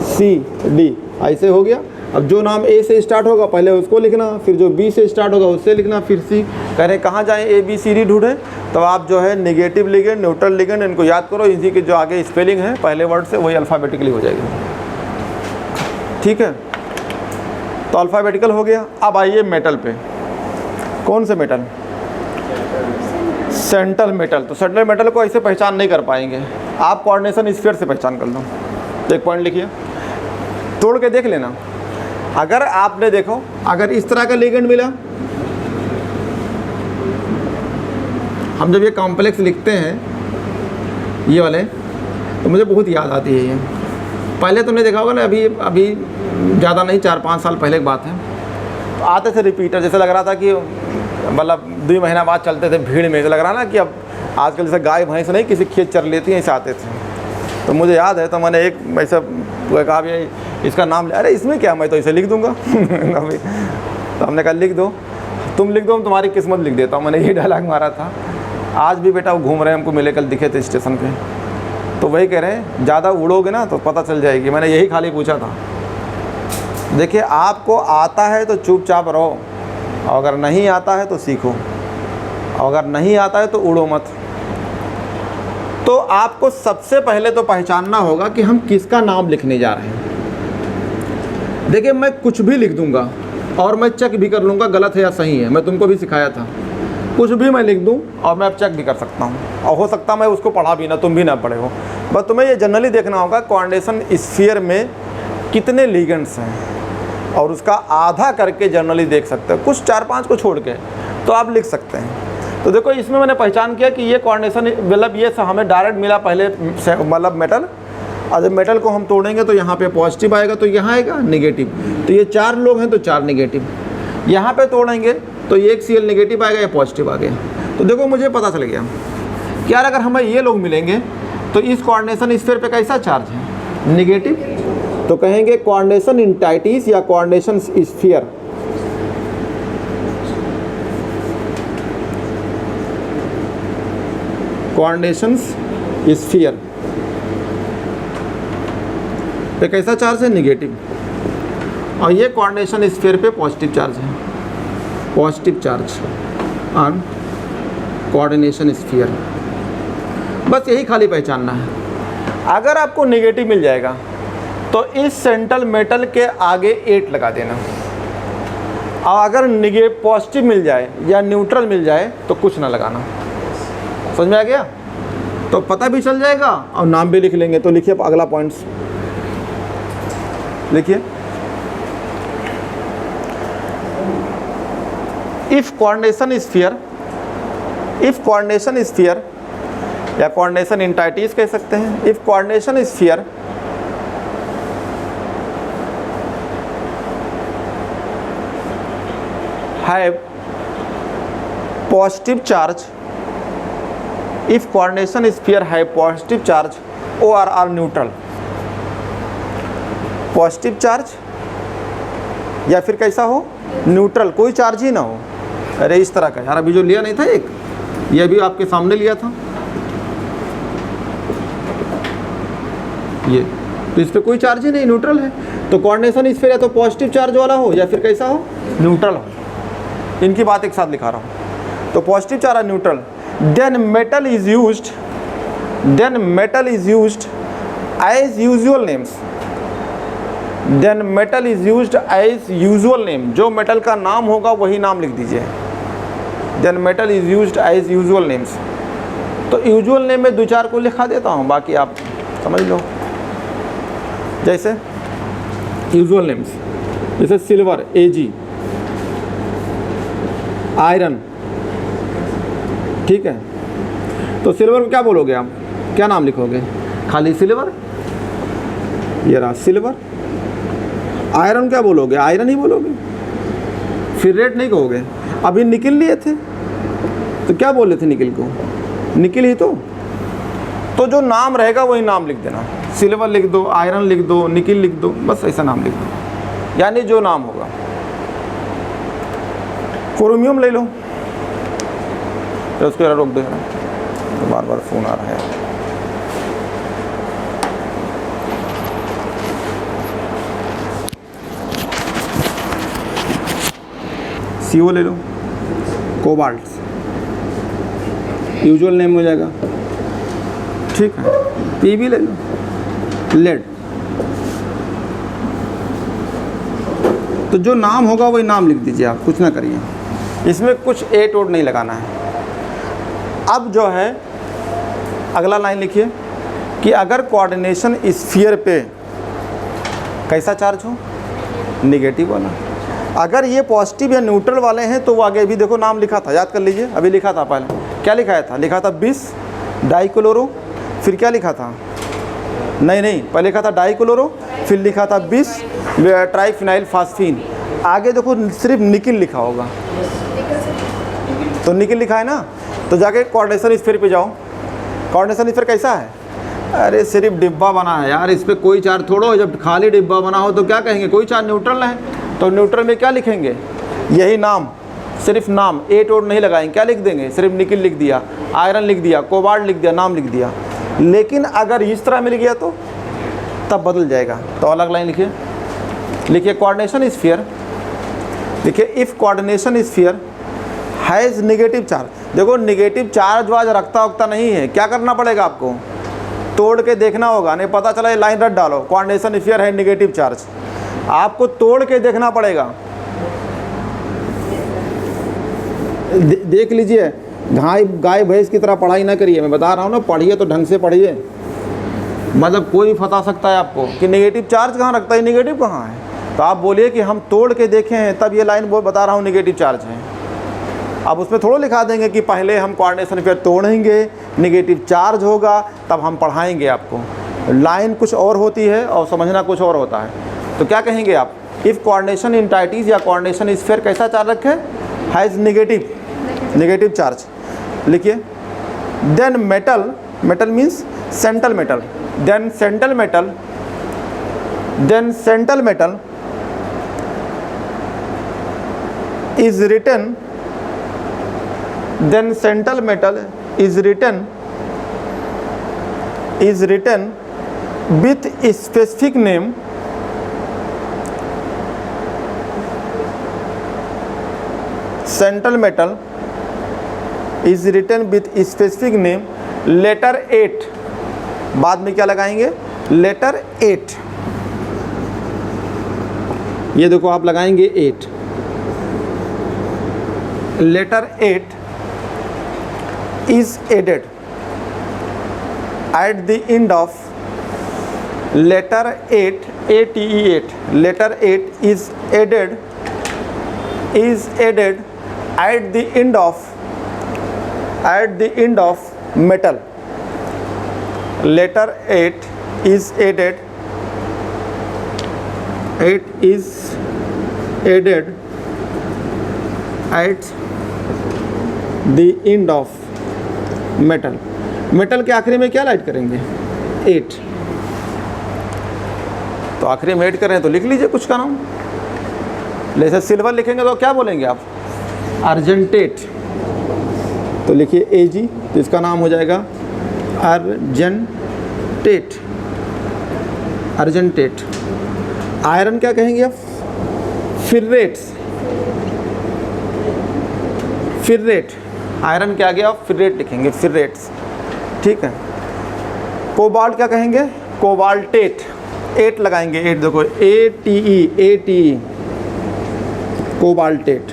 C D ऐसे हो गया। अब जो नाम A से स्टार्ट होगा पहले उसको लिखना, फिर जो B से स्टार्ट होगा उससे लिखना, फिर C। कह रहे कहाँ जाएँ A B C D ढूंढें, तो आप जो है नेगेटिव लिगेंड, न्यूट्रल लिगेंड इनको याद करो, इसी के जो आगे स्पेलिंग है पहले वर्ड से वही अल्फ़ाबेटिकली हो जाएगी। ठीक है, तो अल्फ़ाबेटिकल हो गया। अब आइए मेटल पे। कौन से मेटल? Central metal. तो सेंट्रल मेटल को ऐसे पहचान नहीं कर पाएंगे आप, कोऑर्डिनेशन स्फीयर से पहचान कर लो। तो एक पॉइंट लिखिए, तोड़ के देख लेना। अगर आपने देखो, अगर इस तरह का लिगेंड मिला, हम जब ये कॉम्प्लेक्स लिखते हैं ये वाले, तो मुझे बहुत याद आती है ये। पहले तुमने देखा होगा ना, अभी ज़्यादा नहीं, 4-5 साल पहले की बात है, तो आते थे रिपीटर, जैसे लग रहा था कि मतलब 2 महीना बाद चलते थे भीड़ में, ऐसे लग रहा ना कि अब आजकल जैसे गाय भैंस नहीं किसी खेत चर लेती हैं, ऐसे आते थे। तो मुझे याद है, तो मैंने एक ऐसा कहा भी इसका नाम, अरे इसमें क्या, मैं तो इसे लिख दूंगा अभी तो हमने कहा लिख दो, तुम लिख दो, तुम्हारी किस्मत लिख देता हूँ। मैंने ये डायलॉग मारा था। आज भी बेटा वो घूम रहे हैं, हमको मिले, कल दिखे थे स्टेशन पे, तो वही कह रहे हैं ज़्यादा उड़ोगे ना तो पता चल जाएगी। मैंने यही खाली पूछा था। देखिए, आपको आता है तो चुपचाप रहो, और अगर नहीं आता है तो सीखो, और अगर नहीं आता है तो उड़ो मत। तो आपको सबसे पहले तो पहचानना होगा कि हम किसका नाम लिखने जा रहे हैं। देखिए, मैं कुछ भी लिख दूंगा और मैं चेक भी कर लूँगा गलत है या सही है, मैं तुमको भी सिखाया था। कुछ भी मैं लिख दूं और मैं अब चेक भी कर सकता हूं, और हो सकता मैं उसको पढ़ा भी ना, तुम भी ना पढ़े हो। बस तुम्हें ये जनरली देखना होगा कोऑर्डिनेशन स्फीयर में कितने लिगेंड्स हैं, और उसका आधा करके जनरली देख सकते हो, कुछ 4-5 को छोड़ के तो आप लिख सकते हैं। तो देखो, इसमें मैंने पहचान किया कि ये कोऑर्डिनेशन मतलब ये हमें डायरेक्ट मिला पहले, मतलब मेटल, और जब मेटल को हम तोड़ेंगे तो यहाँ पे पॉजिटिव आएगा, तो यहाँ आएगा नेगेटिव। तो ये 4 लोग हैं तो 4 नेगेटिव। यहाँ पे तोड़ेंगे तो ये एक Cl नेगेटिव आएगा या पॉजिटिव आ गया। तो देखो, मुझे पता चल गया कि यार अगर हमें ये लोग मिलेंगे तो इस कोऑर्डिनेशन स्फीयर पे कैसा चार्ज है, नेगेटिव। तो कहेंगे कोऑर्डिनेशन इंटाइटिस या कोऑर्डिनेशन स्फीयर। कोऑर्डिनेशन स्फीयर पे कैसा चार्ज है, नेगेटिव, और ये कोऑर्डिनेशन स्फीयर पे पॉजिटिव चार्ज है, positive charge on coordination sphere. बस यही खाली पहचानना है। अगर आपको नेगेटिव मिल जाएगा तो इस सेंट्रल मेटल के आगे 8 लगा देना, और अगर पॉजिटिव मिल जाए या न्यूट्रल मिल जाए तो कुछ ना लगाना। समझ में आ गया? तो पता भी चल जाएगा और नाम भी लिख लेंगे। तो लिखिए अगला पॉइंट्स लिखिए, इफ कोऑर्डिनेशन स्फीयर या कोऑर्डिनेशन इंटाइटिस कह सकते हैं, if coordination sphere have positive charge, if coordination sphere have positive charge और आर न्यूट्रल, पॉजिटिव चार्ज या फिर कैसा हो न्यूट्रल, कोई चार्ज ही ना हो। अरे इस तरह का यार, अभी जो लिया नहीं था एक, ये भी आपके सामने लिया था ये, तो इस पर कोई चार्ज ही नहीं, न्यूट्रल है। तो कोऑर्डिनेशन स्फीयर या तो पॉजिटिव चार्ज वाला हो या फिर कैसा हो, न्यूट्रल हो। इनकी बात एक साथ लिखा रहा हूँ। तो पॉजिटिव चार्ज है neutral, then metal is used, then metal is used as usual names, then metal is used as usual name. जो मेटल का नाम होगा वही नाम लिख दीजिए। Then metal is used as usual names. तो यूजुअल नेम में दो चार को लिखा देता हूँ, बाकी आप समझ लो। जैसे यूजुअल नेम्स, जैसे सिल्वर Ag, आयरन, ठीक है। तो सिल्वर को क्या बोलोगे आप, क्या नाम लिखोगे, खाली सिल्वर, ये रहा सिल्वर। आयरन क्या बोलोगे, आयरन ही बोलोगे, फिर रेड नहीं कहोगे। अभी निकिल लिए थे तो क्या बोले थे, निकिल को, निकिल ही तो जो नाम रहेगा वही नाम लिख देना। सिल्वर लिख दो, आयरन लिख दो, निकिल लिख दो, बस ऐसा नाम लिख दो, यानी जो नाम होगा। क्रोमियम ले लो, तो उसको रोक दो, तो बार बार फ़ोन आ रहा है। CO ले लो, कोबाल्ट, यूजुअल नेम हो जाएगा, ठीक है। Pb ले लो, लेड। तो जो नाम होगा वही नाम लिख दीजिए आप, कुछ ना करिए, इसमें कुछ एट ओट नहीं लगाना है। अब जो है अगला लाइन लिखिए कि अगर कोऑर्डिनेशन स्फीयर पे कैसा चार्ज हो, निगेटिव वाला, अगर ये पॉजिटिव या न्यूट्रल वाले हैं तो वो आगे भी देखो नाम लिखा था, याद कर लीजिए, अभी लिखा था पहले, क्या लिखाया था, लिखा था 20 डाइक्लोरो, फिर क्या लिखा था, नहीं पहले लिखा था डाइक्लोरो, फिर लिखा था 20 ट्राइफिनाइल फास्फीन, आगे देखो सिर्फ निकिल लिखा होगा, तो निकिल लिखा है ना। तो जाके कोऑर्डिनेशन स्फीयर पे जाओ, कोऑर्डिनेशन स्फीयर कैसा है, अरे सिर्फ डिब्बा बना है यार, इस पर कोई चार्ज थोड़ा हो, जब खाली डिब्बा बना हो तो क्या कहेंगे, कोई चार्ज न्यूट्रल है, तो न्यूट्रल में क्या लिखेंगे, यही नाम, सिर्फ नाम, एट ओट नहीं लगाएंगे, क्या लिख देंगे, सिर्फ निकिल लिख दिया, आयरन लिख दिया, कोबाल्ट लिख दिया, नाम लिख दिया। लेकिन अगर इस तरह मिल गया तो तब बदल जाएगा। तो अलग लाइन लिखिए, लिखिए कोऑर्डिनेशन स्फीयर, देखिए if coordination sphere has negative charge. देखो निगेटिव चार्ज वाज रखता उगता नहीं है, क्या करना पड़ेगा आपको, तोड़ के देखना होगा, नहीं पता चला ये लाइन रट डालो, कोऑर्डिनेशन स्फीयर है निगेटिव चार्ज, आपको तोड़ के देखना पड़ेगा। देख लीजिए, गाय भैंस की तरह पढ़ाई ना करिए, मैं बता रहा हूँ ना, पढ़िए तो ढंग से पढ़िए, मतलब कोई बता सकता है आपको कि नेगेटिव चार्ज कहाँ रखता है, नेगेटिव कहाँ है, तो आप बोलिए कि हम तोड़ के देखे हैं तब ये लाइन बता रहा हूँ नेगेटिव चार्ज है। अब उसमें थोड़ा लिखा देंगे कि पहले हम कोऑर्डिनेशन स्फीयर तोड़ेंगे, नेगेटिव चार्ज होगा, तब हम पढ़ाएंगे आपको। लाइन कुछ और होती है और समझना कुछ और होता है। तो क्या कहेंगे आप, इफ़ कोऑर्डिनेशन इंटाइटीज या कोऑर्डिनेशन स्फीयर कैसा चार्ज रखे, हैज़ नेगेटिव चार्ज, लिखिए। Then metal means central metal, then central metal is written, then central metal is written with a specific name, central metal is written with a specific name, letter 8, बाद में क्या लगाएंगे, letter 8, ये देखो आप लगाएंगे 8, letter 8 is added at the end of letter 8, ATE8, letter 8 is added at the end of metal, letter 8 is added at the end of metal, metal के आखिरी में क्या ऐड करेंगे, 8, तो आखिरी में ऐड करें तो लिख लीजिए कुछ का नाम, जैसे सिल्वर लिखेंगे तो क्या बोलेंगे आप? अर्जेंटेट। तो लिखिए Ag, तो इसका नाम हो जाएगा अर्जेंटेट, अर्जेंटेट। आयरन क्या कहेंगे आप? फिर्रेट्स, फिर्रेट। आयरन के आगे आप फिर्रेट लिखेंगे, फिर्रेट्स, ठीक है। कोबाल्ट क्या कहेंगे? कोबाल्टेट, 8 लगाएंगे, 8 देखो, ATE, ATE, कोबाल्टेट,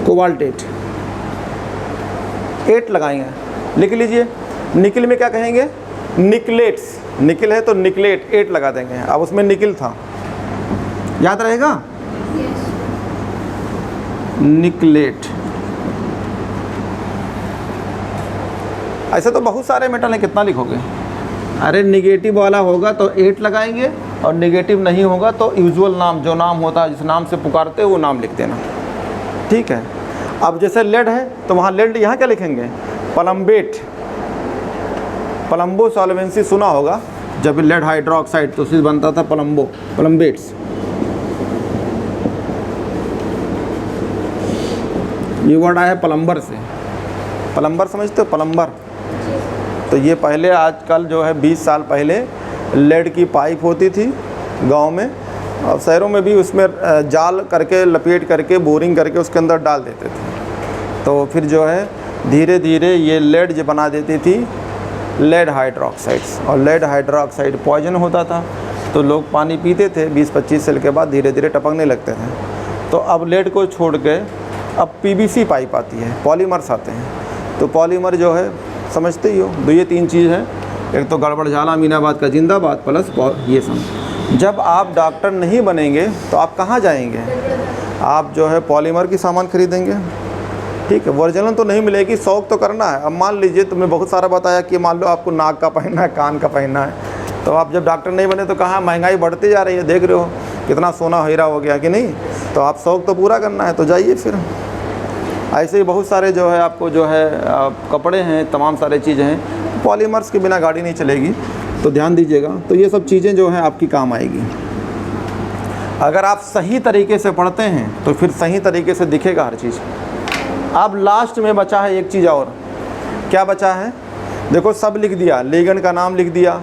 कोबाल्टेट, 8 लगाएंगे, लिख लीजिए। निकिल में क्या कहेंगे? निकलेट्स, निकिल है तो निकलेट, 8 लगा देंगे। अब उसमें निकिल था, याद रहेगा? निकलेट। ऐसे तो बहुत सारे मेटल हैं, कितना लिखोगे? अरे निगेटिव वाला होगा तो 8 लगाएंगे, और निगेटिव नहीं होगा तो यूजुअल नाम, जो नाम होता है, जिस नाम से पुकारते हो वो नाम लिख देना, ठीक है। अब जैसे लेड है तो वहाँ लेड, यहाँ क्या लिखेंगे? प्लम्बेट, प्लम्बो सॉल्वेंसी सुना होगा, जब लेड हाइड्रोक्साइड तो उससे बनता था प्लम्बो, प्लम्बेट्स। ये वर्ड आया है प्लम्बर से, प्लम्बर समझते हो? प्लम्बर। तो ये पहले, आजकल जो है 20 साल पहले लेड की पाइप होती थी गांव में, और शहरों में भी उसमें जाल करके, लपेट करके, बोरिंग करके उसके अंदर डाल देते थे। तो फिर जो है धीरे धीरे ये लेड जो बना देती थी लेड हाइड्रोक्साइड्स, और लेड हाइड्रोक्साइड पॉइजन होता था, तो लोग पानी पीते थे, 20-25 साल के बाद धीरे धीरे टपकने लगते थे। तो अब लेड को छोड़ के अब PVC पाइप आती है, पॉलीमर्स आते हैं। तो पॉलीमर जो है समझते ही हो, तो ये 3 चीज़ है, एक तो गड़बड़ झाला अमीनाबाद का जिंदाबाद, प्लस ये सब। जब आप डॉक्टर नहीं बनेंगे तो आप कहाँ जाएंगे? आप जो है पॉलीमर की सामान खरीदेंगे, ठीक है। ओरिजिनल तो नहीं मिलेगी, शौक तो करना है। अब मान लीजिए तुमने बहुत सारा बताया कि मान लो आपको नाक का पहनना है, कान का पहनना है, तो आप जब डॉक्टर नहीं बने तो कहाँ, महंगाई बढ़ती जा रही है, देख रहे हो कितना सोना हीरा हो गया कि नहीं। तो आप शौक तो पूरा करना है, तो जाइए फिर। ऐसे ही बहुत सारे जो है आपको जो है कपड़े हैं, तमाम सारे चीज़ें हैं, पॉलीमर्स के बिना गाड़ी नहीं चलेगी, तो ध्यान दीजिएगा। तो ये सब चीज़ें जो हैं आपकी काम आएगी। अगर आप सही तरीके से पढ़ते हैं तो फिर सही तरीके से दिखेगा हर चीज़। अब लास्ट में बचा है एक चीज़ और, क्या बचा है? देखो सब लिख दिया, लिगेंड का नाम लिख दिया,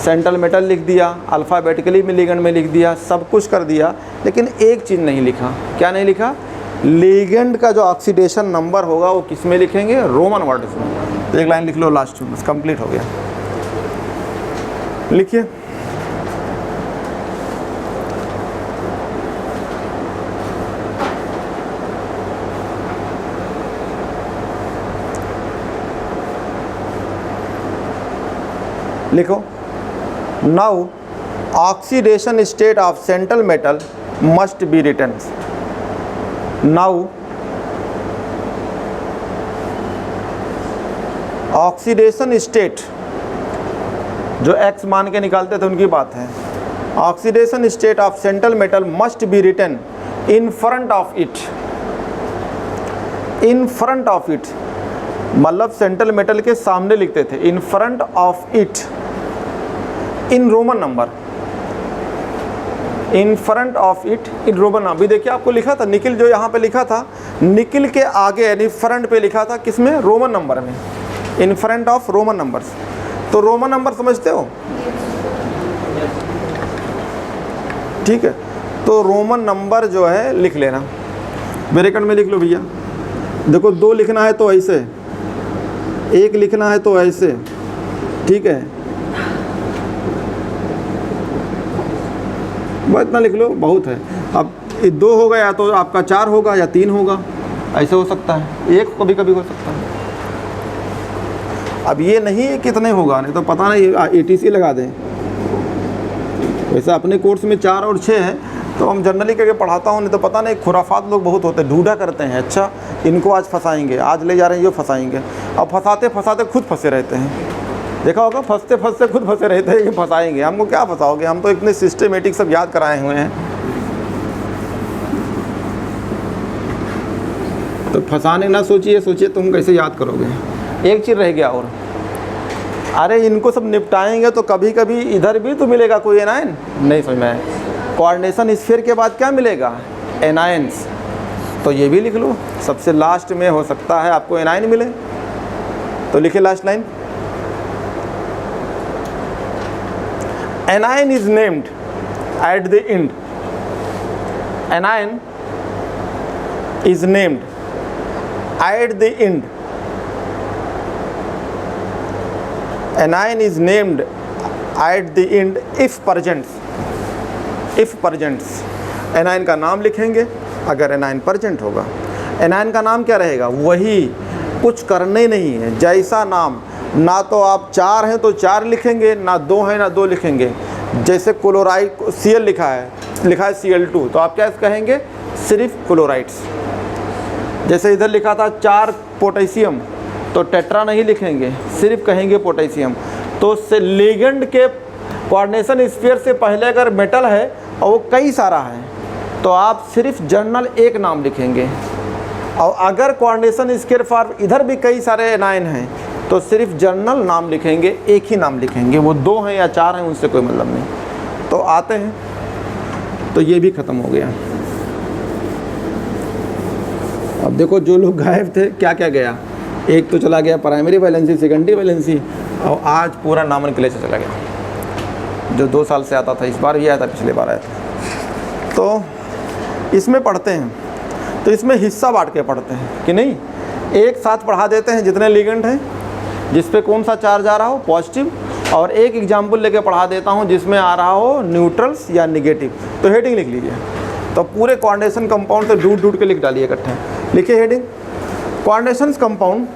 सेंट्रल मेटल लिख दिया, अल्फ़ाबेटिकली में लिगेंड में लिख दिया, सब कुछ कर दिया, लेकिन एक चीज़ नहीं लिखा। क्या नहीं लिखा? लिगेंड का जो ऑक्सीडेशन नंबर होगा वो किस में लिखेंगे? रोमन वर्ड्स में। तो एक लाइन लिख लो लास्ट में, बस कंप्लीट हो गया। लिखिए, लिखो। Now oxidation state of central metal must be written. Now oxidation state, जो एक्स मान के निकालते थे उनकी बात है, oxidation state of central metal must be written in front of it. In front of it मतलब सेंट्रल मेटल के सामने लिखते थे, in front of it, in Roman number, in front of it in Roman number. अभी देखिए आपको लिखा था निकिल, जो यहाँ पे लिखा था निकिल के आगे यानी फ्रंट पे लिखा था, किसमें? रोमन नंबर में, इन फ्रंट ऑफ रोमन नंबर्स। तो रोमन नंबर समझते हो, ठीक है। तो रोमन नंबर जो है लिख लेना, ब्रैकेट में लिख लो भैया। देखो 2 लिखना है तो ऐसे, 1 लिखना है तो ऐसे, ठीक है, बस इतना लिख लो, बहुत है। अब 2 हो गया तो आपका 4 होगा या 3 होगा, ऐसे हो सकता है, 1 कभी कभी हो सकता है। अब ये नहीं है कितने होगा, नहीं तो पता नहीं ATC लगा दें। वैसे अपने कोर्स में 4 और 6 है, तो हम जनरली करके पढ़ाता हूँ, नहीं तो पता नहीं, खुराफात लोग बहुत होते हैं, ढूंढा करते हैं, अच्छा इनको आज फंसाएंगे, आज ले जा रहे हैं ये फंसाएंगे, अब फंसाते फंसाते खुद फंसे रहते हैं। देखा होगा, फंसते फंसते खुद फंसे रहते हैं, ये फंसाएंगे, हमको क्या फंसाओगे, हम तो इतने सिस्टमेटिक सब याद कराए हुए हैं। तो फंसाने ना सोचिए, सोचिए तुम कैसे याद करोगे। एक चीज़ रह गया और, अरे इनको सब निपटाएंगे तो कभी कभी इधर भी तो मिलेगा कोई एनायन, नहीं समझ में आया। कोऑर्डिनेशन स्फीयर के बाद क्या मिलेगा, एनायंस, तो ये भी लिख लो। सबसे लास्ट में हो सकता है आपको एनायन मिले, तो लिखे last line, anion is named at the end, anion is named at the end, anion is named at the end if presents, if presents, anion का नाम लिखेंगे अगर anion present होगा। anion का नाम क्या रहेगा, वही, कुछ करने नहीं है, जैसा नाम, ना तो आप 4 हैं तो 4 लिखेंगे, ना 2 हैं ना 2 लिखेंगे। जैसे क्लोराइड Cl लिखा है Cl2, तो आप क्या कहेंगे, सिर्फ क्लोराइड्स। जैसे इधर लिखा था 4 पोटेशियम, तो टेट्रा नहीं लिखेंगे, सिर्फ कहेंगे पोटेशियम। तो से लिगेंड के कोऑर्डिनेशन स्फीयर से पहले अगर मेटल है और वो कई सारा है, तो आप सिर्फ जर्नल एक नाम लिखेंगे। और अगर कोऑर्डिनेशन स्फीयर फॉर इधर भी कई सारे एनायन हैं, तो सिर्फ जर्नल नाम लिखेंगे, एक ही नाम लिखेंगे। वो 2 हैं या 4 हैं उनसे कोई मतलब नहीं। तो आते हैं, तो ये भी ख़त्म हो गया। अब देखो जो लोग गायब थे, क्या क्या गया, एक तो चला गया प्राइमरी वैलेंसी, सेकेंडरी वैलेंसी, और आज पूरा नॉमेनक्लेचर चला गया। जो 2 साल से आता था, इस बार भी आया था, पिछले बार आया था। तो इसमें पढ़ते हैं, तो इसमें हिस्सा बांट के पढ़ते हैं कि नहीं, एक साथ पढ़ा देते हैं जितने लिगेंड हैं, जिस पे कौन सा चार्ज आ रहा हो, पॉजिटिव, और एक एग्जाम्पल लेके पढ़ा देता हूँ जिसमें आ रहा हो न्यूट्रल्स या निगेटिव। तो हेडिंग लिख लीजिए, तो पूरे कोऑर्डिनेशन कंपाउंड से ढूंढ के लिख डालिए इकट्ठे। लिखिए हेडिंग, कोऑर्डिनेशन कंपाउंड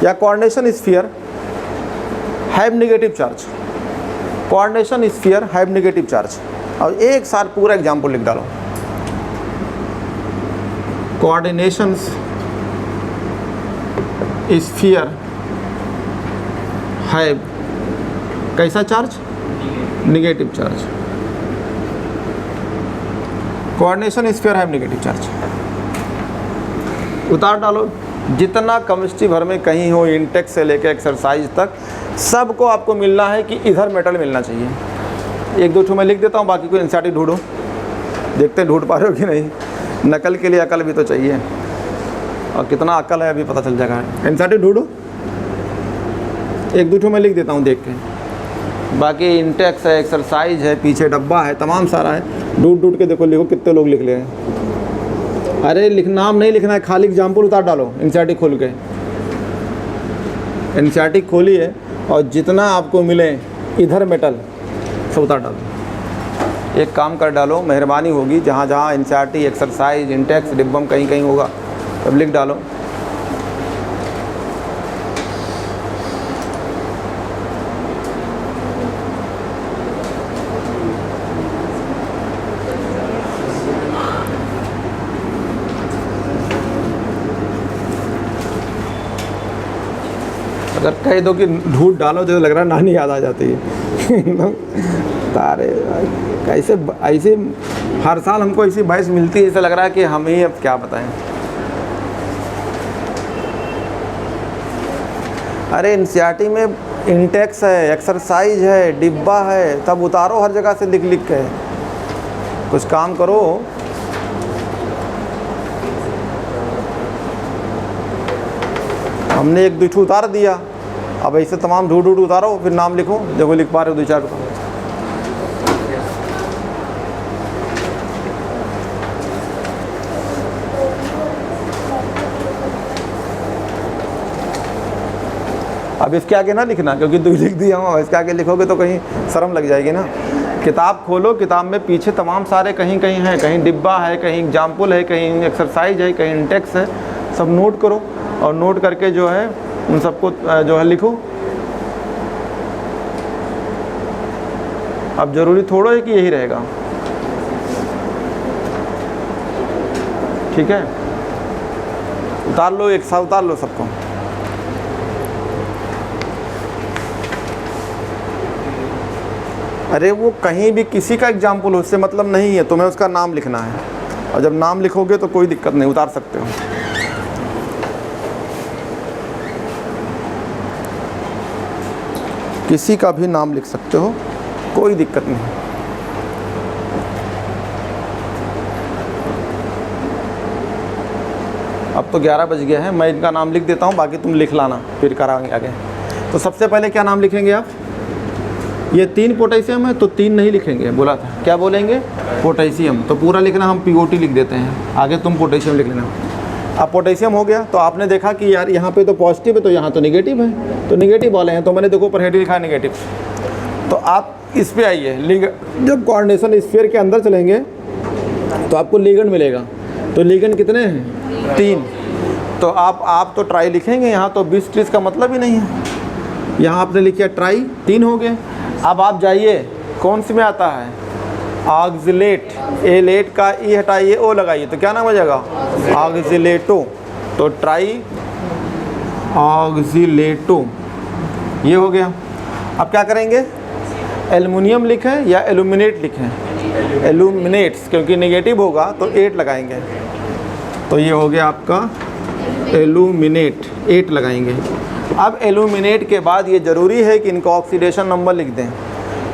या coordination sphere have negative charge, coordination sphere have negative charge. और एक साथ पूरा एग्जाम्पल लिख डालो, कोऑर्डिनेशन स्फीयर हैव कैसा charge, negative charge, coordination sphere have negative charge. उतार डालो, जितना केमिस्ट्री भर में कहीं हो, इंटेक्स से लेकर एक्सरसाइज तक, सबको आपको मिलना है कि इधर मेटल मिलना चाहिए। 1-2 ठो मैं लिख देता हूँ, बाकी को एनसीईआरटी ढूंढो, देखते हैं ढूंढ पा रहे हो कि नहीं। नकल के लिए अकल भी तो चाहिए, और कितना अकल है अभी पता चल जाएगा। एनसीईआरटी ढूंढो, 1-2 ठो मैं लिख देता हूँ देख के, बाकी इंटेक्स है, एक्सरसाइज है, पीछे डब्बा है, तमाम सारा है, ढूंढ के देखो, लिखो कितने लोग लिख ले हैं। अरे नाम नहीं लिखना है, खाली एग्जाम्पल उतार डालो एनसीईआरटी खोल के। एनसीईआरटी खोली है और जितना आपको मिले इधर मेटल सब उतार डालो। एक काम कर डालो, मेहरबानी होगी, जहाँ जहाँ एनसीईआरटी, एक्सरसाइज, इंटेक्स, डिब्बम कहीं कहीं होगा, तब लिख डालो। अगर कह दो कि ढूंढ डालो, जो लग रहा है नानी याद आ जाती है। तारे कैसे ऐसे हर साल हमको ऐसी बहस मिलती है, ऐसा लग रहा है कि हम ही अब क्या बताएं। अरे एनसीईआरटी में इंटेक्स है, एक्सरसाइज है, डिब्बा है, तब उतारो हर जगह से लिख लिख के। कुछ काम करो। हमने 1-2 ठो उतार दिया, अब ऐसे तमाम ढूंढ उतारो, फिर नाम लिखो, देखो लिख पा रहे हो 2-4 को। अब इसके आगे ना लिखना, क्योंकि 2 लिख दिया हूँ, इसके आगे लिखोगे तो कहीं शर्म लग जाएगी ना। किताब खोलो, किताब में पीछे तमाम सारे कहीं कहीं हैं, कहीं डिब्बा है, कहीं एग्जाम्पल है, कहीं एक्सरसाइज है, कहीं इंटेक्स है, सब नोट करो, और नोट करके जो है उन सबको जो है लिखो। अब ज़रूरी थोड़ा है कि यही रहेगा, ठीक है। उतार लो, एक साथ उतार लो सबको। अरे वो कहीं भी किसी का एग्जाम्पल हो, उससे मतलब नहीं है, तुम्हें उसका नाम लिखना है, और जब नाम लिखोगे तो कोई दिक्कत नहीं, उतार सकते हो। किसी का भी नाम लिख सकते हो, कोई दिक्कत नहीं। अब तो 11 बज गया है, मैं इनका नाम लिख देता हूँ, बाकी तुम लिख लाना फिर कराएंगे आगे। तो सबसे पहले क्या नाम लिखेंगे आप? ये 3 पोटेशियम है तो 3 नहीं लिखेंगे, बोला था, क्या बोलेंगे? पोटेशियम। तो पूरा लिखना, हम POT लिख देते हैं, आगे तुम पोटेशियम लिख लेना। अब पोटेशियम हो गया, तो आपने देखा कि यार यहाँ पे तो पॉजिटिव है तो यहाँ तो निगेटिव है, तो निगेटिव वाले हैं, तो मैंने देखो पर हेड लिखा है निगेटिव। तो आप इस पे आइए, जब कोऑर्डिनेशन स्फीयर के अंदर चलेंगे तो आपको लिगेंड मिलेगा। तो लिगेंड कितने हैं? 3। तो आप तो ट्राई लिखेंगे, यहाँ तो 20 30 का मतलब ही नहीं है। यहाँ आपने लिखा ट्राई, 3 हो गए। अब आप जाइए, कौन सी में आता है? ऑक्जिलेट। एलेट का ई हटाइए, ओ लगाइए, तो क्या नाम हो जाएगा? ऑक्जिलेटो। तो ट्राई ऑक्जिलेटो, ये हो गया। अब क्या करेंगे? एल्युमिनियम लिखें या एल्यूमिनेट लिखें? एल्यूमिनेट्स, क्योंकि नेगेटिव होगा तो 8 लगाएंगे। तो ये हो गया आपका एल्यूमिनेट, 8 लगाएंगे। अब एल्यूमिनेट के बाद ये ज़रूरी है कि इनका ऑक्सीडेशन नंबर लिख दें।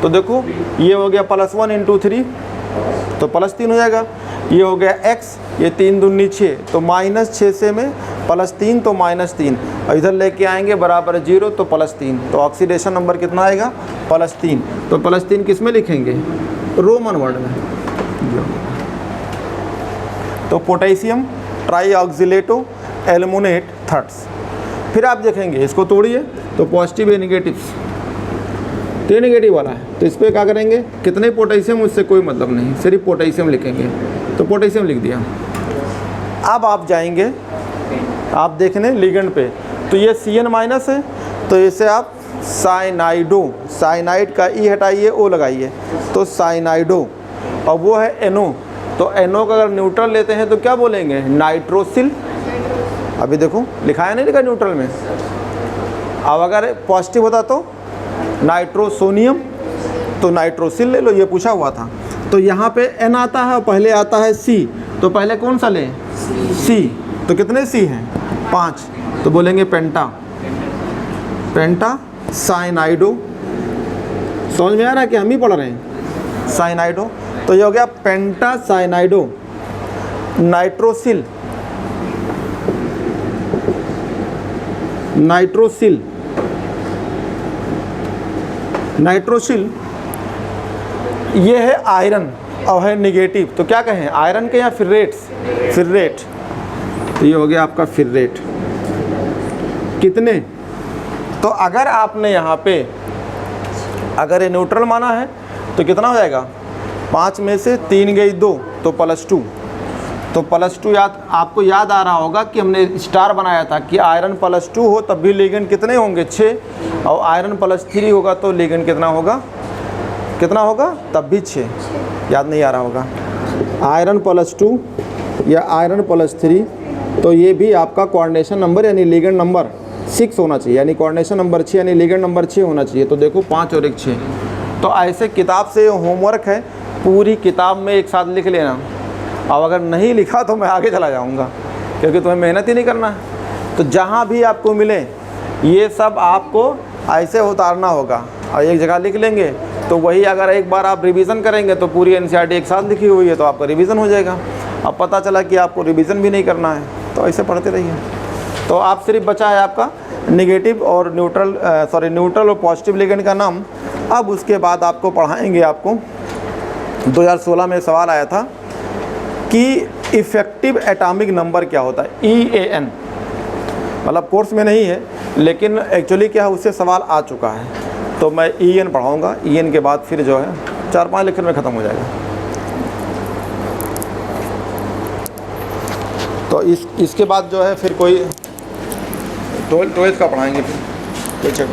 तो देखो ये हो गया +1 × 3, तो +3 हो जाएगा। ये हो गया x, ये 3 दूनी 6, तो -6 से में +3 तो -3, और इधर लेके आएंगे बराबर 0 तो +3, तो ऑक्सीडेशन नंबर कितना आएगा? +3। तो +3 किस में लिखेंगे? रोमन वर्ड में। तो पोटेशियम ट्राईऑक्जिलेटो एल्युमिनेट थर्ड्स। फिर आप देखेंगे, इसको तोड़िए, तो पॉजिटिव है निगेटिव, तो ये नेगेटिव वाला है, तो इस पर क्या करेंगे? कितने पोटेशियम, उससे कोई मतलब नहीं, सिर्फ पोटेशियम लिखेंगे। तो पोटेशियम लिख दिया। अब आप जाएंगे, आप देखने लिगेंड पे, तो ये Cn- है, तो इसे आप साइनाइडो, साइनाइड का ई हटाइए, ओ लगाइए, तो साइनाइडो। और वो है NO, तो NO का अगर न्यूट्रल लेते हैं तो क्या बोलेंगे? नाइट्रोसिल। अभी देखो लिखा है, नहीं लिखा न्यूट्रल में। अब अगर पॉजिटिव होता तो नाइट्रोसोनियम, तो नाइट्रोसिल ले लो, ये पूछा हुआ था। तो यहाँ पे N आता है, पहले आता है C, तो पहले कौन सा लें? C। तो कितने C हैं? 5, तो बोलेंगे पेंटा, पेंटा साइनाइडो। समझ में आ रहा है कि हम ही पढ़ रहे हैं? साइनाइडो। तो ये हो गया पेंटा साइनाइडो। नाइट्रोसिल, नाइट्रोसिल, नाइट्रोसिल ये है आयरन और है निगेटिव, तो क्या कहें? आयरन के या फिर्रेट्स? फिर्रेट। तो ये हो गया आपका फिर्रेट। कितने? तो अगर आपने यहाँ पे अगर ये न्यूट्रल माना है तो कितना हो जाएगा? 5 में से 3 गई 2, तो +2। तो +2 आपको याद आ रहा होगा कि हमने स्टार बनाया था कि आयरन +2 हो तब भी लिगेंड कितने होंगे? 6, और आयरन +3 होगा तो लिगेंड कितना होगा? कितना होगा? तब भी 6। याद नहीं आ रहा होगा। आयरन +2 या आयरन +3, तो ये भी आपका कोऑर्डिनेशन नंबर यानी लिगेंड नंबर 6 होना चाहिए, यानी कोऑर्डिनेशन नंबर 6 यानी लिगेंड नंबर 6 होना चाहिए। तो देखो 5 और 1 6। तो ऐसे किताब से होमवर्क है, पूरी किताब में एक साथ लिख लेना। अब अगर नहीं लिखा तो मैं आगे चला जाऊंगा, क्योंकि तुम्हें मेहनत ही नहीं करना है। तो जहाँ भी आपको मिले ये सब आपको ऐसे उतारना होगा, और एक जगह लिख लेंगे तो वही अगर एक बार आप रिवीजन करेंगे तो पूरी NCERT एक साथ लिखी हुई है, तो आपका रिवीजन हो जाएगा। अब पता चला कि आपको रिवीजन भी नहीं करना है, तो ऐसे पढ़ते रहिए। तो आप सिर्फ बचा है आपका निगेटिव और न्यूट्रल और पॉजिटिव लिगेंड का नाम। अब उसके बाद आपको पढ़ाएंगे, आपको 2016 में सवाल आया था कि इफ़ेक्टिव एटॉमिक नंबर क्या होता है? EAN, मतलब कोर्स में नहीं है लेकिन एक्चुअली क्या है उससे सवाल आ चुका है, तो मैं EN पढ़ाऊँगा। EN के बाद फिर जो है 4-5 लेक्चर में ख़त्म हो जाएगा। तो इसके बाद जो है फिर कोई 12th का पढ़ाएंगे फिर।